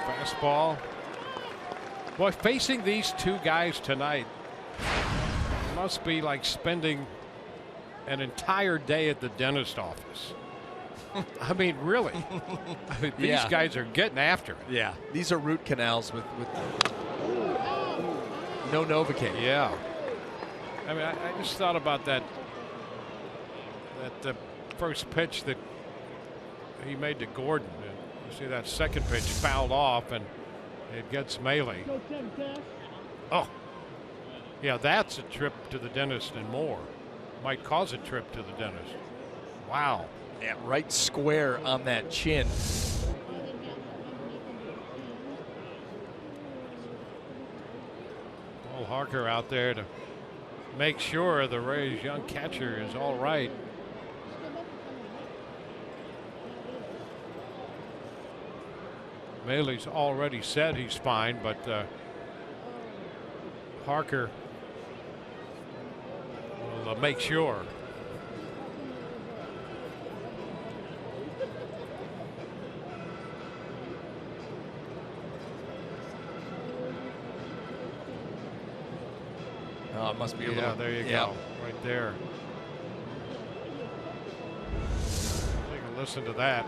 Fastball. Boy, facing these two guys tonight must be like spending an entire day at the dentist office. I mean, really. I mean, these guys are getting after it.
Yeah, these are root canals with no Novocaine.
Yeah. I mean, I just thought about that first pitch that he made to Gordon. You see that second pitch fouled off, and it gets Maile. Oh, yeah, that's a trip to the dentist and more. Might cause a trip to the dentist. Wow.
Yeah, right square on that chin.
Paul Harker out there to make sure the Rays' young catcher is all right. Maile's already said he's fine, but Harker will make sure.
Oh, it must be a little.
Yeah, there you go. Right there. Take a listen to that.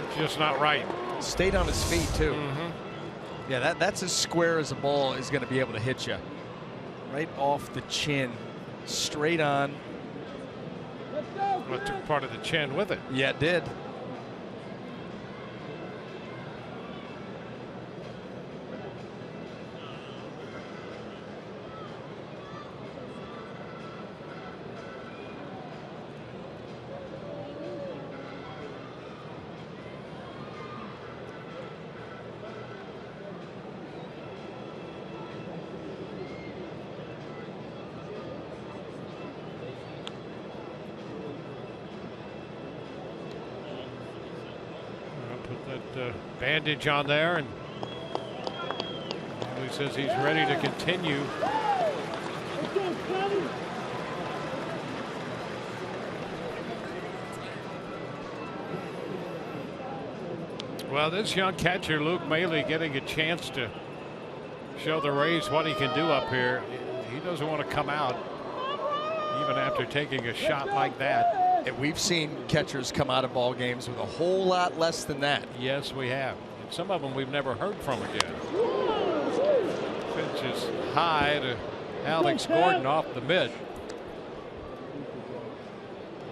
It's just not right.
Stayed on his feet, too. Yeah, that's as square as a ball is going to be able to hit you. Right off the chin, straight on,
Well, it took part of the chin with it.
Yeah, it did.
Put that bandage on there, and he says he's ready to continue. Well, this young catcher, Luke Maile, getting a chance to show the Rays what he can do up here. He doesn't want to come out even after taking a shot like that.
And we've seen catchers come out of ball games with a whole lot less than that.
Yes, we have. And some of them we've never heard from again. Pitch is high to Alex Gordon off the mid.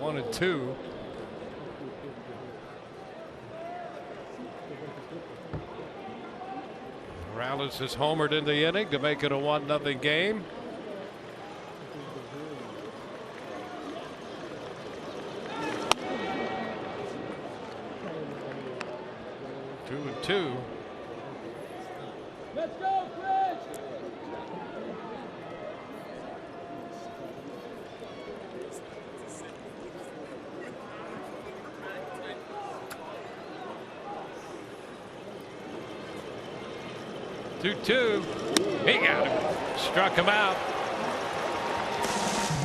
1-2. Morales has homered in the inning to make it a 1-0 game. Two.
Let's go, Chris!
Two. He got him. Struck him out.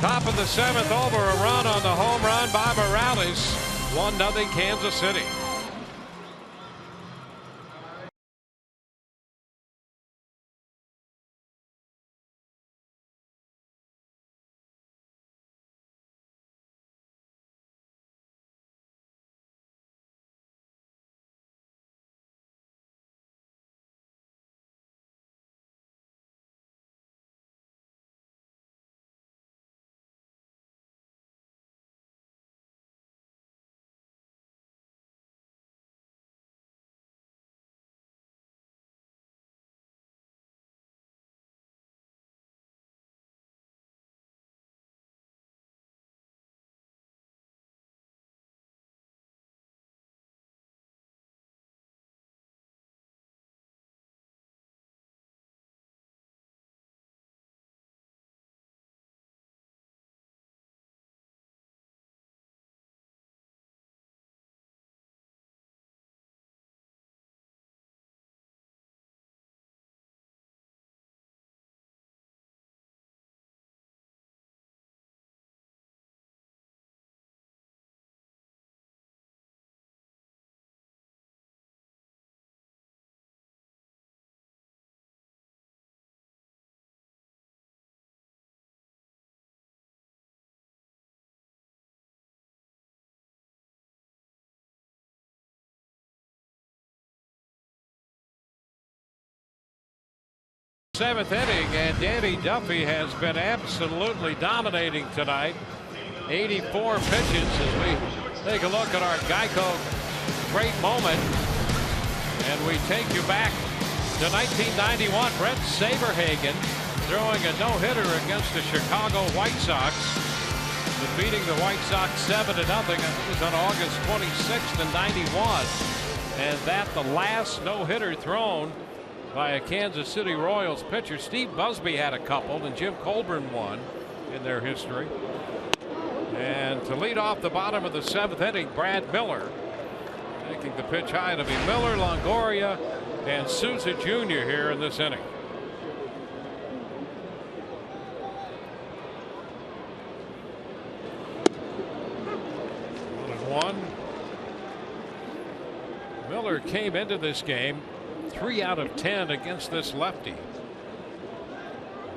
Top of the 7th over, a run on the home run by Morales. 1-0 Kansas City. Seventh inning, and Danny Duffy has been absolutely dominating tonight. 84 pitches as we take a look at our Geico great moment. And we take you back to 1991. Brent Saberhagen throwing a no-hitter against the Chicago White Sox, defeating the White Sox 7-0. It was on August 26th in '91. And that the last no-hitter thrown by a Kansas City Royals pitcher. Steve Busby had a couple, and Jim Colburn one in their history. And to lead off the bottom of the 7th inning, Brad Miller taking the pitch high to be Miller, Longoria, and Souza Jr. here in this inning. One. Miller came into this game 3 out of 10 against this lefty.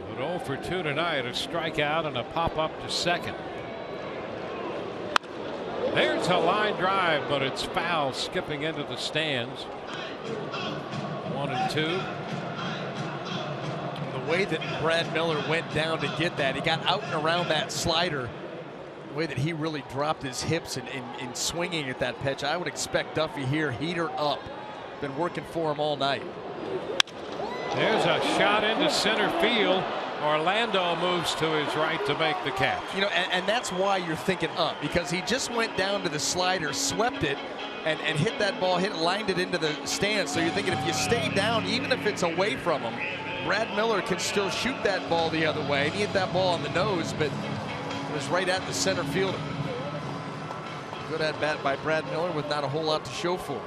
But 0 for 2 tonight, a strikeout and a pop up to second. There's a line drive, but it's foul, skipping into the stands. 1-2.
The way that Brad Miller went down to get that, he got out and around that slider The way that he really dropped his hips in swinging at that pitch, I would expect Duffy here, heater up. Been working for him all night.
There's a shot into center field. Orlando moves to his right to make the catch.
You know, and that's why you're thinking up, because he just went down to the slider, swept it, and hit that ball, lined it into the stands. So you're thinking if you stay down, even if it's away from him, Brad Miller can still shoot that ball the other way. And he hit that ball on the nose, but it was right at the center fielder. Good at bat by Brad Miller with not a whole lot to show for it.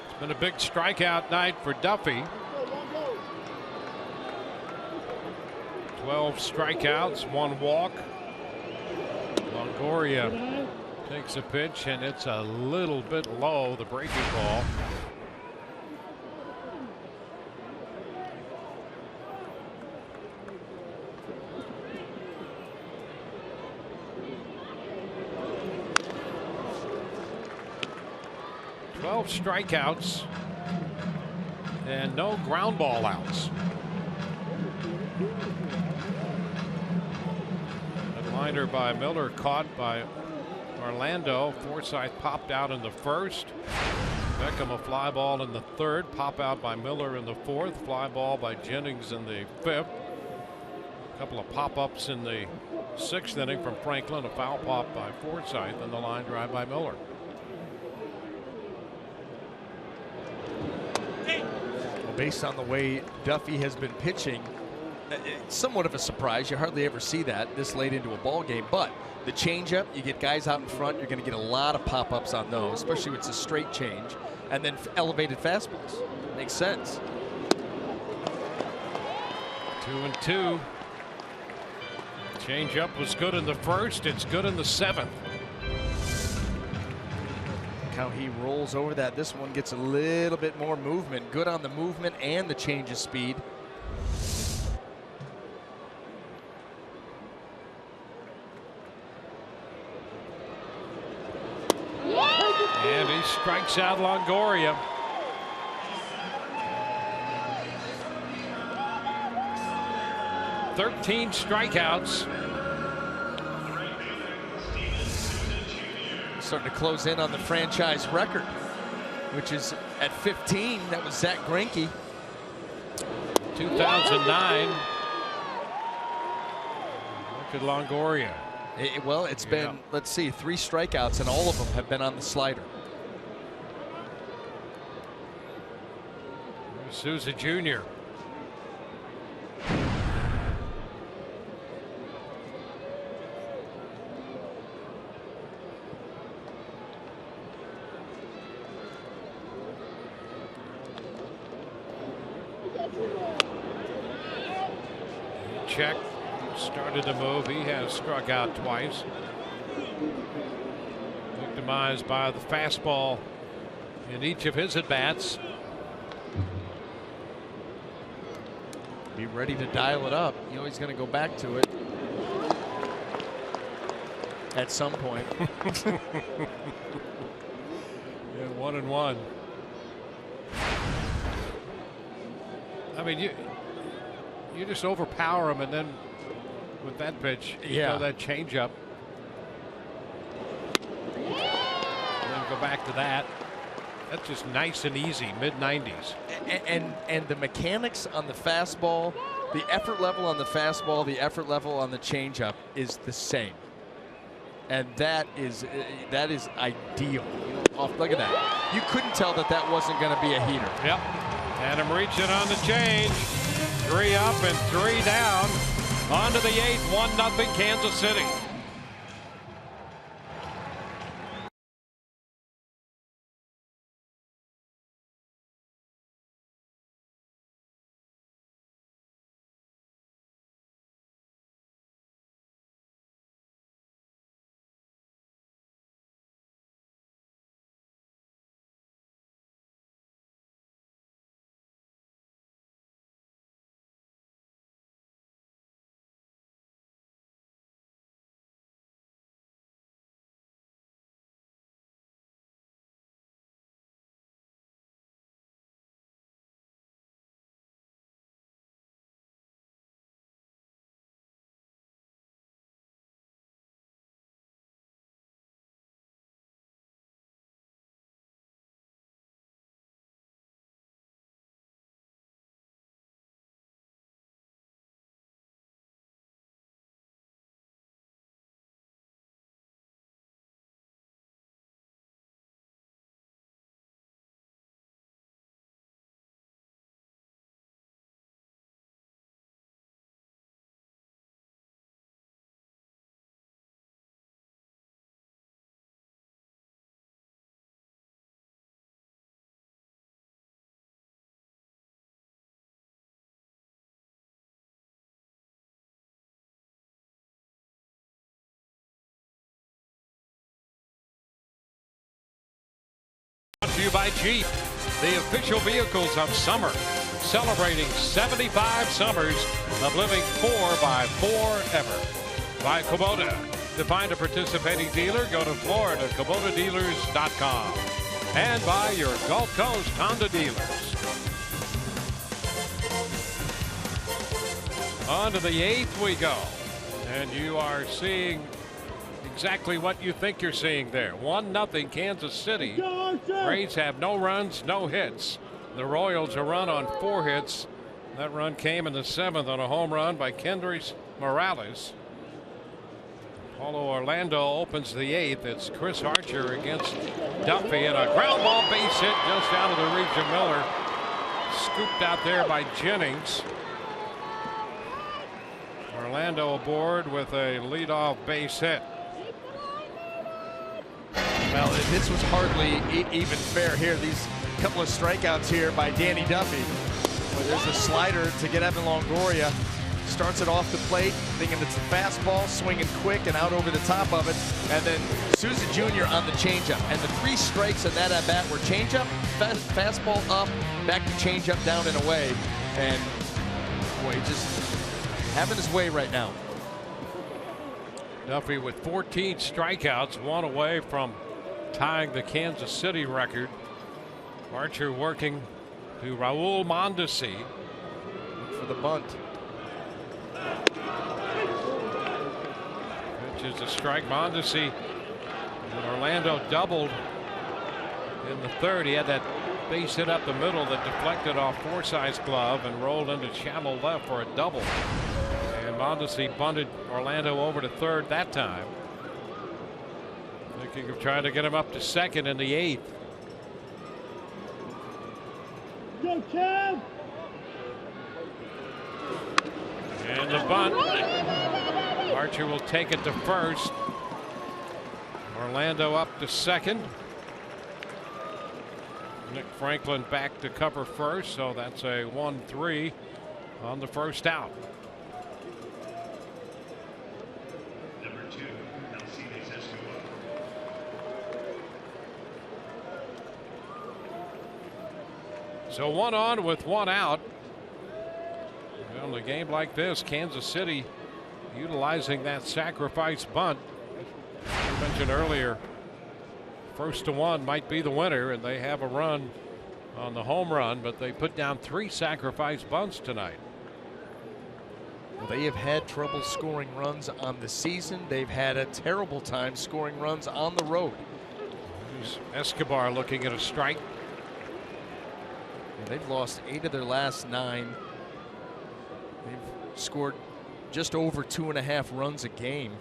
It's been a big strikeout night for Duffy. 12 strikeouts, 1 walk. Longoria takes a pitch, and it's a little bit low, the breaking ball. Strikeouts and no ground ball outs. A liner by Miller caught by Orlando. Forsythe popped out in the first. Beckham a fly ball in the third. Pop out by Miller in the fourth. Fly ball by Jennings in the fifth. A couple of pop-ups in the sixth inning from Franklin. A foul pop by Forsythe and the line drive by Miller.
Based on the way Duffy has been pitching, it's somewhat of a surprise. You hardly ever see that this late into a ball game. But the changeup, you get guys out in front, you're going to get a lot of pop-ups on those, especially when it's a straight change, and then elevated fastballs. Makes sense.
2-2. Changeup was good in the first. It's good in the seventh.
How he rolls over that. This one gets a little bit more movement. Good on the movement and the change of speed.
And he strikes out Longoria. "13 strikeouts."
Starting to close in on the franchise record, which is at 15. That was Zach Greinke.
2009. Look at Longoria.
Well, it's been, let's see, 3 strikeouts, and all of them have been on the slider.
Souza Jr. Check started to move. He has struck out twice. Victimized by the fastball in each of his at-bats.
Be ready to dial it up. You know he's going to go back to it at some point.
Yeah, 1-1. I mean, you just overpower him, and then with that pitch, you know, that changeup, and then go back to that. That's just nice and easy, mid-90s.
And the mechanics on the fastball, the effort level on the fastball, the effort level on the changeup is the same, and that is ideal. Look at that. You couldn't tell that that wasn't going to be a heater.
Yep. Adam reaching on the change. 3 up and 3 down. On to the 8th, 1-0 Kansas City. to you by Jeep, the official vehicles of summer. Celebrating 75 summers of living 4x4 ever. By Kubota. To find a participating dealer, go to FloridaKubotaDealers.com. And by your Gulf Coast Honda dealers. On to the 8th we go. And you are seeing exactly what you think you're seeing there. 1-0 Kansas City. Rays have no runs, no hits. The Royals a run on 4 hits. That run came in the 7th on a home run by Kendrys Morales. Paulo Orlando opens the 8th. It's Chris Archer against Duffy, and a ground ball base hit just out of the reach of Miller. Scooped out there by Jennings. Orlando aboard with a leadoff base hit.
Well, this was hardly even fair here. These couple of strikeouts here by Danny Duffy. Well, there's a slider to get Evan Longoria. Starts it off the plate, thinking it's a fastball, swinging quick and out over the top of it. And then Souza Jr. on the changeup. And the 3 strikes in that at-bat were changeup, fastball up, back to changeup, down and away. And boy, just having his way right now.
Duffy with 14 strikeouts, 1 away from tying the Kansas City record. Archer working to Raul Mondesi.
For the bunt.
Which is a strike. Mondesi. And Orlando doubled in the 3rd. He had that base hit up the middle that deflected off Forsythe's glove and rolled into shallow left for a double. And Mondesi bunted Orlando over to 3rd that time. Thinking of trying to get him up to 2nd in the 8th.
Go, Kev!
And the bunt. Archer will take it to 1st. Orlando up to 2nd. Nick Franklin back to cover 1st, so that's a 1-3 on the 1st out.
Number 2, Alcides Escobar.
So 1 on with 1 out. Well, in a game like this, Kansas City utilizing that sacrifice bunt. As we mentioned earlier, 1st to 1 might be the winner, and they have a run on the home run, but they put down 3 sacrifice bunts tonight.
Well, they have had trouble scoring runs on the season. They've had a terrible time scoring runs on the road.
Here's Escobar looking at a strike.
And they've lost 8 of their last 9. They've scored just over 2.5 runs a game.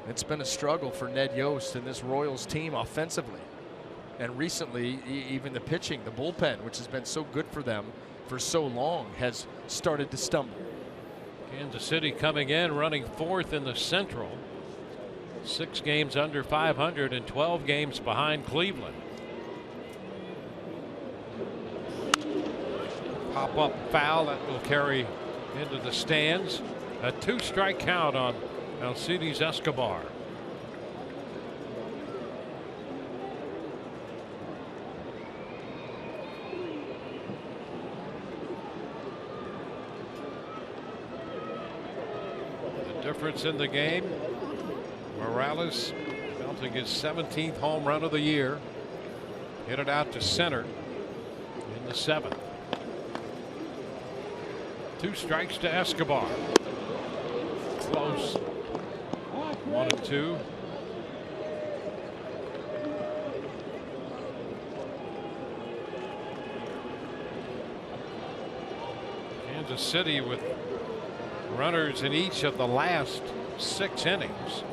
It's been a struggle for Ned Yost and this Royals team offensively. And recently, even the pitching, the bullpen, which has been so good for them for so long, has started to stumble.
Kansas City coming in running 4th in the Central. 6 games under 500 and 12 games behind Cleveland. Pop-up foul that will carry into the stands. A 2-strike count on Alcides Escobar. The difference in the game, Morales mounting his 17th home run of the year. Hit it out to center in the 7th. 2 strikes to Escobar. Close. 1-2. Kansas City with runners in each of the last 6 innings.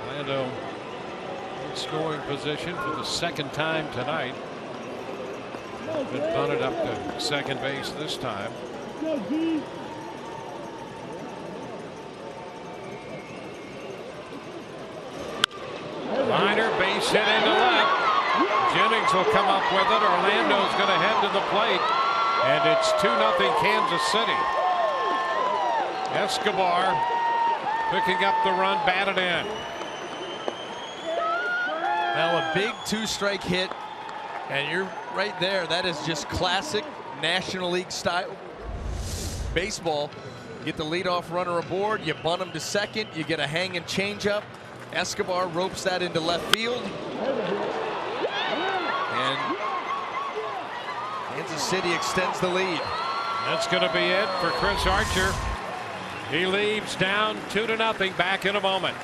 Orlando in scoring position for the 2nd time tonight. Been bunted up to 2nd base this time. Liner, base hit into left. Jennings will come up with it. Orlando's going to head to the plate, and it's 2-0 Kansas City. Escobar picking up the run, batted in.
Well, a big two-strike hit, and you're right there. That is just classic National League style baseball. You get the leadoff runner aboard, you bunt him to second, you get a hanging changeup. Escobar ropes that into left field. And Kansas City extends the lead.
That's going to be it for Chris Archer. He leaves down 2-0. Back in a moment.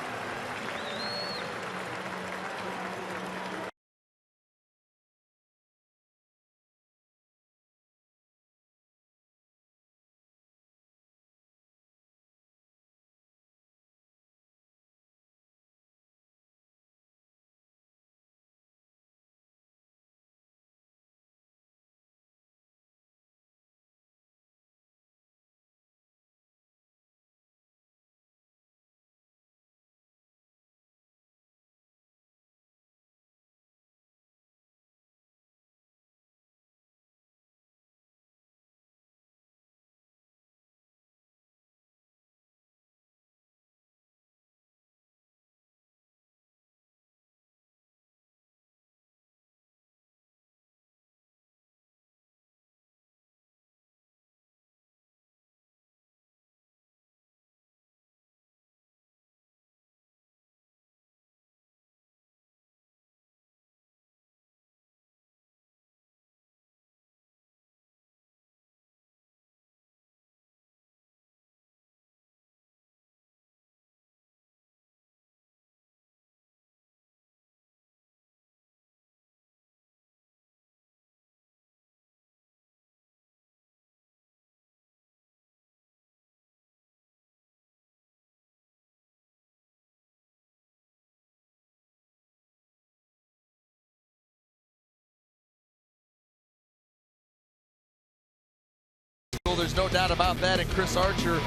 There's no doubt about that, and Chris Archer,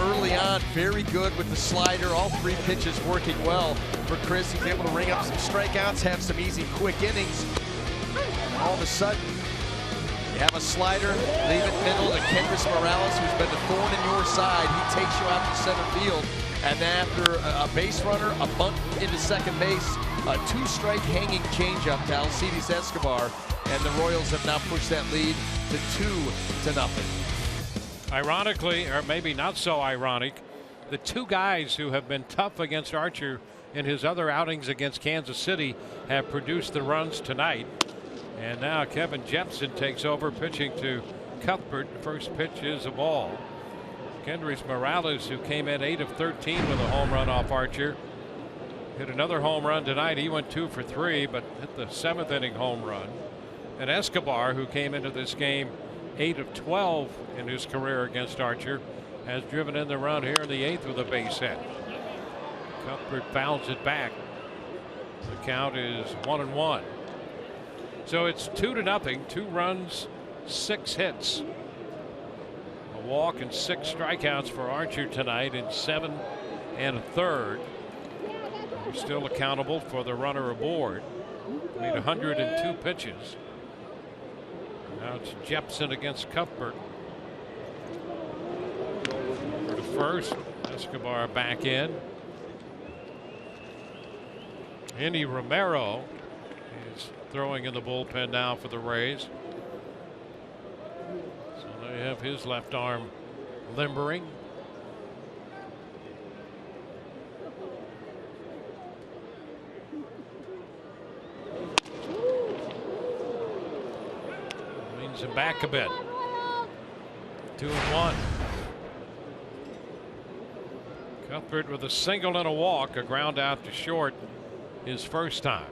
early on, very good with the slider. All 3 pitches working well for Chris. He's able to ring up some strikeouts, have some easy, quick innings. And all of a sudden, you have a slider, leave it middle to Kendrys Morales, who's been the thorn in your side. He takes you out to center field, and then after a base runner, a bunt into second base, a 2-strike hanging changeup to Alcides Escobar, and the Royals have now pushed that lead to 2-0.
Ironically, or maybe not so ironic, the 2 guys who have been tough against Archer in his other outings against Kansas City have produced the runs tonight. And now Kevin Jepson takes over, pitching to Cuthbert. First pitch is a ball. Kendrys Morales, who came in 8 of 13 with a home run off Archer, hit another home run tonight. He went 2 for 3, but hit the 7th inning home run. And Escobar, who came into this game 8 of 12 in his career against Archer, has driven in the run here in the 8th with a base hit. Cuthbert fouls it back. The count is 1-1. So it's 2-0. 2 runs, 6 hits. A walk and 6 strikeouts for Archer tonight in 7 1/3. He's still accountable for the runner aboard. Made 102 pitches. Now it's Jepson against Cuthbert. For the first, Escobar back in. Andy Romero is throwing in the bullpen now for the Rays. So they have his left arm limbering. Leans him back a bit. 2-1. Cuthbert with a single and a walk, a ground out to short his first time.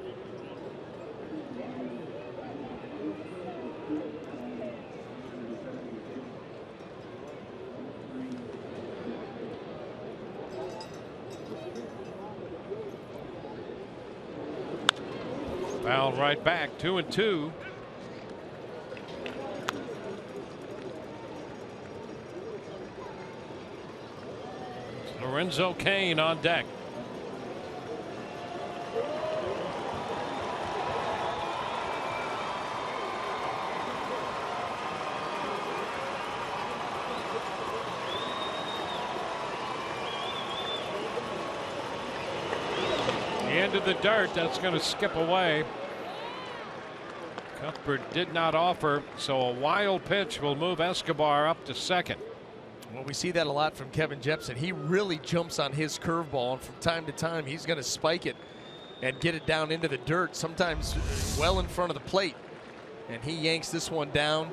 Foul right back, 2-2. Lorenzo Cain on deck. into the dirt. That's going to skip away. Cuthbert did not offer, so a wild pitch will move Escobar up to second.
Well, we see that a lot from Kevin Jepson. He really jumps on his curveball, and from time to time, he's going to spike it and get it down into the dirt, sometimes well in front of the plate. And he yanks this one down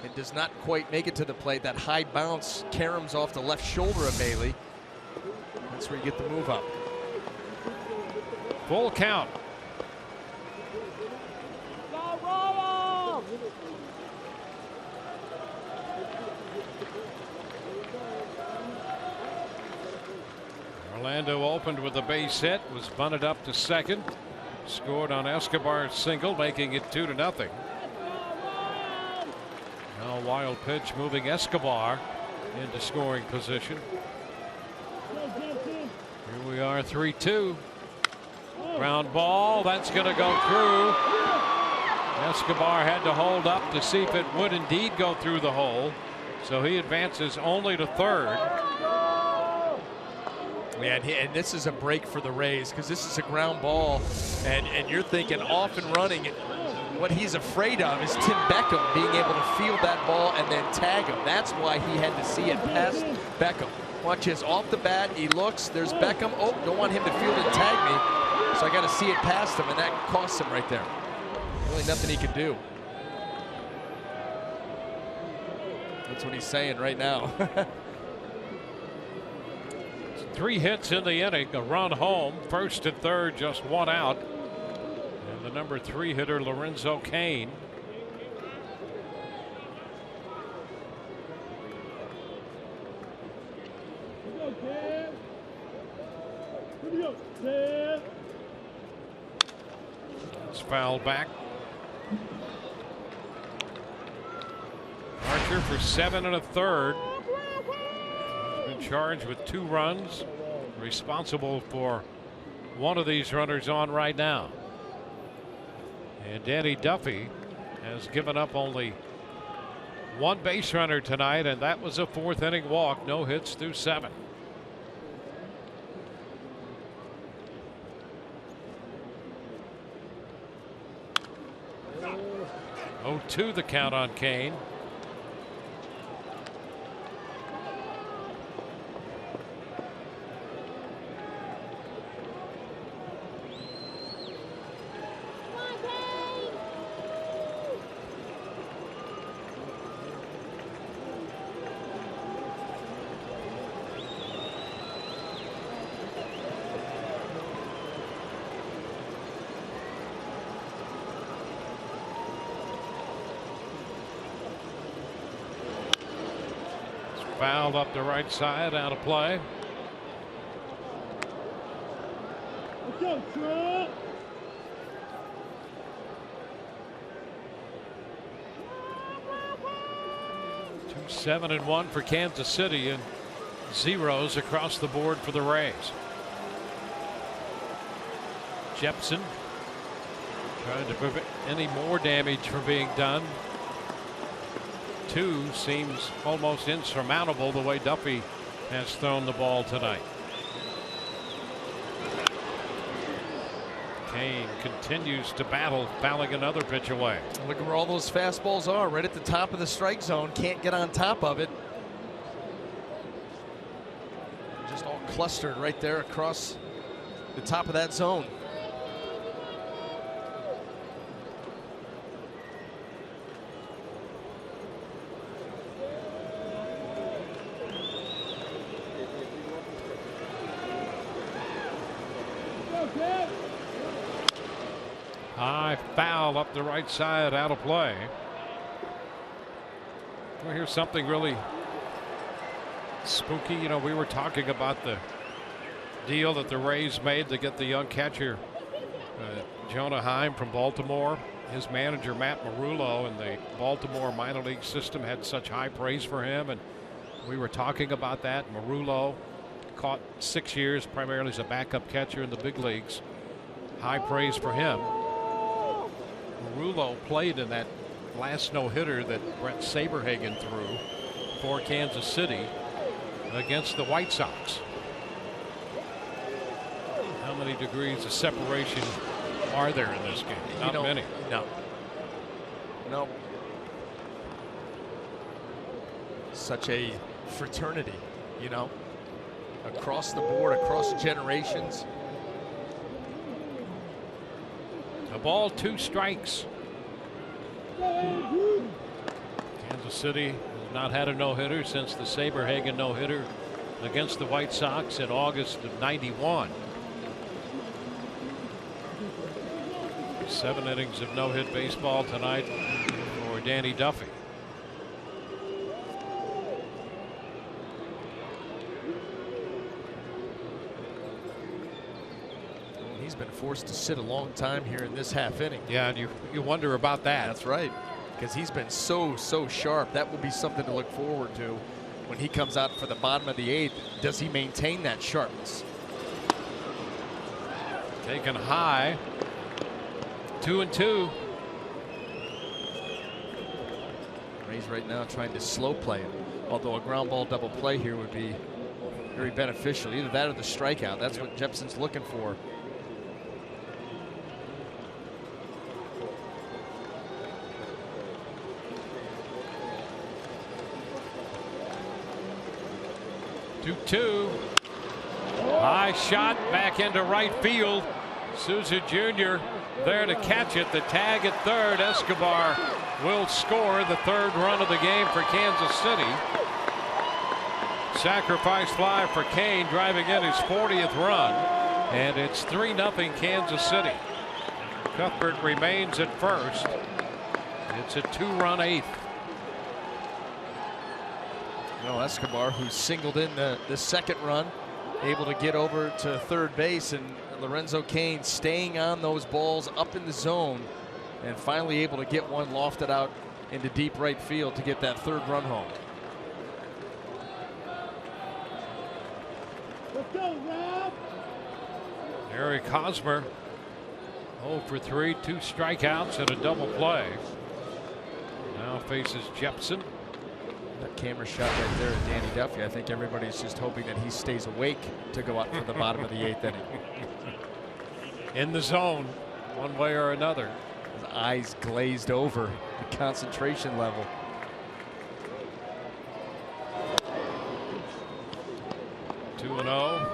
and does not quite make it to the plate. That high bounce caroms off the left shoulder of Bailey. That's where you get the move up.
Full count. Orlando opened with a base hit, was bunted up to second, scored on Escobar's single, making it 2-0. Now a wild pitch moving Escobar into scoring position. Here we are, 3-2. Ground ball, that's going to go through. Escobar had to hold up to see if it would indeed go through the hole, so he advances only to third.
Yeah, and this is a break for the Rays because this is a ground ball, and you're thinking off and running. What he's afraid of is Tim Beckham being able to field that ball and then tag him. That's why he had to see it past Beckham. Watch this, off the bat, he looks, there's Beckham. Oh, don't want him to field and tag me, so I got to see it past him, and that costs him right there. Really nothing he can do. That's what he's saying right now.
3 hits in the inning, a run home, first and third, just 1 out. And the number 3 hitter, Lorenzo Cain. It's fouled back. Archer for 7 1/3. Been charged with 2 runs, responsible for one of these runners on right now. And Danny Duffy has given up only 1 base runner tonight, and that was a 4th inning walk. No hits through 7. Oh, 2 the count on Cain. Fouled up the right side, out of play. Let's go, Trump. 2-7-1 for Kansas City, and zeros across the board for the Rays. Jepson trying to prevent any more damage from being done. 2 seems almost insurmountable the way Duffy has thrown the ball tonight. Cain continues to battle, fouling another pitch away.
Look at where all those fastballs are, right at the top of the strike zone. Can't get on top of it. Just all clustered right there across the top of that zone.
High foul up the right side, out of play. Well, here's something really spooky. You know, we were talking about the deal that the Rays made to get the young catcher Jonah Heim from Baltimore. His manager Matt Marullo in the Baltimore minor league system had such high praise for him, and we were talking about that. Marullo caught 6 years primarily as a backup catcher in the big leagues. High praise for him. Marullo played in that last no-hitter that Brett Saberhagen threw for Kansas City against the White Sox. Now How many degrees of separation are there in this game? Not many.
No. No. Such a fraternity, you know, across the board, across generations.
A ball, 2 strikes. Kansas City has not had a no-hitter since the Saberhagen no-hitter against the White Sox in August of '91. 7 innings of no-hit baseball tonight for Danny Duffy.
He's been forced to sit a long time here in this half inning.
Yeah, and you wonder about that.
That's right, because he's been so sharp. That will be something to look forward to when he comes out for the bottom of the 8th. Does he maintain that sharpness?
Taken high. 2-2.
Rays right now trying to slow play him, although a ground ball double play here would be very beneficial. Either that or the strikeout. That's what Jeppson's looking for.
Two. High shot back into right field. Souza Jr. there to catch it. The tag at third. Escobar will score the 3rd run of the game for Kansas City. Sacrifice fly for Kane, driving in his 40th run, and it's 3-0 Kansas City. Cuthbert remains at first. It's a 2-run 8th.
Well, Escobar, who singled in the 2nd run, able to get over to 3rd base, and Lorenzo Cain staying on those balls up in the zone and finally able to get one lofted out into deep right field to get that 3rd run home.
Let's go, Rob.
Eric Hosmer 0 for 3, 2 strikeouts and a double play. Now faces Jeppson.
That camera shot right there at Danny Duffy. I think everybody's just hoping that he stays awake to go out for the bottom of the 8th inning.
In the zone, one way or another.
His eyes glazed over, the concentration level.
Two 2-0.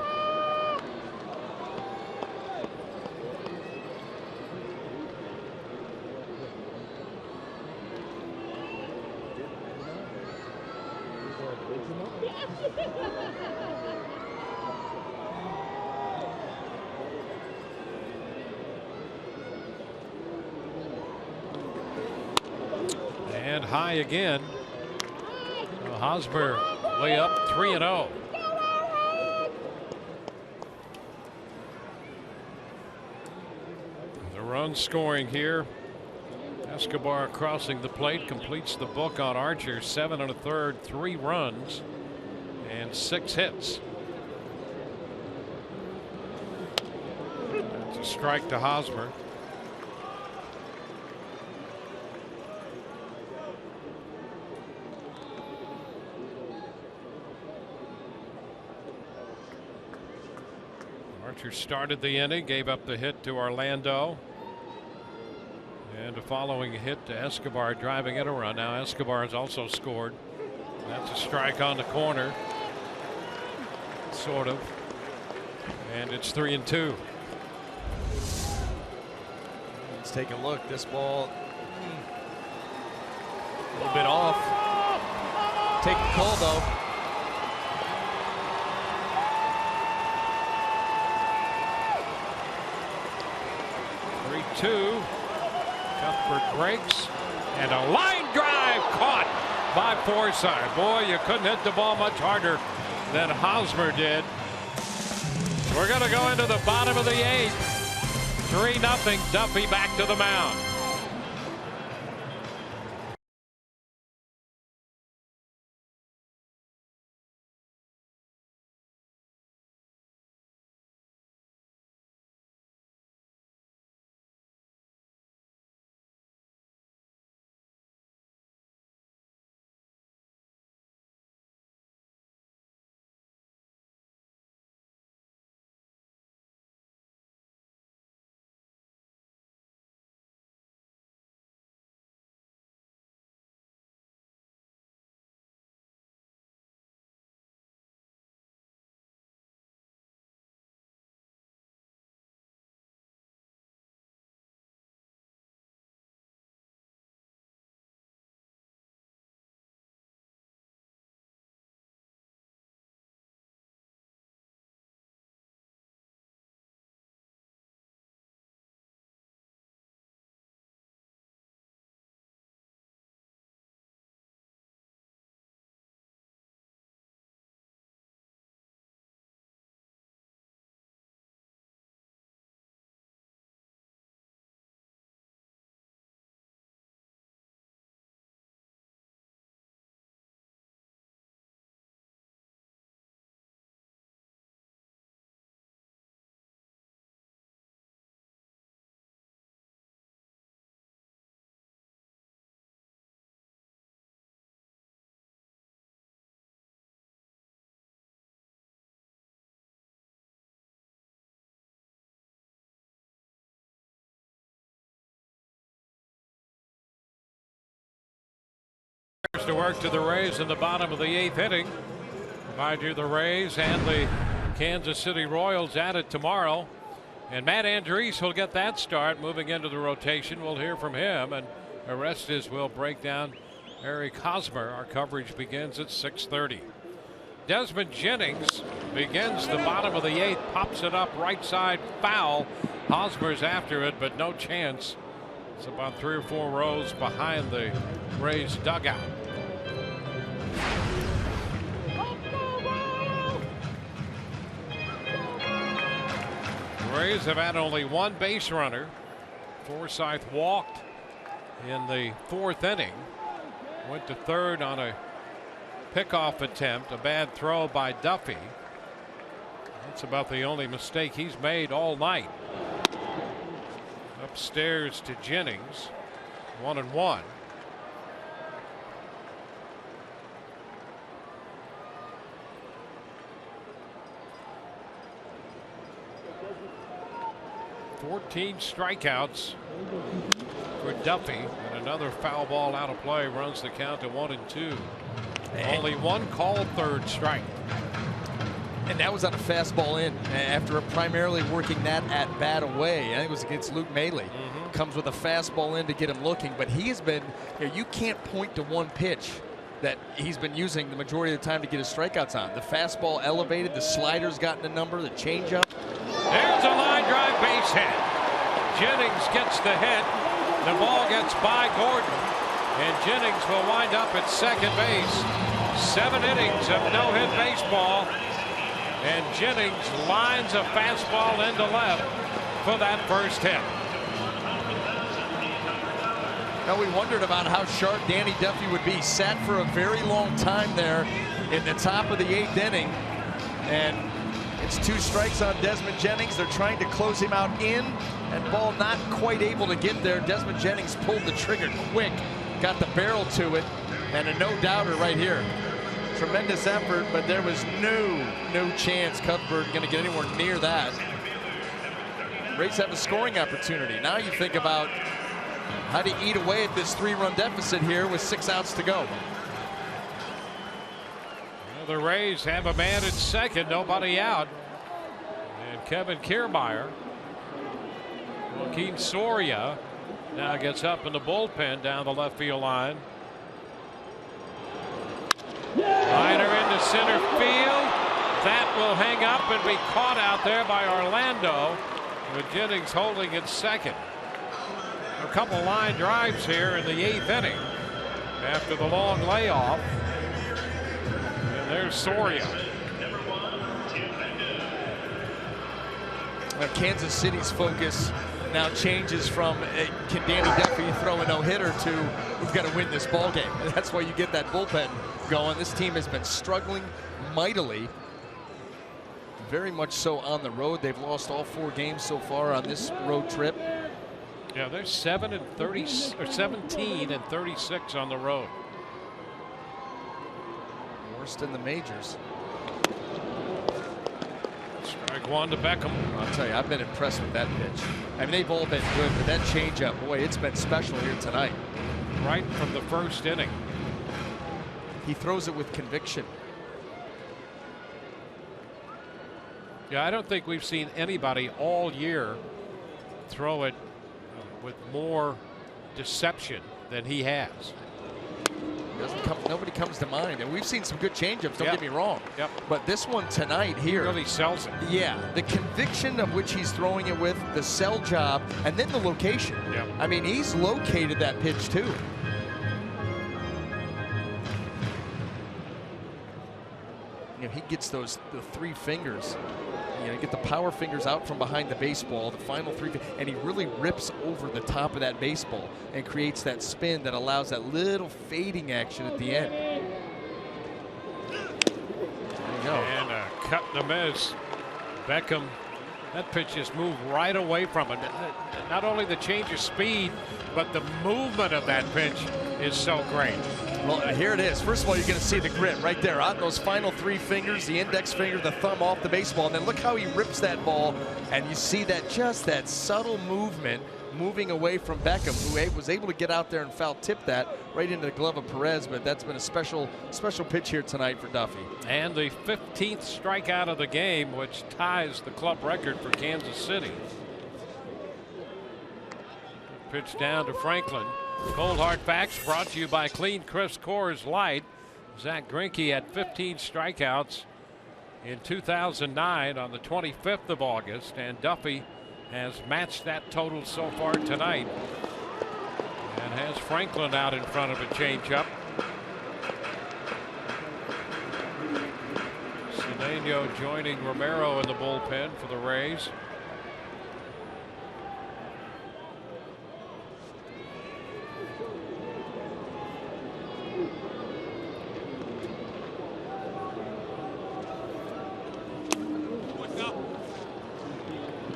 And high again. Hosmer way up 3-0. The run scoring here. Escobar crossing the plate completes the book on Archer. 7 1/3, 3 runs and 6 hits. That's a strike to Hosmer. Archer started the inning, gave up the hit to Orlando. And a following hit to Escobar, driving in a run. Now Escobar has also scored. That's a strike on the corner. Sort of. And it's 3-2.
Let's take a look. This ball a little bit off. Take the call though.
Two. Cuthbert breaks and a line drive caught by Forsythe. Boy, you couldn't hit the ball much harder than Hosmer did. We're going to go into the bottom of the 8th. 3-0. Duffy back to the mound. To work to the Rays in the bottom of the 8th inning. Remind you, the Rays and the Kansas City Royals at it tomorrow. And Matt Andriese will get that start moving into the rotation. We'll hear from him. And Orestes will break down Eric Hosmer. Our coverage begins at 6:30. Desmond Jennings begins the bottom of the 8th, pops it up right side, foul. Hosmer's after it, but no chance. It's about 3 or 4 rows behind the Rays dugout. The Rays have had only one base runner. Forsythe walked in the 4th inning. Went to 3rd on a pickoff attempt, a bad throw by Duffy. That's about the only mistake he's made all night. Upstairs to Jennings, 1-1. "14 strikeouts for Duffy, and another foul ball out of play runs the count to 1-2. Only one called 3rd strike.
And that was on a fastball in after primarily working that at bat away. I think it was against Luke Maile. Comes with a fastball in to get him looking, but he has been, you can't point to one pitch that he's been using the majority of the time to get his strikeouts on. The fastball elevated, the slider's gotten a number, the changeup.
There's a line drive base hit. Jennings gets the hit. The ball gets by Gordon, and Jennings will wind up at second base. 7 innings of no-hit baseball, and Jennings lines a fastball into left for that first hit.
Now, we wondered about how sharp Danny Duffy would be. Sat for a very long time there in the top of the 8th inning, and it's 2 strikes on Desmond Jennings. They're trying to close him out in, and ball not quite able to get there. Desmond Jennings pulled the trigger quick, got the barrel to it, and a no-doubter right here. Tremendous effort, but there was no chance Cuthbert going to get anywhere near that. Rays have a scoring opportunity. Now you think about how to eat away at this 3-run deficit here with 6 outs to go.
Well, the Rays have a man at second, nobody out. And Kevin Kiermaier. Joaquin Soria now gets up in the bullpen down the left field line. Liner into center field. That will hang up and be caught out there by Orlando, with Jennings holding at second. A couple line drives here in the 8th inning after the long layoff. And there's Soria.
Kansas City's focus now changes from can Danny Duffy throw a no-hitter to we've got to win this ball game. That's why you get that bullpen going. This team has been struggling mightily, very much so on the road. They've lost all 4 games so far on this road trip.
Yeah, they're 17 and 36 on the road.
Worst in the majors.
Strike 1 to Beckham.
I'll tell you, I've been impressed with that pitch. I mean, they've all been good, but that changeup, boy, it's been special here tonight.
Right from the 1st inning.
He throws it with conviction.
Yeah, I don't think we've seen anybody all year throw it with more deception than he has.
Nobody comes to mind, and we've seen some good changeups, don't get me wrong.
Yep.
But this one tonight here,
he really sells it.
Yeah, the conviction of which he's throwing it with, the sell job, and then the location.
Yep.
I mean, he's located that pitch too. You know, he gets the 3 fingers. You know, get the power fingers out from behind the baseball, the final 3, and he really rips over the top of that baseball and creates that spin that allows that little fading action at the end. There you go.
And a cut and a miss. Beckham, that pitch just moved right away from him. Not only the change of speed, but the movement of that pitch is so great.
Well, here it is. First of all, you're going to see the grit right there on those final 3 fingers, the index finger, the thumb off the baseball. And then look how he rips that ball. And you see that just that subtle movement moving away from Beckham, who was able to get out there and foul tip that right into the glove of Perez. But that's been a special pitch here tonight for Duffy.
And the 15th strikeout of the game, which ties the club record for Kansas City. Pitch down to Franklin. Cold Hard Facts brought to you by Clean Crisp Coors Light. Zach Greinke had 15 strikeouts in 2009 on the 25th of August, and Duffy has matched that total so far tonight and has Franklin out in front of a changeup. Cedeno joining Romero in the bullpen for the Rays.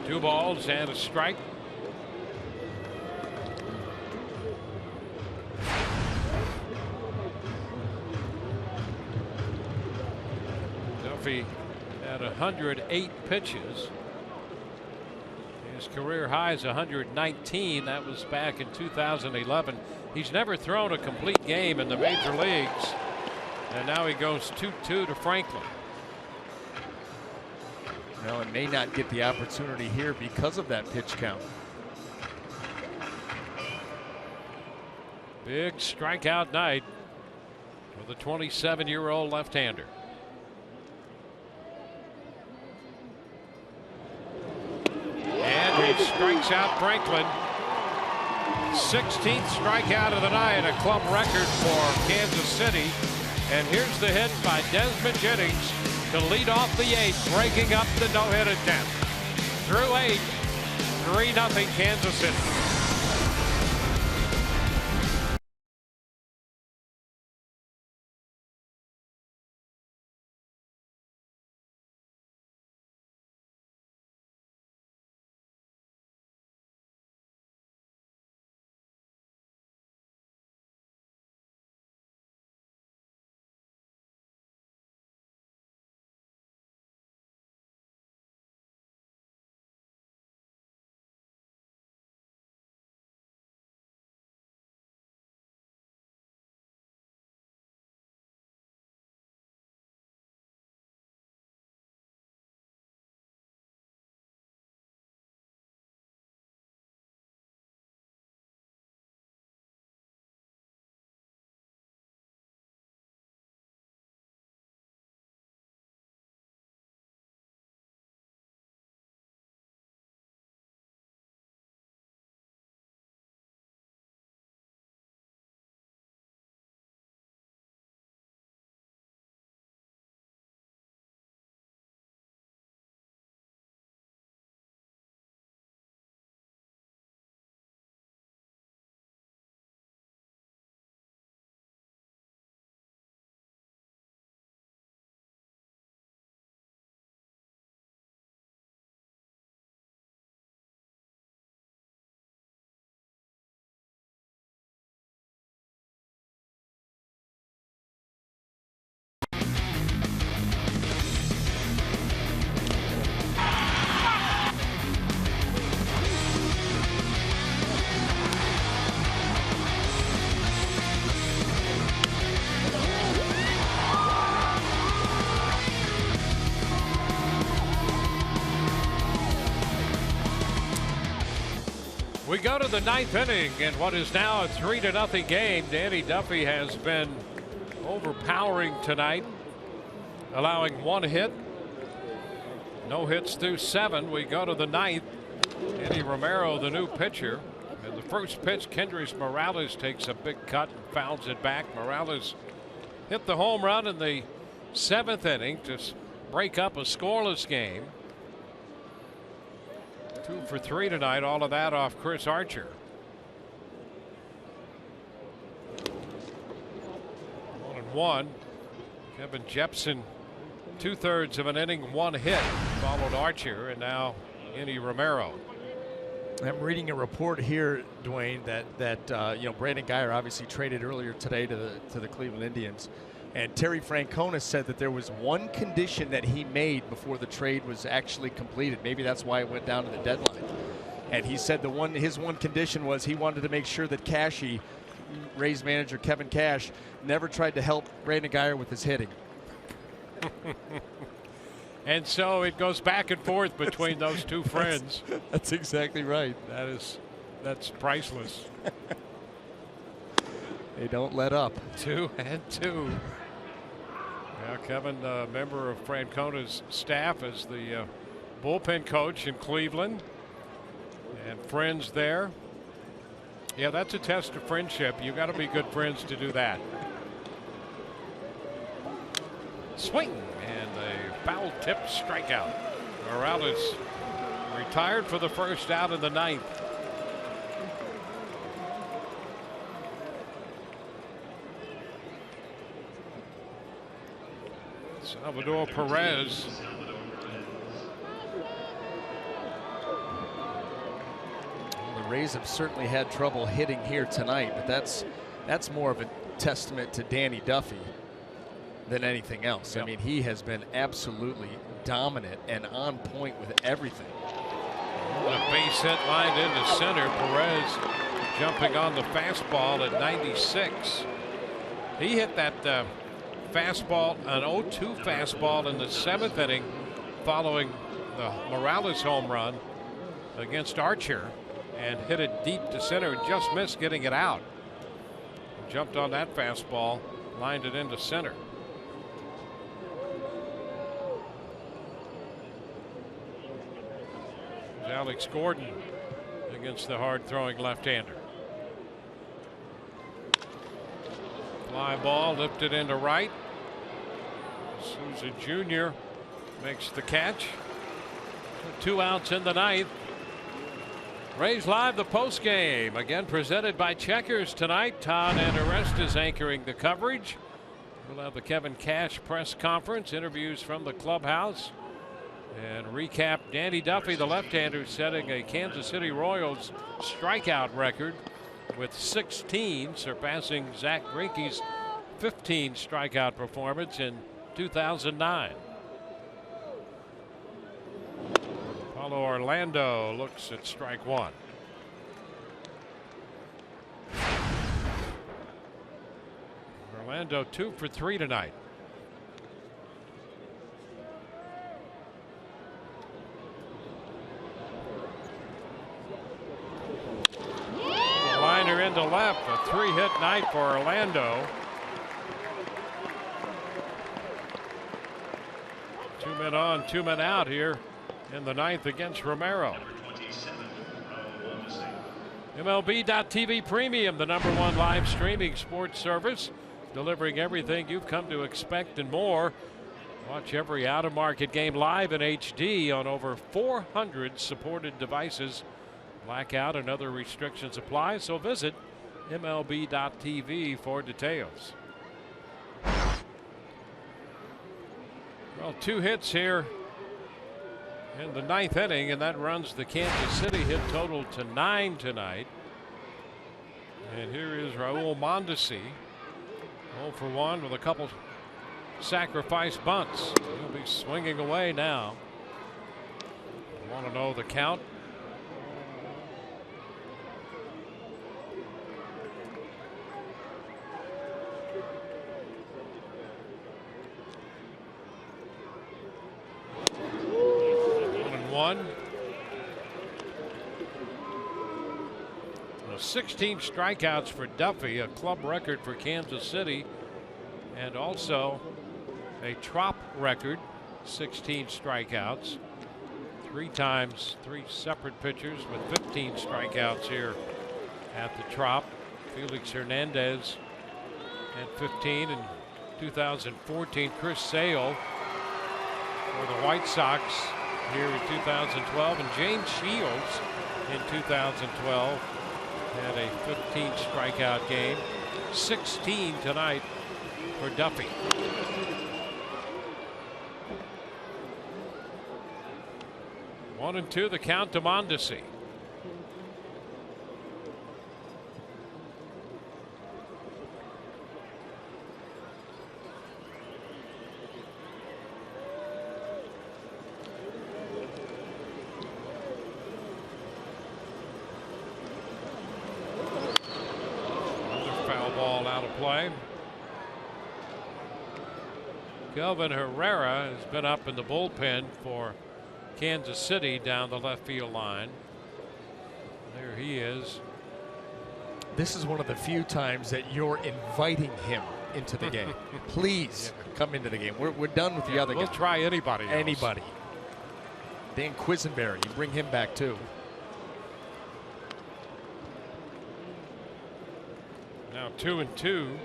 Two balls and a strike. Duffy had 108 pitches. His career high is 119. That was back in 2011. He's never thrown a complete game in the major leagues. And now he goes 2-2 to Franklin.
Well, it may not get the opportunity here because of that pitch count.
Big strikeout night for the 27-year-old left-hander. And he strikes out Franklin. 16th strikeout of the night, a club record for Kansas City. And here's the hit by Desmond Jennings to lead off the 8th, breaking up the no-hit attempt. Through 8, 3-0 Kansas City. We go to the 9th inning in what is now a 3-0 game. Danny Duffy has been overpowering tonight, allowing 1 hit. No hits through 7. We go to the 9th. Eddie Romero, the new pitcher. And the first pitch, Kendrys Morales takes a big cut and fouls it back. Morales hit the home run in the 7th inning to break up a scoreless game. 2 for 3 tonight, all of that off Chris Archer. 1-1. Kevin Jepson, 2/3 of an inning, 1 hit, followed Archer, and now Eddie Romero.
I'm reading a report here, Dwayne, that you know, Brandon Guyer obviously traded earlier today to the Cleveland Indians, and Terry Francona said that there was one condition that he made before the trade was actually completed. Maybe that's why it went down to the deadline. And he said his one condition was he wanted to make sure that Cashy, Rays manager Kevin Cash, never tried to help Brandon Guyer with his hitting.
And so it goes back and forth between those two friends.
That's exactly right.
That's priceless.
They don't let up.
2-2. Now Kevin, a member of Francona's staff, as the bullpen coach in Cleveland, and friends there. Yeah, that's a test of friendship. You got to be good friends to do that. Swing and a foul tip strikeout. Morales retired for the first out of the ninth. Salvador Perez.
The Rays have certainly had trouble hitting here tonight, but that's more of a testament to Danny Duffy than anything else.
Yep.
I mean, he has been absolutely dominant and on point with everything.
A base hit lined into center. Perez jumping on the fastball at 96. He hit that fastball, an 0-2 fastball in the 7th inning following the Morales home run against Archer, and hit it deep to center and just missed getting it out. Jumped on that fastball, lined it into center. Alex Gordon against the hard-throwing left-hander. Fly ball lifted into right. Souza Jr. makes the catch. 2 outs in the ninth. Rays Live, the post game, again presented by Checkers tonight. Todd Andarest is anchoring the coverage. We'll have the Kevin Cash press conference, interviews from the clubhouse, and recap Danny Duffy, the left-hander, setting a Kansas City Royals strikeout record with 16, surpassing Zach Greinke's 15 strikeout performance in 2009. Paulo Orlando looks at strike one. Orlando 2 for 3 tonight. Liner into left, a 3-hit night for Orlando. 2 men on, 2 men out here in the ninth against Romero. MLB.TV Premium, the #1 live streaming sports service, delivering everything you've come to expect and more. Watch every out-of-market game live in HD on over 400 supported devices. Blackout and other restrictions apply, so visit MLB.TV for details. Well, 2 hits here in the ninth inning, and that runs the Kansas City hit total to 9 tonight. And here is Raul Mondesi, 0 for 1 with a couple sacrifice bunts. He'll be swinging away now. Want to know the count? One. 16 strikeouts for Duffy, a club record for Kansas City, and also a Trop record, 16 strikeouts. 3 times, 3 separate pitchers with 15 strikeouts here at the Trop. Felix Hernandez at 15 in 2014. Chris Sale for the White Sox here in 2012, and James Shields in 2012 had a 15 strikeout game. 16 tonight for Duffy. One and two, the count to Mondesi. ball out of play. Kelvin Herrera has been up in the bullpen for Kansas City down the left field line. There he is.
This is one of the few times that you're inviting him into the game. Please come into the game. We're done with the other guy.
We'll try anybody else.
Anybody. Dan Quisenberry, you bring him back too.
Now 2-2.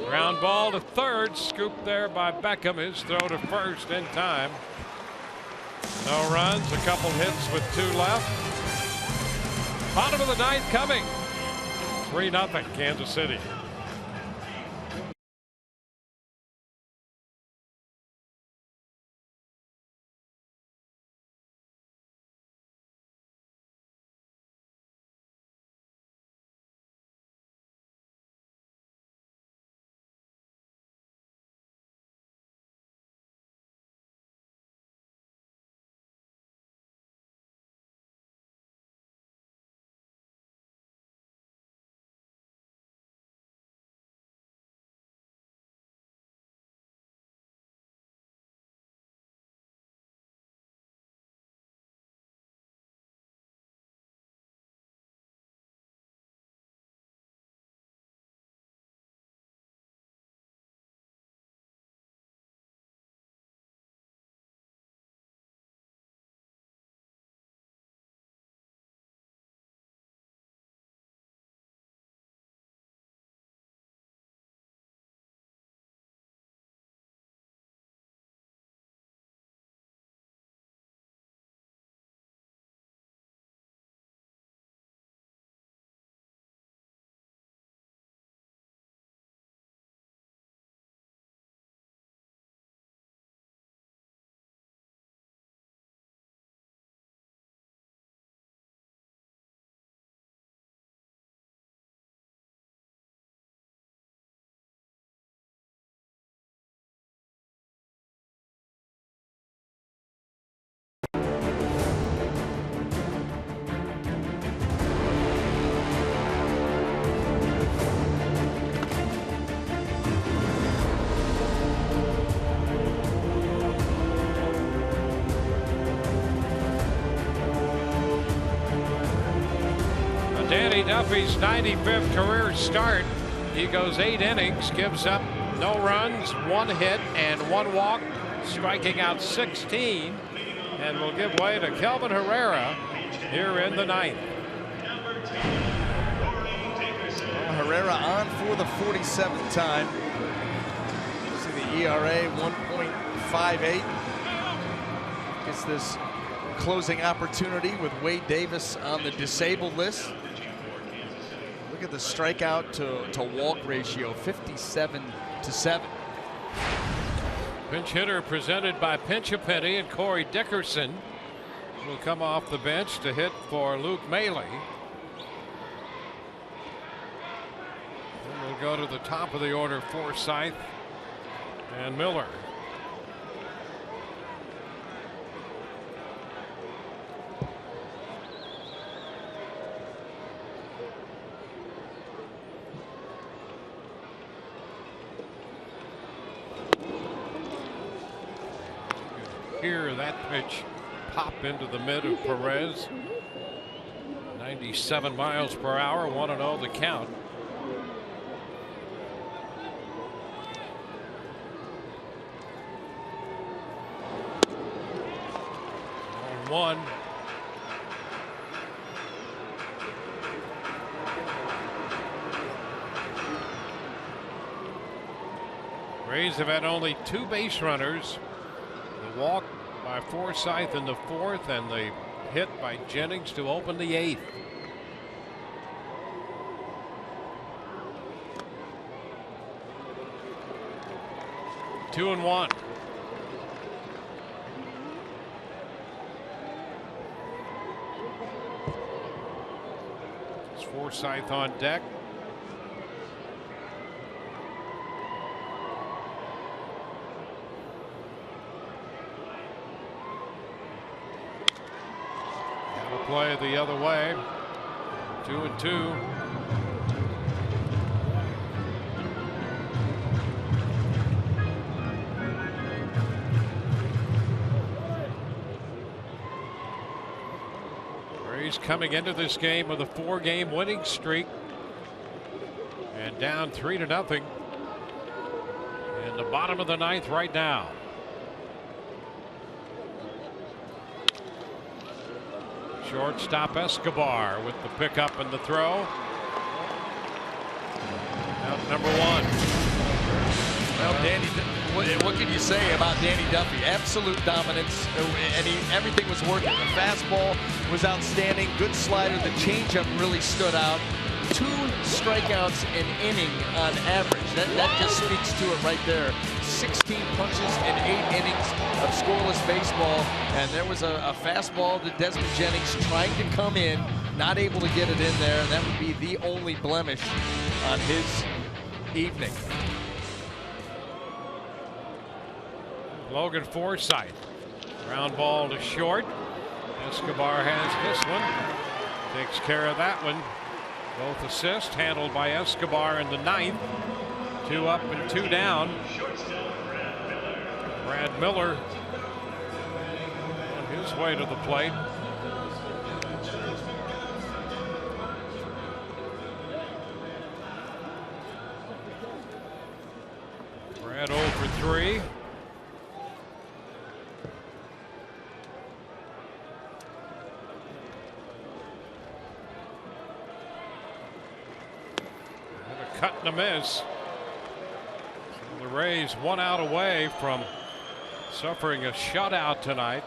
Ground ball to third, scooped there by Beckham. His throw to first in time. No runs, a couple hits with 2 left. Bottom of the ninth coming. 3-0 Kansas City. Danny Duffy's 95th career start. He goes 8 innings, gives up no runs, 1 hit, and 1 walk, striking out 16, and will give way to Kelvin Herrera here in the 9th.
Well, Herrera on for the 47th time. See the ERA 1.58. Gets this closing opportunity with Wade Davis on the disabled list. Look at the strikeout to walk ratio, 57-7.
Pinch hitter presented by Pinch a Penny, and Corey Dickerson will come off the bench to hit for Luke Maile. Then we'll go to the top of the order, Forsythe and Miller. Hear that pitch pop into the mid of Perez. 97 miles per hour, 1-0 the count. On 1. Rays have had only 2 base runners. The walk by Forsythe in the 4th, and the hit by Jennings to open the 8th. Two and 1. It's Forsythe on deck. play the other way. 2-2. Rays coming into this game with a 4-game winning streak and down 3-0 in the bottom of the 9th right now. Shortstop Escobar with the pickup and the throw. Out number 1.
Well, Danny, what can you say about Danny Duffy? Absolute dominance, and everything was working. The fastball was outstanding. Good slider. The changeup really stood out. 2 strikeouts an inning on average. That just speaks to it right there. 16 punches in 8 innings of scoreless baseball, and there was a fastball to Desmond Jennings trying to come in, not able to get it in there, and that would be the only blemish on his evening.
Logan Forsythe, ground ball to short. Escobar has this one, takes care of that one. Both assists handled by Escobar in the 9th. 2 up and 2 down. Brad Miller on his way to the plate. Brad 0 for 3. Cut and a miss. So the Rays 1 out away from suffering a shutout tonight.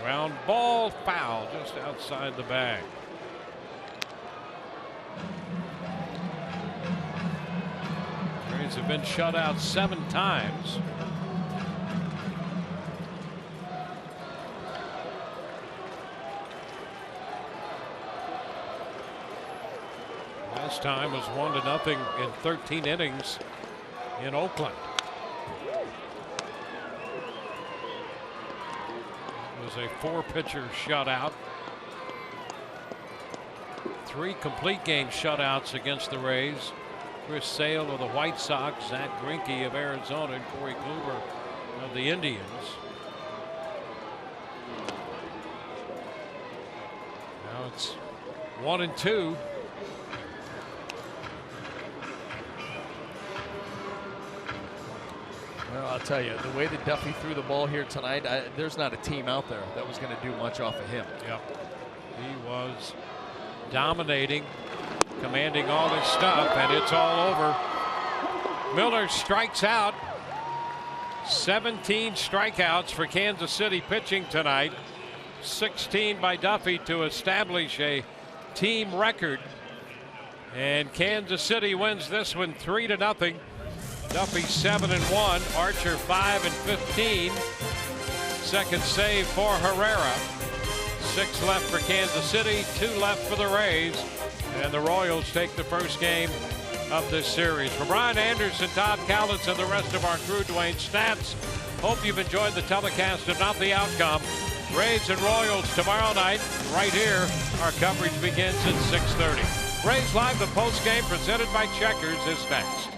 Ground ball foul just outside the bag. Rays have been shut out 7 times. Last time was 1-0 in 13 innings in Oakland. It was a 4-pitcher shutout. 3 complete game shutouts against the Rays. Chris Sale of the White Sox, Zach Greinke of Arizona, and Corey Kluber of the Indians. Now it's 1-2.
Well, I'll tell you, the way that Duffy threw the ball here tonight, there's not a team out there that was going to do much off of him.
Yep. He was dominating, commanding all this stuff, and it's all over. Miller strikes out. 17 strikeouts for Kansas City pitching tonight. 16 by Duffy to establish a team record. And Kansas City wins this one 3-0. Duffy 7-1, Archer 5-15. Second save for Herrera. 6 left for Kansas City, 2 left for the Rays, and the Royals take the first game of this series. For Brian Anderson, Todd Cowlitz, and the rest of our crew, Dwayne Stats, hope you've enjoyed the telecast of Not the Outcome. Rays and Royals tomorrow night, right here. Our coverage begins at 6:30. Rays Live, the post game presented by Checkers, is next.